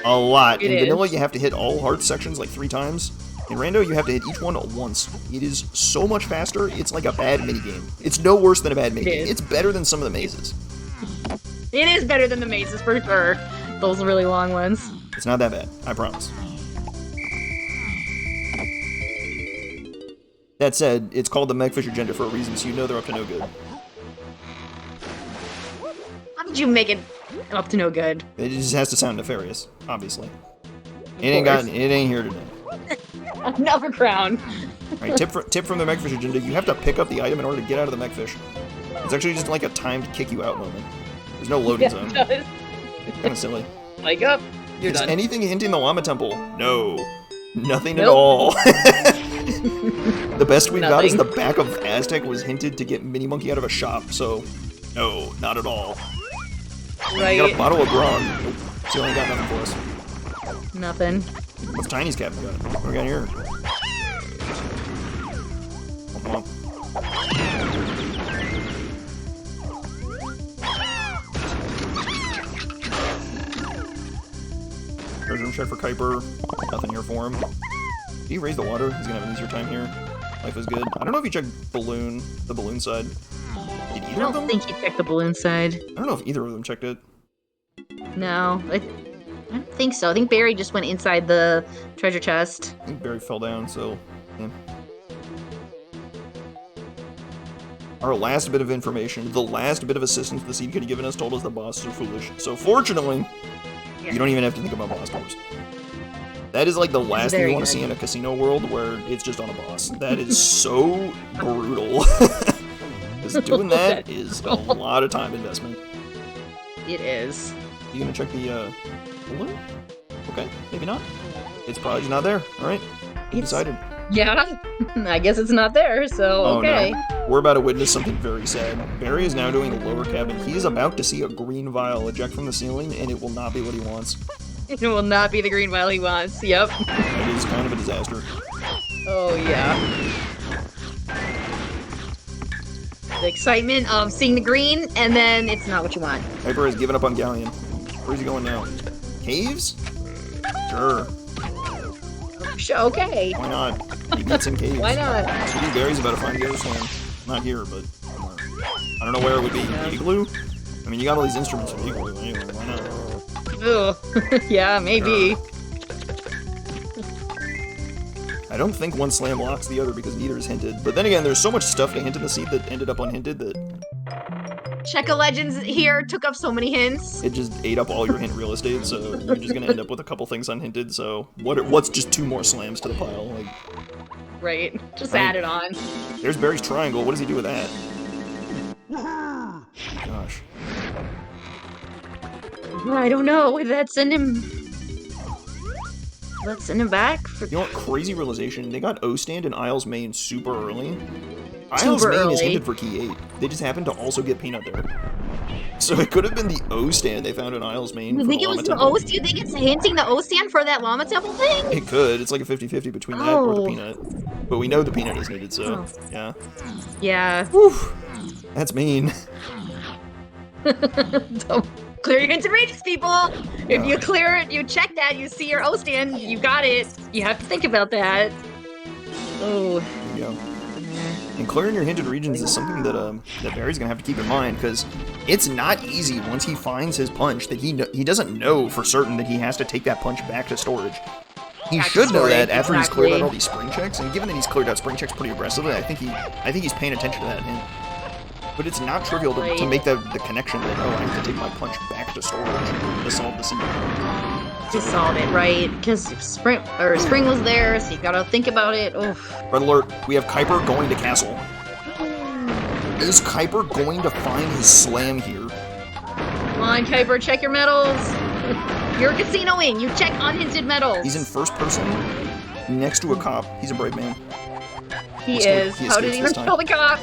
A lot. In vanilla, you have to hit all hard sections like 3 times. In Rando, you have to hit each one once. It is so much faster, it's like a bad minigame. It's no worse than a bad minigame. It's better than some of the mazes. It is better than the mazes, for sure. Those really long ones. It's not that bad, I promise. That said, it's called the Mechfish agenda for a reason, so you know they're up to no good. How did you make it up to no good? It just has to sound nefarious, obviously. It ain't here today. Another crown. Alright, tip from the Mechfish agenda, you have to pick up the item in order to get out of the Mechfish. It's actually just like a timed kick you out moment. There's no loading zone. Kinda silly. Like up, you're Is done. anything hinting the Llama Temple? No. Nothing at all. The best we've got is the back of Aztec was hinted to get Mini Monkey out of a shop, so no, not at all. Right. You got a bottle of grog. Nope. Still ain't got nothing for us. Nothing. What's Tiny's cabin got? What do we got here? Come on. Treasure room check for Keiper. Nothing here for him. Did he raise the water? He's gonna have an easier time here. Life is good. I don't know if he checked the balloon side. Did either of them? I don't think he checked the balloon side. I don't know if either of them checked it. No, I don't think so. I think Barrie just went inside the treasure chest. I think Barrie fell down, so yeah. Our last bit of information, the last bit of assistance the seed could have given us told us the bosses are foolish. So fortunately, you don't even have to think about boss doors. That is like the last thing you want to see in a casino world where it's just on a boss. That is so brutal. Because doing that is a lot of time investment. It is. You gonna check the balloon? Okay, maybe not. It's probably just not there. Alright, decided. Yeah, I guess it's not there, so okay. No. We're about to witness something very sad. Barrie is now doing the lower cabin. He is about to see a green vial eject from the ceiling, and it will not be what he wants. It will not be the green vial he wants, yep. It is kind of a disaster. Oh, yeah. The excitement of seeing the green, and then it's not what you want. Keiper has given up on Galleon. Where's he going now? Caves? Sure. Okay. Why not? He beats in caves. Why not? Maybe Barry's about to find the other slam. Not here, but somewhere. I don't know where it would be. Igloo? I mean, you got all these instruments for Igloo. Anyway, why not? Ugh. Yeah, maybe. Sure. I don't think one slam locks the other because neither is hinted. But then again, there's so much stuff to hint in the seed that ended up unhinted that... Checa Legends here took up so many hints. It just ate up all your hint real estate, so you're just gonna end up with a couple things unhinted, so... What's just 2 more slams to the pile? Like... Right. Just add it on. There's Barry's triangle. What does he do with that? Gosh. I don't know. Would that send him... Let's send him back? You know what? Crazy realization. They got O-Stand and Isles Main super early. Isles Main is hinted for key 8. They just happened to also get Peanut there. So it could have been the O-Stand they found in Isles Main. You think it was the O? Do you think it's hinting the O-Stand for that Llama Temple thing? It could. It's like a 50-50 between that or the Peanut. But we know the Peanut is needed, so yeah. Yeah. Whew. That's mean. Don't clear your hinted regions, people! If you clear it, you check that, you see your O-Stand, you got it. You have to think about that. Oh. There you go. And clearing your hinted regions is something that that Barry's gonna have to keep in mind, because it's not easy once he finds his punch that he doesn't know for certain that he has to take that punch back to storage. He should know that after he's cleared out all these spring checks, and given that he's cleared out spring checks pretty aggressively, I think he's paying attention to that hint. But it's not trivial to make the connection that, oh, I have to take my punch back to storage to solve the seed. To solve it, right? Because spring was there, so you gotta think about it. Oof. Red alert, we have Keiper going to castle. Is Keiper going to find his slam here? Come on, Keiper, check your medals. You're casinoing. You check unhinted medals. He's in first person, next to a cop. He's a brave man. He is. How did he even kill the cop?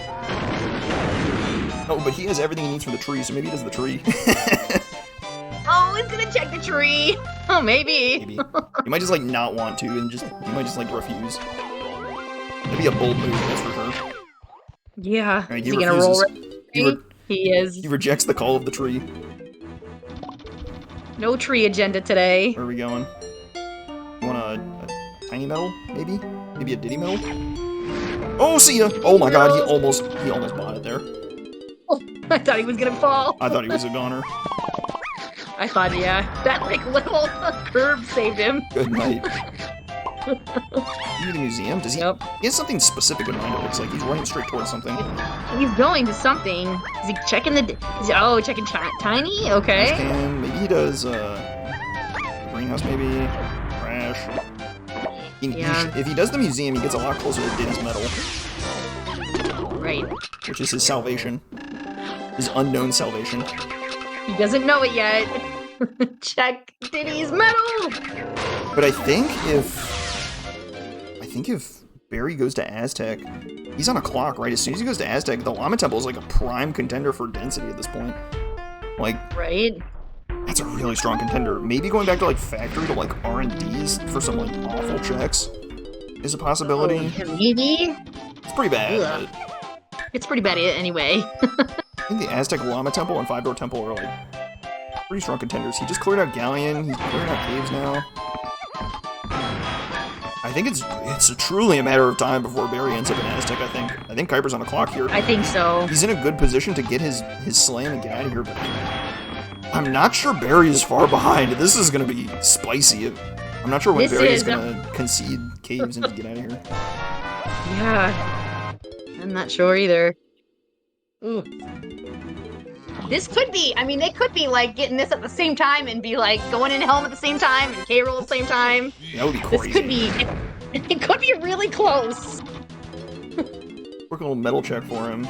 Oh, but he has everything he needs for the tree, so maybe he does the tree. Oh, he's gonna check the tree. Oh, maybe. Maybe. He might just, like, not want to, and he might just, like, refuse. That'd be a bold move, that's for sure. Yeah. Right, Is he gonna roll He, right? He is. he rejects the call of the tree. No tree agenda today. Where are we going? You want a tiny metal, maybe? Maybe a ditty metal? Oh, see ya! Oh my god, he almost bought it there. Oh, I thought he was gonna fall. I thought he was a goner. I thought, yeah, that like little curve saved him. Good night. Maybe the museum? Does he? Yep. He has something specific in mind. It looks like he's running straight towards something. He's going to something. Is he checking the? Checking tiny? Okay. Maybe he does. Greenhouse, maybe. Crash. If he does the museum, he gets a lot closer to Diddy's medal. Right. Which is his salvation. His unknown salvation. He doesn't know it yet. Check Diddy's medal. But I think if Barrie goes to Aztec, he's on a clock, right? As soon as he goes to Aztec, the Llama Temple is like a prime contender for density at this point. Like, right? That's a really strong contender. Maybe going back to like factory to like R&Ds for some like awful checks is a possibility. Oh, maybe? It's pretty bad. Ugh. It's pretty bad anyway. I think the Aztec Llama Temple and Five Door Temple are like pretty strong contenders. He just cleared out Galleon. He's clearing out caves now. I think it's truly a matter of time before Barrie ends up in Aztec, I think Keiper's on the clock here. I think so. He's in a good position to get his slam and get out of here, but I'm not sure Barrie is far behind. This is going to be spicy. I'm not sure when Barrie is going to concede caves and get out of here. Yeah. I'm not sure either. Ooh. This could be, I mean, they could be like getting this at the same time and be like going into Helm at the same time and K-roll at the same time. That would be crazy. This could be, it could be really close. Work a little metal check for him.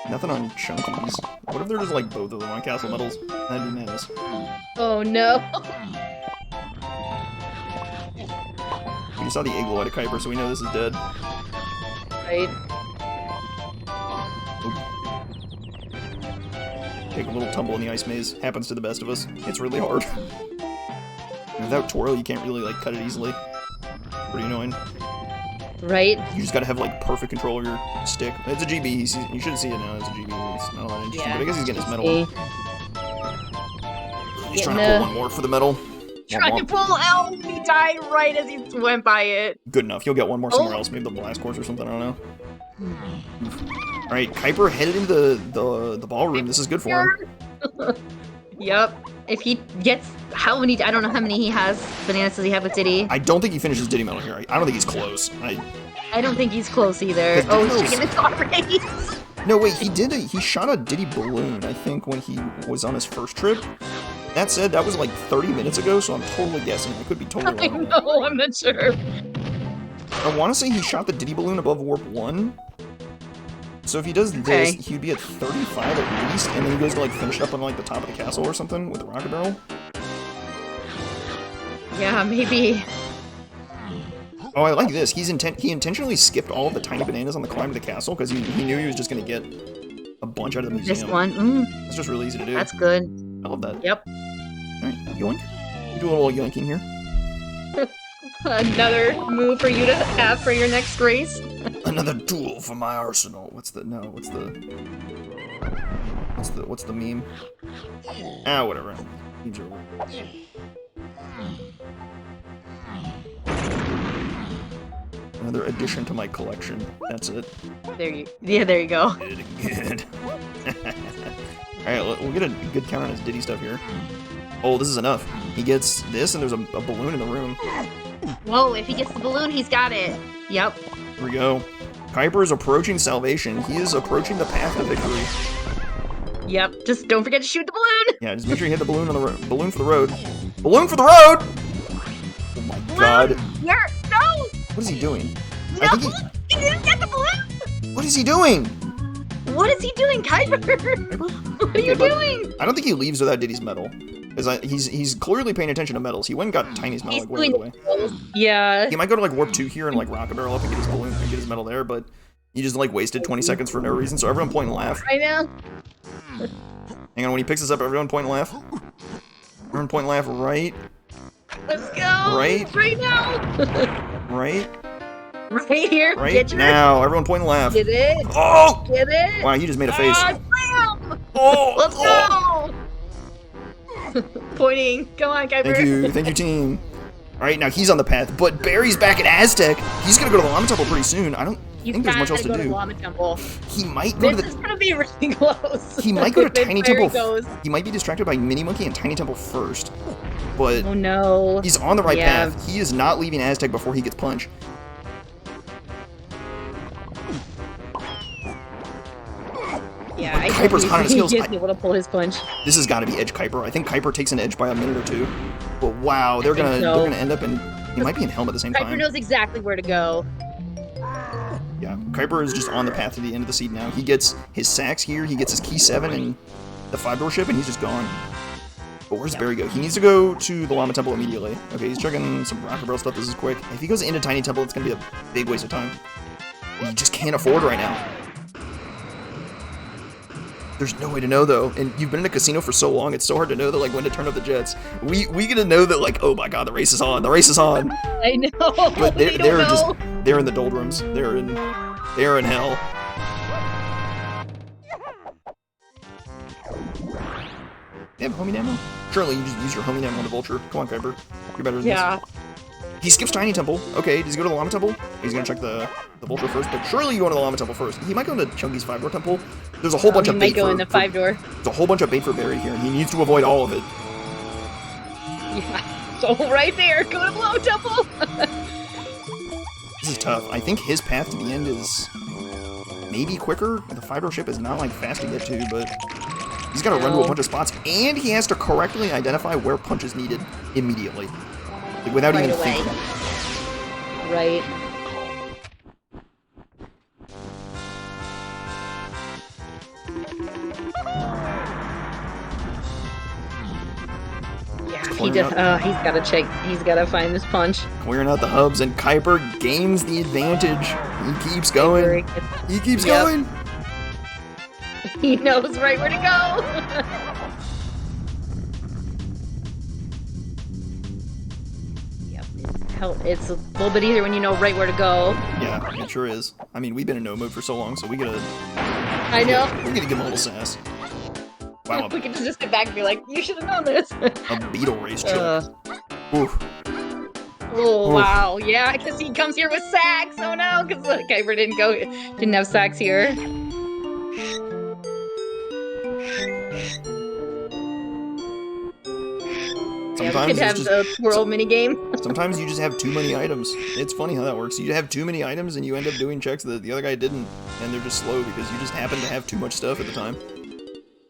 Nothing on Chunkies. What if they're just like both of them on Castle Metals? That'd be nice. Oh no. We saw the Igloo at a Keiper, so we know this is dead. Right. Take a little tumble in the ice maze. Happens to the best of us. It's really hard. Without twirl, you can't really like cut it easily. Pretty annoying. Right. You just gotta have like perfect control of your stick. It's a GB. You should see it now. It's a GB. It's not all that interesting, but I guess he's getting his medal. He's trying to pull one more for the medal. Trying to pull Helm. He died right as he went by it. Good enough. He'll get one more somewhere else. Maybe the blast course or something. I don't know. All right, Keiper headed into the ballroom. This is good for him. Yep. If he gets how many? I don't know how many he has. Bananas does he have with Diddy? I don't think he finishes Diddy medal here. I don't think he's close. I don't think he's close either. Oh, he's checking the top race. No, wait. He shot a Diddy balloon. I think when he was on his first trip. That said, that was like 30 minutes ago, so I'm totally guessing. I could be totally wrong. I know. I'm not sure. I want to say he shot the Diddy balloon above warp 1. So if he does this, he'd be at 35 at least, and then he goes to like finish up on like the top of the castle or something with the rocket barrel. Yeah, maybe. Oh, I like this. He intentionally skipped all of the tiny bananas on the climb to the castle because he knew he was just gonna get a bunch out of the museum. This one. It's just really easy to do. That's good. I love that. Yep. All right, yoink. You do a little yoinking here. Another move for you to have for your next race. Another tool for my arsenal. What's the meme? Ah, whatever. Memes are over. Another addition to my collection. That's it. There you go. Good. Alright, we'll get a good count on his Diddy stuff here. Oh, this is enough. He gets this, and there's a balloon in the room. Whoa, if he gets the balloon, he's got it. Yep. Here we go. Keiper is approaching salvation. He is approaching the path to victory. Yep. Just don't forget to shoot the balloon. Yeah, just make sure you hit the balloon on the road. Balloon for the road. Balloon for the road! Oh my god. Yeah, no! What is he doing? No! He didn't get the balloon! What is he doing? What is he doing, Keiper? What are you doing? I don't think he leaves without Diddy's medal. Because he's clearly paying attention to medals. He went and got Tiny's medal like way away. Yeah. He might go to like warp 2 here and like rocket barrel up and get his balloon and get his medal there, but He just like wasted 20 seconds for no reason, so everyone point and laugh. I know. Hang on, when he picks this up, everyone point and laugh. Everyone point and laugh right. Let's go. Right. Right now. Right. Right here. Right Get your. now. Everyone point and laugh. Get it. Oh! Get it. Wow, you just made a face. Bam! Oh! Let's oh. go. Pointing. Come on, Keiper. Thank you, team. All right, now he's on the path, but Barry's back at Aztec. He's gonna go to the Llama Temple pretty soon. I don't think there's much else to go do. To Llama Temple. He might go This to is the. gonna be really close. He might go to If Tiny Barrie Temple. goes. He might be distracted by Mini Monkey and Tiny Temple first, but Oh no. he's on the right Yeah. path. He is not leaving Aztec before he gets punched. Yeah, But I Keiper's think hot on his heels. he's able to pull his punch. This has got to be edge Keiper. I think Keiper takes an edge by a minute or two. But wow, they're think gonna so. they're gonna end up in. He might be in Helm at the same Keiper time. knows exactly where to go. Yeah, Keiper is just on the path to the end of the seed now. He gets his sacks here. He gets his key 7 and the 5-door ship, and he's just gone. But where's Barrie go? He needs to go to the Llama Temple immediately. Okay, he's checking some Rocket Barrel stuff. This is quick. If he goes into Tiny Temple, it's gonna be a big waste of time. You just can't afford right now. There's no way to know though, and you've been in a casino for so long, it's so hard to know that like when to turn up the jets. We get to know that like, oh my god, the race is on, the race is on. I know. But We they're don't just know. they're in the doldrums. They're in hell. They have homing ammo? Surely you just use your homing ammo on the vulture. Come on, Keiper. You're better than Yeah. this. He skips Tiny Temple. Okay, does he go to the Llama Temple? He's gonna check the vulture first, but surely you go to the Llama Temple first. He might go into Chunky's 5-door temple. There's a whole bunch He of might bait go for, in the 5-door. There's a whole bunch of bait for Barrie here, and he needs to avoid all of it. Yeah. So right there, go to Blow Temple. This is tough. I think his path to the end is maybe quicker. The 5-door ship is not like fast to get to, but he's got to run to a bunch of spots, and he has to correctly identify where punch is needed immediately, like, without Right even away. thinking. Right. Yeah, he's gotta check. He's gotta find this punch. Clearing out the hubs, and Keiper gains the advantage. He keeps going. He keeps Yep. going. He knows right where to go. Yep. It's a little bit easier when you know right where to go. Yeah, it sure is. I mean, we've been in no mode for so long, so we gotta I know. give him a little sass. Wow, We can just sit back and be like, you should have known this. a beetle race chill. Oof. Oh Oof. wow, yeah, because he comes here with sacks. Oh no, because Keiper didn't have sacks here. Yeah, we could Sometimes have it's the twirl mini game. Sometimes you just have too many items. It's funny how that works. You have too many items and you end up doing checks that the other guy didn't, and they're just slow because you just happen to have too much stuff at the time.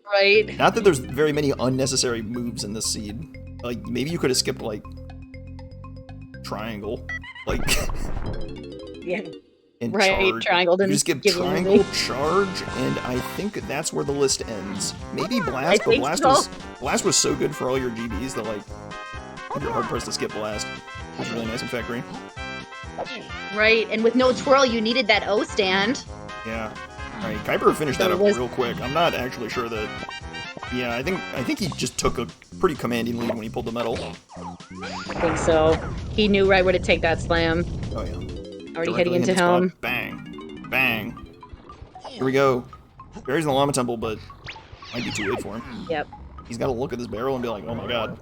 Right. Not that there's very many unnecessary moves in this seed. Like, maybe you could have skipped, like, triangle. Like, Yeah. and Right. charge. Triangle You didn't just give give you triangle, anything. charge, and I think that's where the list ends. Maybe I blast, but think so. blast was so good for all your GBs that, like, you're hard pressed to skip blast. It was really nice in Factory. Right, and with no twirl, you needed that O stand. Yeah. Alright, Keiper finished that So up was- real quick. I'm not actually sure that... Yeah, I think he just took a pretty commanding lead when he pulled the medal. I think so. He knew right where to take that slam. Oh yeah. Already Directly heading hit into the spot. Helm. Bang. Bang. Here we go. Barry's in the Llama Temple, but might be too late for him. Yep. He's got to look at this barrel and be like, oh my god.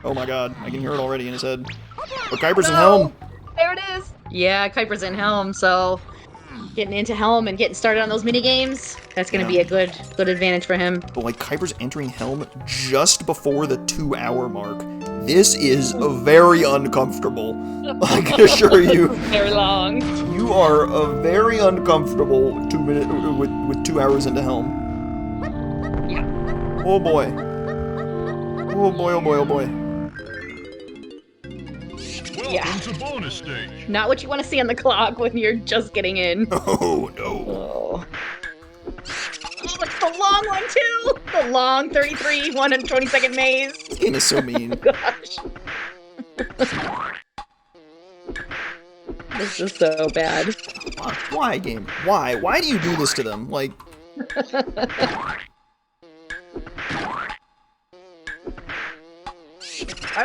Oh my god. I can hear it already in his head. But Keiper's in Helm. There it is. Yeah, Keiper's in Helm, so getting into Helm and getting started on those mini games, that's gonna Yeah. be a good advantage for him. But like Keiper's entering Helm just before the 2-hour mark. This is very uncomfortable. I can assure you. Very long. You are a very uncomfortable 2 minute with 2 hours into Helm. Yeah. Oh boy. Oh boy, oh boy, oh boy. Welcome Yeah. to bonus stage. Not what you want to see on the clock when you're just getting in. Oh no. Oh. Oh, it's the long one too! The long 33, 120-second maze. This game is so mean. Gosh. This is so bad. Why, game? Why? Why do you do this to them? Like...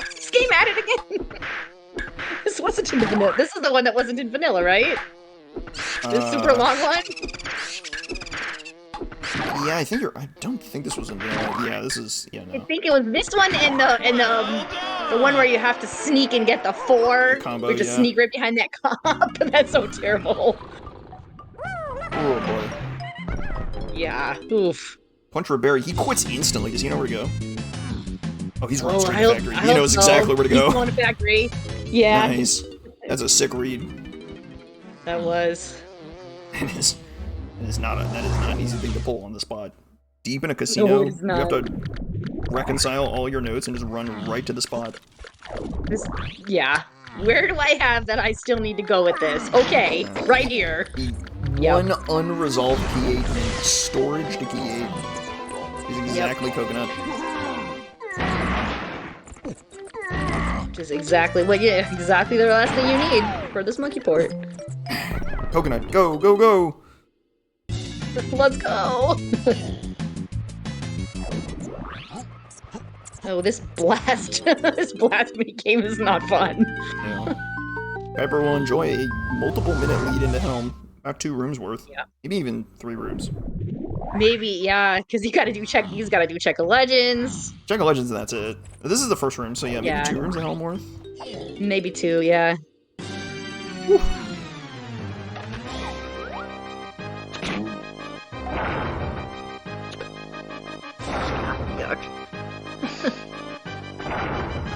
This game at it again. This wasn't in the vanilla. This is the one that wasn't in vanilla, right? This super long one. Yeah, I don't think this was in vanilla. Yeah, this is. Yeah, I no. think it was this one and the one where you have to sneak and get the 4. The combo, you just yeah. sneak right behind that comp. That's so terrible. Oh boy. Yeah. Oof. Punch for Barrie. He quits instantly. Does he know where to go? Oh, he's running straight I to hope- factory. I He hope knows so. exactly where to He's go. going to factory. Yeah. Nice. That's a sick read. That was. That is not an easy thing to pull on the spot. Deep in a casino, No, it's you not. have to reconcile all your notes and just run right to the spot. Yeah. Where do I have that I still need to go with this? Okay, right here. One unresolved key 8 and storage to key 8 is exactly coconut. Which is exactly exactly the last thing you need for this monkey port. Coconut, go, go, go! Let's go! Oh, this blast mini game is not fun. Yeah. Keiper will enjoy a multiple-minute lead into Helm. About 2 rooms worth. Yeah. Maybe even 3 rooms. Maybe, yeah, because he's got to do check of legends. Check of Legends and that's it. This is the first room, so yeah, maybe Yeah. 2 rooms of Helm worth. Maybe 2, yeah. Whew. Yuck.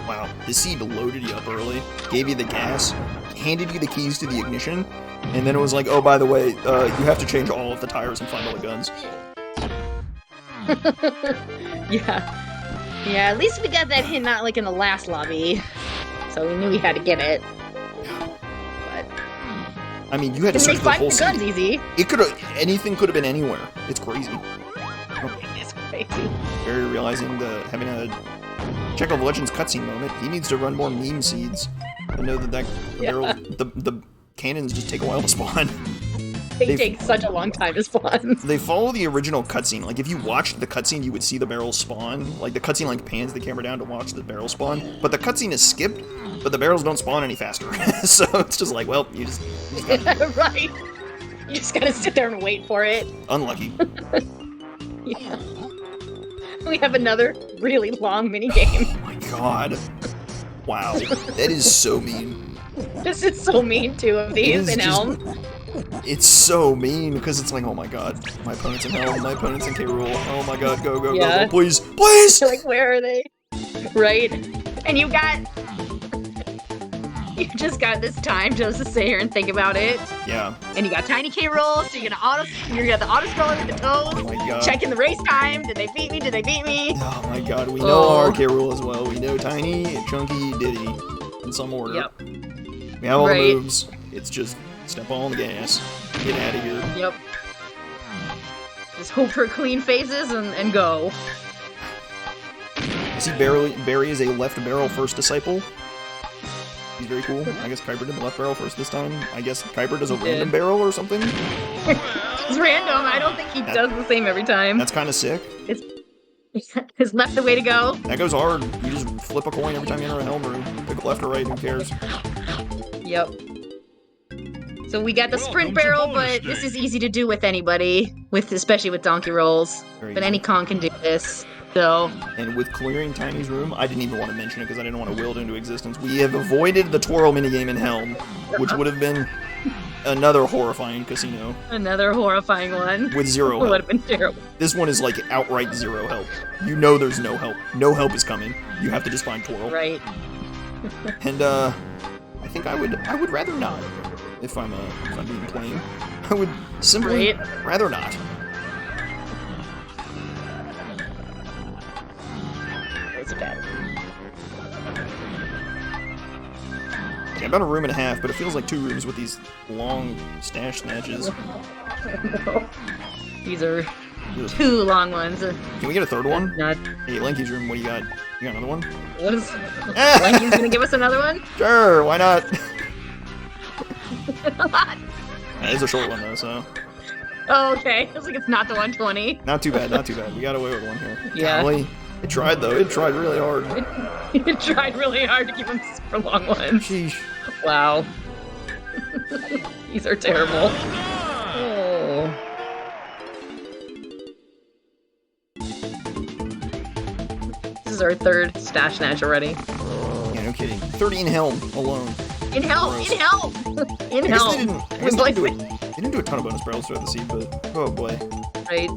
Wow, the seed loaded you up early, gave you the gas, handed you the keys to the ignition, and then it was like, oh, by the way, you have to change all of the tires and find all the guns. Yeah. Yeah, at least we got that hint not like in the last lobby. So we knew we had to get it. But I mean, you had to can they search the find whole the guns seed. easy? It could have, anything could have been anywhere. It's crazy. It's crazy. Barry realizing having a Check of Legends cutscene moment, he needs to run more meme seeds to know that the cannons just take a while to spawn. They take such a long time to spawn. They follow the original cutscene. Like, if you watched the cutscene, you would see the barrels spawn. Like, the cutscene, like, pans the camera down to watch the barrel spawn. But the cutscene is skipped, but the barrels don't spawn any faster. So it's just like, well, you just gotta... Right. You just gotta sit there and wait for it. Unlucky. Yeah. We have another really long mini game. Oh my god. Wow. That is so mean. This is so mean, too, of these in Helm. It's so mean, because it's like, oh my god, my opponent's in Helm, my opponent's in K. Rool. Oh my god, go, go, go, Yeah. go, please, please! Like, where are they? Right? And you just got this time just to sit here and think about it. Yeah. And you got tiny K rolls, so you got the auto scroller with the toes. Oh my god. Checking the race time. Did they beat me? Did they beat me? Oh my god, we know our K. Rool as well. We know Tiny, Chunky, Diddy, in some order. Yep. We have all the Right. moves. It's just step on the gas, get out of here. Yep. Just hope for clean phases and go. I see Barrie is a left barrel first disciple. He's very cool. I guess Keiper did the left barrel first this time. I guess Keiper does a random barrel or something. It's random. I don't think he does the same every time. That's kind of sick. Is left the way to go? That goes hard. You just flip a coin every time you enter a Helm room. Pick left or right, who cares? Yep. So we got the sprint barrel, but this is easy to do with anybody, especially with donkey rolls. Very But easy. any con can do this. So And with clearing Tiny's room, I didn't even want to mention it because I didn't want to will it into existence. We have avoided the twirl minigame in Helm, which would have been another horrifying casino another horrifying one. with 0 Would help. have been terrible. This one is like outright 0 help. You know there's no help. No help is coming. You have to just find twirl. Right. And I think I would rather not if I'm being plain. I would simply rather not. It's bad. Yeah, about a room and a half, but it feels like 2 rooms with these long stash snatches. These are Ugh. 2 long ones. Can we get a third one? Not. Hey, Lanky's room, what do you got? You got another one? What is? Lanky's gonna give us another one? Sure, why not? That is a short one though, so Oh, okay. It's like it's not the 120. not too bad, not too bad. We got away with one here. Yeah. Golly. It tried though. It tried really hard. It tried really hard to give him super long ones. Sheesh. Wow. These are terrible. Oh. This is our third stash snatch already. Yeah, no kidding. 30 in Helm alone. In Helm! Gross. In Helm! In I guess Helm! they didn't, I guess they didn't do a ton of bonus barrels throughout the seed, but oh boy. Right.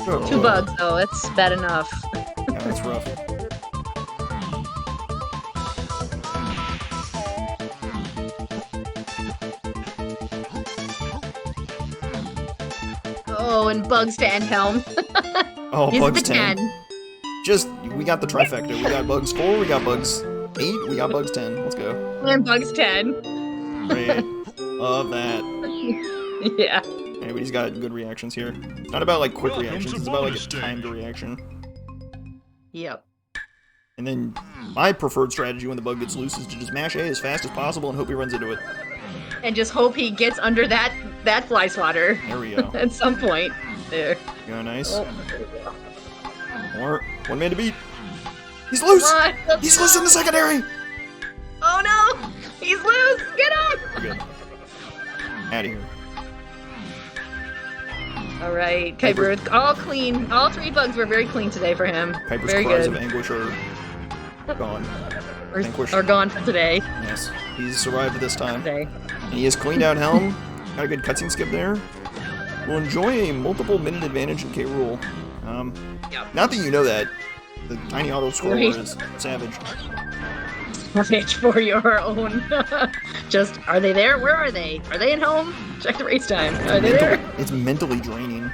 Oh, 2 bugs though, that's bad enough. Yeah, that's rough. Oh, and bugs to end Helm. Oh, Use bugs the 10. Just, we got the trifecta. We got bugs 4, we got bugs 8, we got bugs 10. Let's go. And bugs 10. Great. Love that. Yeah. Anyway, he's got good reactions here. It's not about like quick Welcome reactions, to it's about like a bonus stage. timed reaction. Yep. And then my preferred strategy when the bug gets loose is to just mash A as fast as possible and hope he runs into it. And just hope he gets under that fly swatter There we go. at some point. There. Go nice. Oh. Or 1 man to beat. He's loose! Come on. He's loose in the secondary! Oh no! He's loose! Get him! We're good. Out of here. Alright, Keiper, all clean. All 3 bugs were very clean today for him. Keiper's very cries good. of anguish are gone. Vanquish. Are gone for today. Yes, he's survived this time. Today. And he has cleaned out Helm. Got a good cutscene skip there. Will enjoy a multiple minute advantage in K. Rule. Yep. Not that you know that. The tiny auto scroller Right. is savage. Savage for your own. Just, are they there? Where are they? Are they at home? Check the race time. Are they there? It's mentally draining.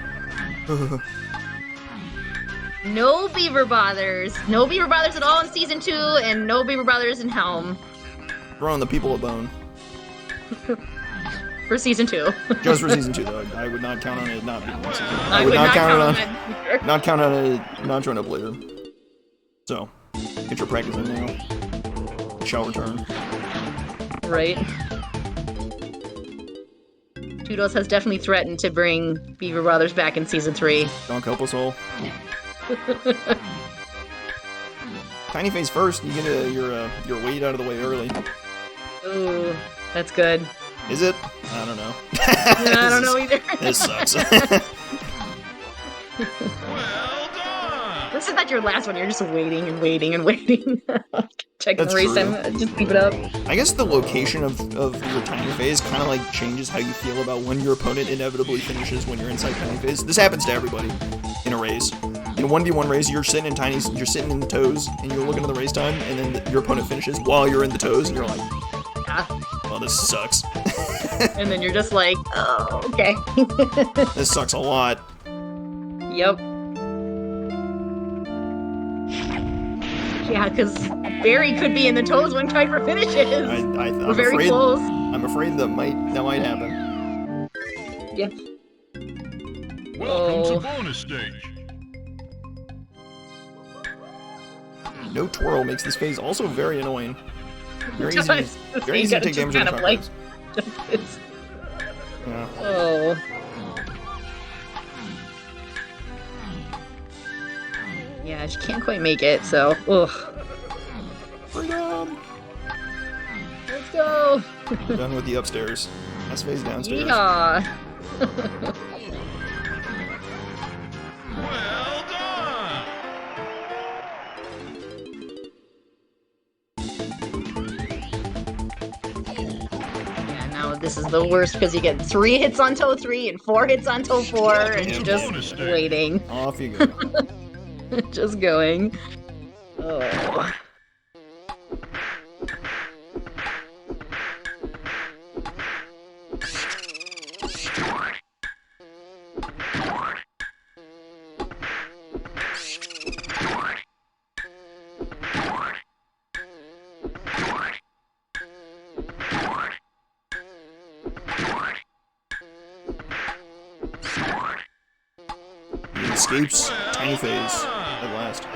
No beaver bothers. No beaver bothers at all in season 2, and no beaver bothers in Helm Throwing the people a bone. for season 2. Just for season 2, though. I would not count on it not being one season. I would not count on it. Not count on it not showing up later. So, get your practice in now. It shall return. Right. Toodles has definitely threatened to bring Beaver Brothers back in season 3. Don't help us all. Tiny face first. You get your weight out of the way early. Ooh, that's good. Is it? I don't know. I don't know either. This sucks. Well done! This is not your last one. You're just waiting and waiting and waiting. Checking That's the race true. time. Just keep it up. I guess the location of your tiny phase kind of like changes how you feel about when your opponent inevitably finishes when you're inside tiny phase. This happens to everybody in a race. In a 1v1 race, you're sitting in tiny, you're sitting in the toes, and you're looking at the race time, and then your opponent finishes while you're in the toes, and you're like, Yeah. well, this sucks. And then you're just like, oh, okay. This sucks a lot. Yep. Yeah, because Barrie could be in the toes when Keiper finishes. I'm We're very afraid, close. I'm afraid that might happen. Yep. Welcome Oh. to bonus stage. No twirl makes this phase also very annoying. Very easy, Just- very you easy to gotta take just damage on kind the of like, shotguns. it's, Yeah. oh. Yeah, she can't quite make it, so, ugh. Freedom! Let's go! We're done with the upstairs. Let's phase downstairs. Yeehaw! Well done! Yeah, now this is the worst because you get 3 hits on toe 3 and 4 hits on toe 4, and Yeah, you're just bonus stage. waiting. Off you go. Just going. Oh. He escapes tiny phase at last.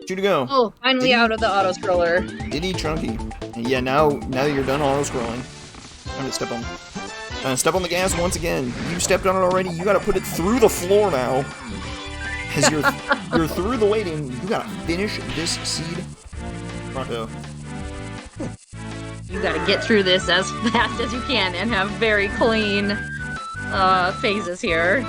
2 to go. Oh, finally out of the auto scroller. Diddy Chunky. And yeah, now that you're done auto scrolling, I'm gonna step on the gas once again. You stepped on it already. You gotta put it through the floor now. As you're through the waiting, you gotta finish this seed. Pronto. You gotta get through this as fast as you can and have very clean phases here.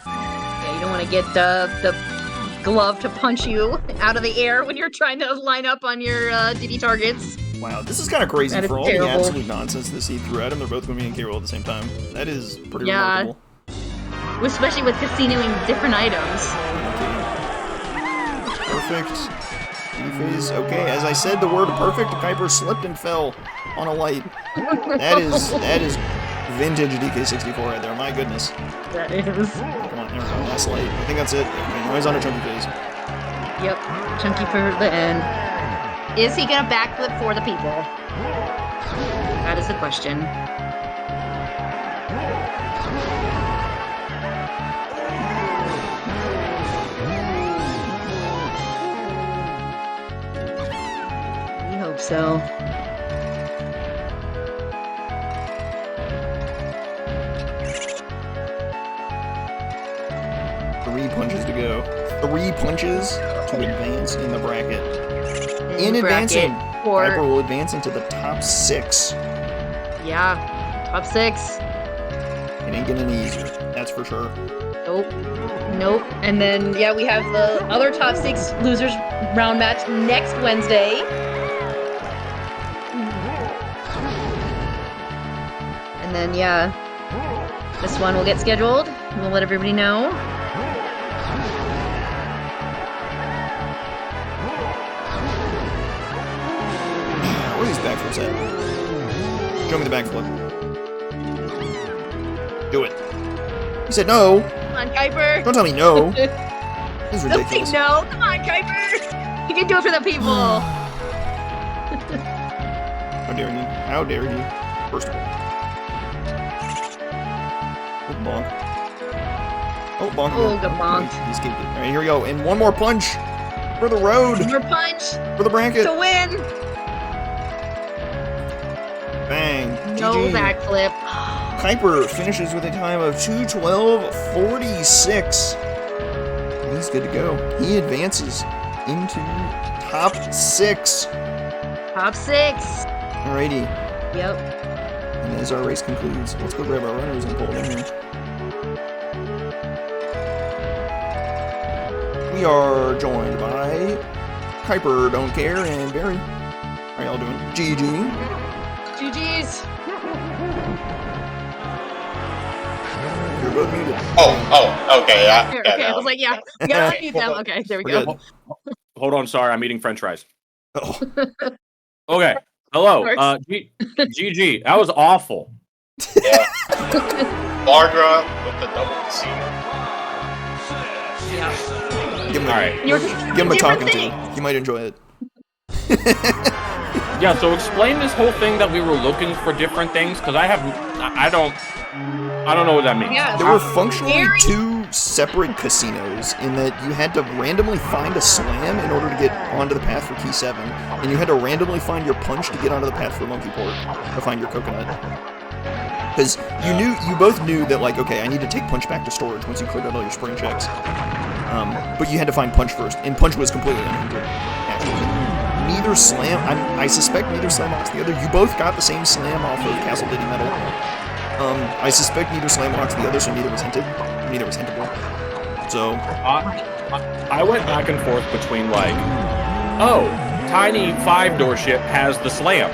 Yeah, you don't want to get the glove to punch you out of the air when you're trying to line up on your DD targets. Wow, this is kind of crazy That is for all terrible. the absolute nonsense this seed threw at him. They're both moving in K-roll at the same time. That is pretty remarkable. Especially with casinoing different items. Perfect. D-phase. Okay, as I said the word perfect, Keiper slipped and fell on a light. That is vintage DK64 right there. My goodness. That is. Come on, there we go. Last light. I think that's it. Okay, now he's on a chunky phase. Yep. Chunky for the end. Is he gonna backflip for the people? That is the question. We hope so. Three punches to go. 3 punches to advance in the bracket. In bracket advancing, for- Keiper will advance into the top 6. Yeah. Top 6. It ain't getting any easier. That's for sure. Nope. Nope. And then, yeah, we have the other top 6 losers round match next Wednesday. And then, yeah, this one will get scheduled. We'll let everybody know. Where are these backflips at? Show me the backflip. Do it. You said no. Come on, Keiper. Don't tell me no. This is Don't say ridiculous. no. Come on, Keiper. You can do it for the people. How dare you? How dare you? First of all. Oh, bonk. Oh, bonk. Oh, good bonk. He escaped it. Alright, here we go. And one more punch for the road. One more punch For the bracket. to win. Bang. No GG. backflip. Keiper finishes with a time of 2:12.46. He's good to go. He advances into top 6. Top 6. Alrighty. Yep. And as our race concludes, let's go grab our runners and pull them in. We are joined by KeiperDontCare and Barrie. How are y'all doing? GG. GG's. You're both muted. Oh, okay, yeah. Okay, I was like, yeah, we gotta unmute them. Okay, there we We're go. good. Hold on, sorry, I'm eating French fries. Oh. Okay, hello, Works. GG. That was awful. Yeah. Bardra with the double C. Yeah. Give him, All right. You're give him a different talking things. to. You might enjoy it. Yeah, so explain this whole thing that we were looking for different things, because I don't know what that means. Yeah. There were functionally Barrie- 2 separate casinos in that you had to randomly find a slam in order to get onto the path for key 7, and you had to randomly find your punch to get onto the path for monkey port to find your coconut. Because you both knew that, like, okay, I need to take punch back to storage once you cleared out all your spring checks. But you had to find punch first, and punch was completely unhindered. Actually, neither slam. I suspect neither slam off the other. You both got the same slam off of Castle Diddy Metal. I suspect neither slam locks the other, so neither was hinted. Neither was hintable. So, I went back and forth between, like, oh, tiny 5-door ship has the slam,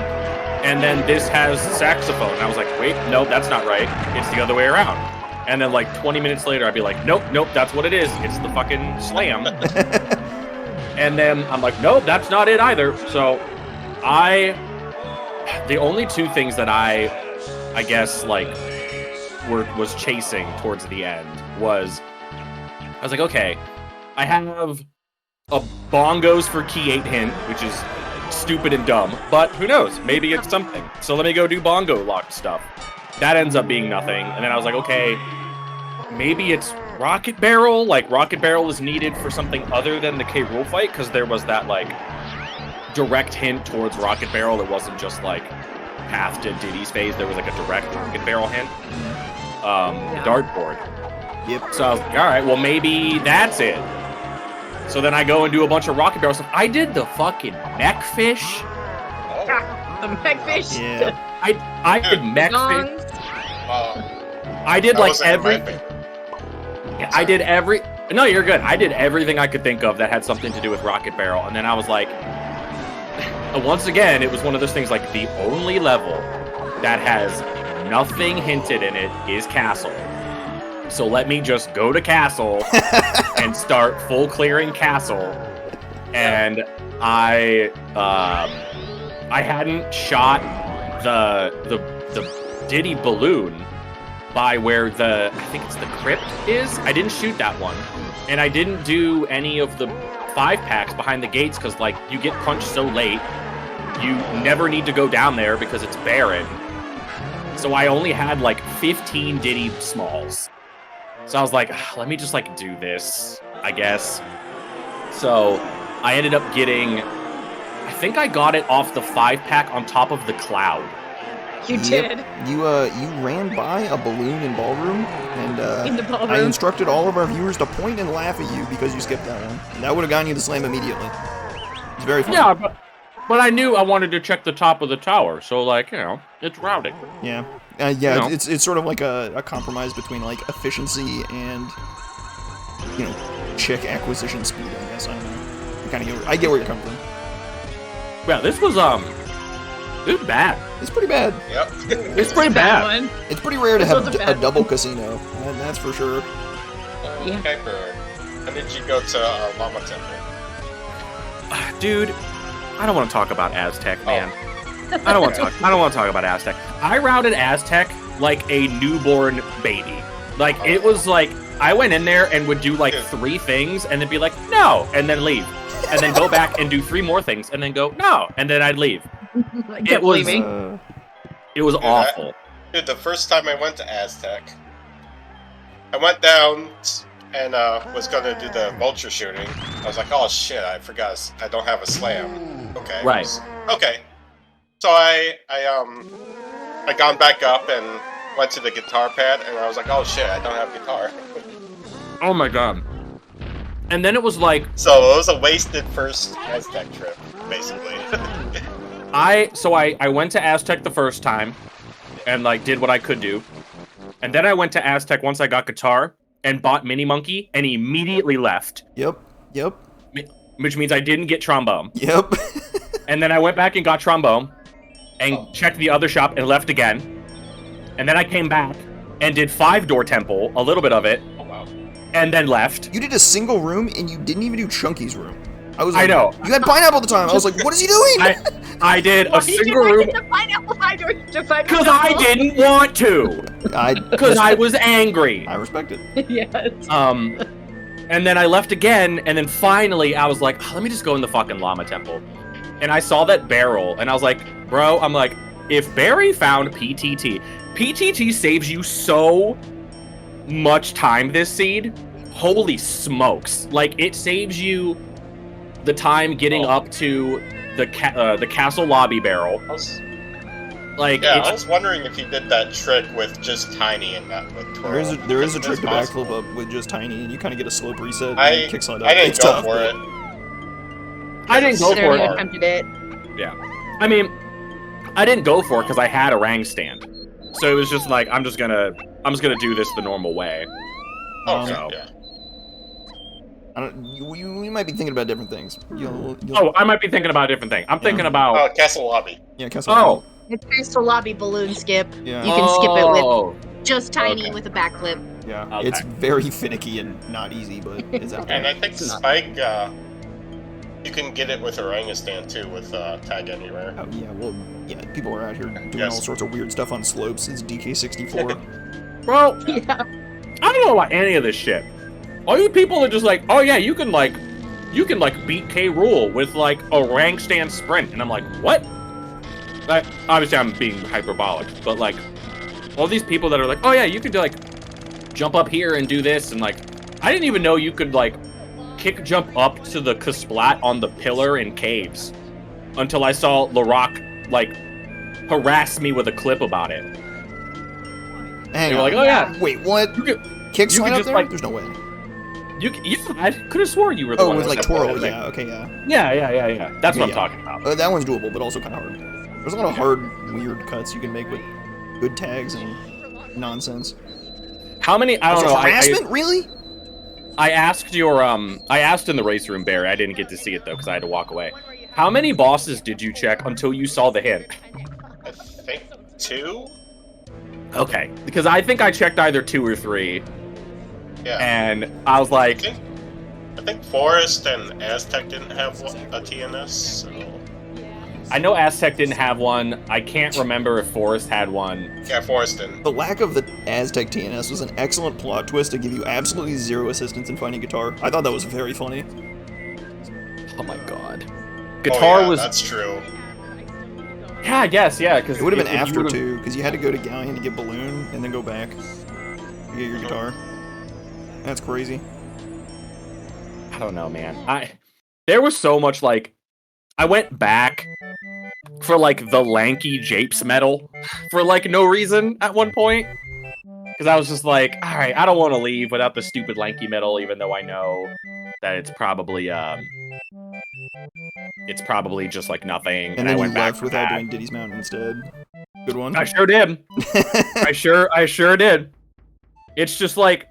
and then this has saxophone. And I was like, wait, no, that's not right. It's the other way around. And then, like, 20 minutes later, I'd be like, nope, that's what it is. It's the fucking slam. And then I'm like, nope, that's not it either. So the only 2 things that I guess, like, was chasing towards the end was, I was like, okay, I have a bongos for key 8 hint, which is stupid and dumb, but who knows, maybe it's something. So let me go do bongo lock stuff. that ends up being nothing. And then I was like, okay, maybe it's Rocket Barrel. Like, Rocket Barrel is needed for something other than the K. Rool fight, because there was that, like, direct hint towards Rocket Barrel. It wasn't just, like, path to Diddy's phase. There was, like, a direct Rocket Barrel hint. Dartboard. Yep. So I was like, all right, well, maybe that's it. So then I go and do a bunch of Rocket Barrel stuff. I did the fucking mech fish. The Megfish. Yeah. I did mech fish. I did That like wasn't every. my favorite. I did every. No, you're good. I did everything I could think of that had something to do with Rocket Barrel, and then I was like, once again, it was one of those things like the only level that has nothing hinted in it is Castle. So let me just go to Castle and start full clearing Castle, and I hadn't shot the Diddy balloon by where I think it's the crypt is. I didn't shoot that one, and I didn't do any of the 5-packs behind the gates because like you get punched so late, you never need to go down there because it's barren. So I only had like 15 Diddy smalls. So I was like, let me just like do this, I guess. So I ended up getting, I think I got it off the 5-pack on top of the cloud. You did. You ran by a balloon in ballroom, and In the ballroom. I instructed all of our viewers to point and laugh at you because you skipped that one. And that would have gotten you the slam immediately. It's very funny. Yeah, but I knew I wanted to check the top of the tower, so like, you know, it's routing. Yeah. You know? It's sort of like a compromise between like efficiency and, you know, chick acquisition speed, I guess. I don't know. I get where you're coming from. Yeah, this was bad. It's pretty bad. Yep. It's pretty bad. One. It's pretty rare to This have was a a bad double casino, and that's for sure. Yeah. Keiper, how did you go to Llama Temple? Dude, I don't want to talk about Aztec, man. I don't want to talk about Aztec. I routed Aztec like a newborn baby. Like it was like I went in there and would do like 3 things and then be like, no, and then leave. And then go back and do 3 more things and then go, no, and then I'd leave. I kept leaving. It was awful. Dude, the first time I went to Aztec, I went down and was gonna do the vulture shooting. I was like, oh shit, I forgot I don't have a slam. Okay. Right. Okay. So I gone back up and went to the guitar pad and I was like, oh shit, I don't have guitar. Oh my god. And then it was like So it was a wasted first Aztec trip, basically. I went to Aztec the first time and like did what I could do. And then I went to Aztec once I got guitar and bought Mini Monkey and immediately left. Yep. Which means I didn't get trombone. Yep. And then I went back and got trombone and checked the other shop and left again. And then I came back and did 5-door temple, a little bit of it. Oh wow. And then left. You did a single room and you didn't even do Chunky's room. I know. You had pineapple at the time. I was like, what is he doing? I did a single room because I didn't want to. Because I was angry. I respect it. Yes. And then I left again, and then finally I was like, let me just go in the fucking llama temple. And I saw that barrel, and I was like, bro, I'm like, if Barrie found PTT saves you so much time this seed. Holy smokes. Like, it saves you the time getting up to the castle lobby barrel. Like, yeah, I was wondering if you did that trick with just Tiny and not with Twirl. There is a trick to backflip up with just Tiny, and you kind of get a slope reset and I kickslide up. didn't It's go tough, for but- it. I didn't go for You it. attempted it. Yeah. I mean, I didn't go for it because I had a rang stand. So it was just like, I'm just gonna do this the normal way. Okay, So. yeah. You might be thinking about different things. Oh, I might be thinking about a different thing. I'm thinking about... Castle Lobby. Yeah, Castle. Oh. It's Crystal Lobby balloon skip. Yeah. You can skip it Oh. with just Tiny Okay. with a backflip. Yeah, Okay. it's very finicky and not easy, but it's out And there. I think Spike, you can get it with Orangutan too, with Tag Anywhere. Oh, yeah, well, yeah, people are out here doing Yes. all sorts of weird stuff on slopes. It's DK64. Bro, Yeah. I don't know about any of this shit. All you people are just like, oh yeah, you can beat K. Rool with like a rank stand sprint, and I'm like, what? Like, obviously I'm being hyperbolic, but like, all these people that are like, oh yeah, you could like jump up here and do this, and like, I didn't even know you could like kick jump up to the Kasplat on the pillar in caves until I saw LaRock like harass me with a clip about it. Hang They were on. like, oh yeah, Wait, what? you could, Kick you slide could up just, there? like- There's no way. I could have sworn you were the Oh, one with that like said twirl. that. Yeah. Okay. Yeah. Yeah. That's what I'm Yeah. talking about. That one's doable, but also kind of hard. There's a lot of hard, weird cuts you can make with good tags and nonsense. How many? I don't Also, know. harassment? Really? I asked your I asked in the race room, Barry. I didn't get to see it though because I had to walk away. How many bosses did you check until you saw the hint? I think 2? Okay, because I think I checked either 2 or 3, Yeah. and I was like, I think Forest and Aztec didn't have a TNS, so... I know Aztec didn't have one. I can't remember if Forest had one. Yeah, Forest didn't. The lack of the Aztec TNS was an excellent plot twist to give you absolutely zero assistance in finding guitar. I thought that was very funny. Oh my god, Oh, guitar yeah, was. that's true. Yeah, I guess, yeah, because It would have been after too, because you had to go to Galleon to get Balloon and then go back to get your guitar. That's crazy. I don't know, man. There was so much like I went back for like the lanky Japes medal for like no reason at one point because I was just like, all right, I don't want to leave without the stupid lanky medal, even though I know that it's probably just like nothing. And then I you went back left for without that. doing Diddy's Mountain instead. Good one. I sure did. I sure did. It's just like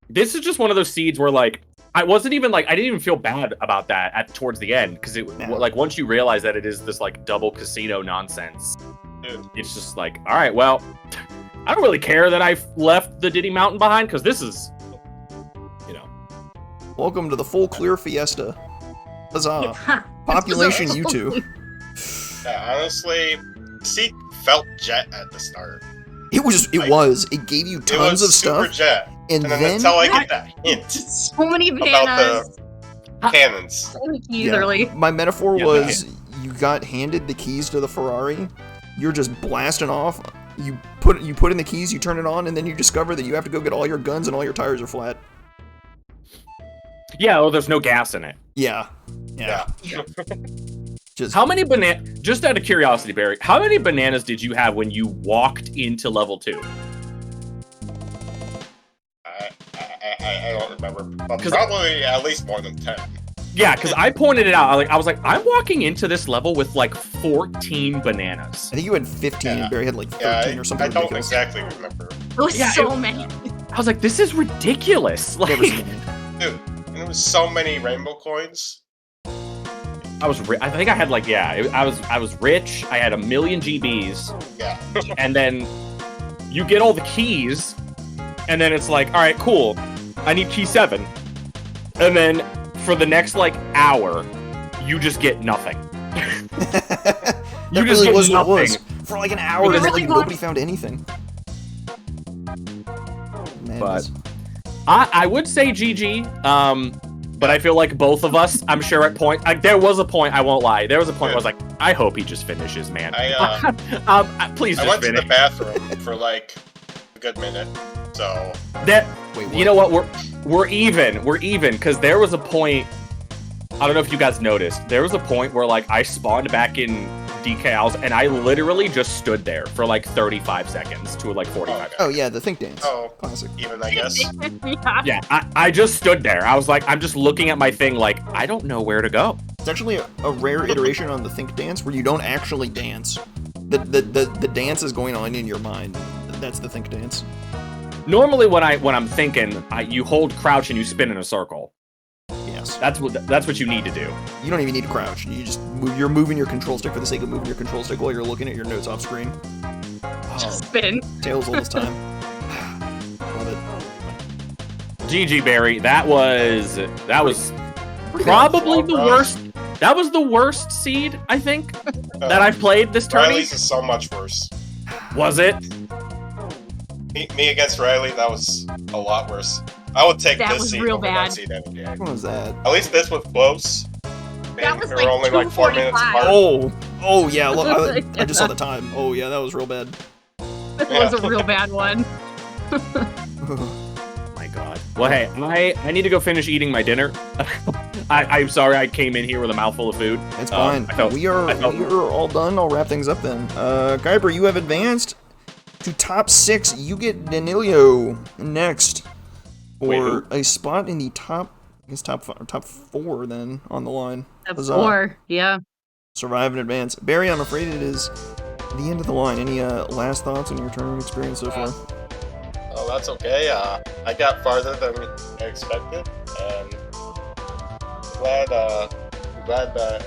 this is just one of those seeds where like I wasn't even like I didn't even feel bad about that towards the end because it Yeah. like once you realize that it is this like double casino nonsense, Dude. it's just like all right, well, I don't really care that I left the Diddy Mountain behind because this is, you know, Welcome to the full clear fiesta. Huzzah. Population U2. Yeah, honestly, Seed felt jet at the start. It was. It gave you It tons was of super stuff. jet. And then then until I get that hint So many about bananas. the cannons. So many keys Yeah. early. my metaphor Yeah, was you got handed the keys to the Ferrari, you're just blasting off, you put in the keys, you turn it on, and then you discover that you have to go get all your guns and all your tires are flat. yeah. Well, there's no gas in it. Yeah. Yeah. Just How many just out of curiosity, Barry, how many bananas did you have when you walked into level 2? I don't remember. But 'Cause- probably at least more than 10. Yeah, because I pointed it out. I was like, I'm walking into this level with like 14 bananas. I think you had 15 Yeah. and Barry had like 13 Yeah, or something I don't ridiculous. exactly remember. It was Yeah, so it- many. I was like, this is ridiculous. Like, Never seen it. Dude, and there was so many rainbow coins. I think I had like, I was rich. I had 1 million GBs, Yeah. and then you get all the keys, and then it's like, all right, cool. I need key 7, and then for the next like hour, you just get nothing. That You just really get was what it nothing. was. For like an hour, It and really like, was. nobody found anything. Madness. I would say GG, but I feel like both of us, I'm sure at point, like there was a point, I won't lie, there was a point where I was like, I hope he just finishes, man. Please I just went to finish. the bathroom for like a good minute, so That, Wait, what? you know what, we're even, because there was a point, I don't know if you guys noticed, there was a point where like I spawned back in decals and I literally just stood there for like 35 seconds to like 45 Okay. Oh yeah, the think dance. Oh. Classic. even I guess. Yeah. Yeah, I just stood there. I was like, I'm just looking at my thing like, I don't know where to go. It's actually a rare iteration on the think dance where you don't actually dance. The dance is going on in your mind. That's the think dance. Normally when I'm thinking, you hold crouch and you spin in a circle. Yes. That's what you need to do. You don't even need to crouch. You just move. You're moving your control stick for the sake of moving your control stick while you're looking at your notes off screen. Just spin. Tails all this time. Love it. GG Barry, that was probably the worst. That was the worst seed I think that I've played this tourney. Riley's is so much worse. Was it? Me against Riley, that was a lot worse. I would take That this was seed real over bad. that seed any day. Which one was that? At least this was close. That was They like were only like 4 minutes 2:45. apart. Oh yeah. Look, I just saw the time. Oh yeah, that was real bad. Yeah, was a real bad one. My God. Well, hey, I need to go finish eating my dinner. I'm sorry I came in here with a mouthful of food. It's fine. We are all done. I'll wrap things up then. Keiper, you have advanced to top 6. You get Danilio next for a spot in the top, I guess top 4 then on the line. Top 4, yeah. Survive and advance. Barrie, I'm afraid it is the end of the line. Any last thoughts on your tournament experience so far? Oh, that's okay. I got farther than I expected, and glad that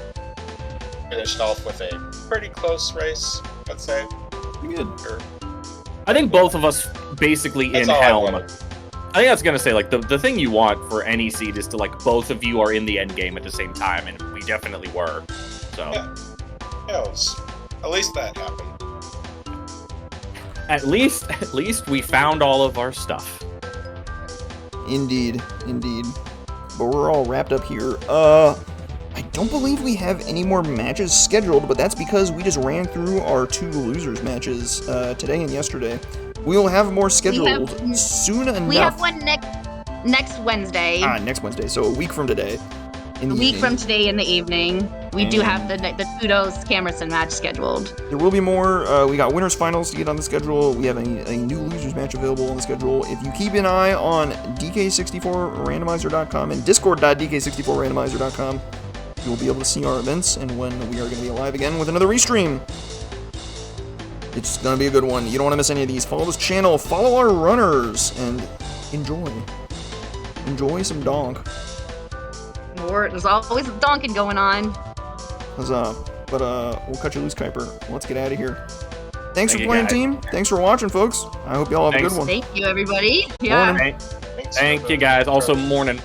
finished off with a pretty close race, I'd say. Pretty good. I think both of us basically That's in all I Helm. wanted. I think I was gonna say, like, the thing you want for any seed is to, like, both of you are in the end game at the same time, and we definitely were. So Yeah, at least that happened. at least we found all of our stuff. Indeed. But we're all wrapped up here. I don't believe we have any more matches scheduled, but that's because we just ran through our 2 losers matches today and yesterday. We'll have more scheduled soon enough. We have one next Wednesday. Next Wednesday, so a week from today. A week from today in the evening. We do have the Kudos Camerson match scheduled. There will be more. We got winners finals to get on the schedule. We have a new losers match available on the schedule. If you keep an eye on DK64Randomizer.com and Discord.DK64Randomizer.com, you'll be able to see our events and when we are going to be live again with another restream. It's going to be a good one. You don't want to miss any of these. Follow this channel, follow our runners, and enjoy. Enjoy some donk. There's always a donking going on. Huzzah. But we'll cut you loose, Keiper. Let's get out of here. Thanks for you, playing, guys. team. Thanks for watching, folks. I hope y'all have a good one. Thank you, everybody. Yeah. Morning. Thanks Thank for you, the- guys. Also, morning.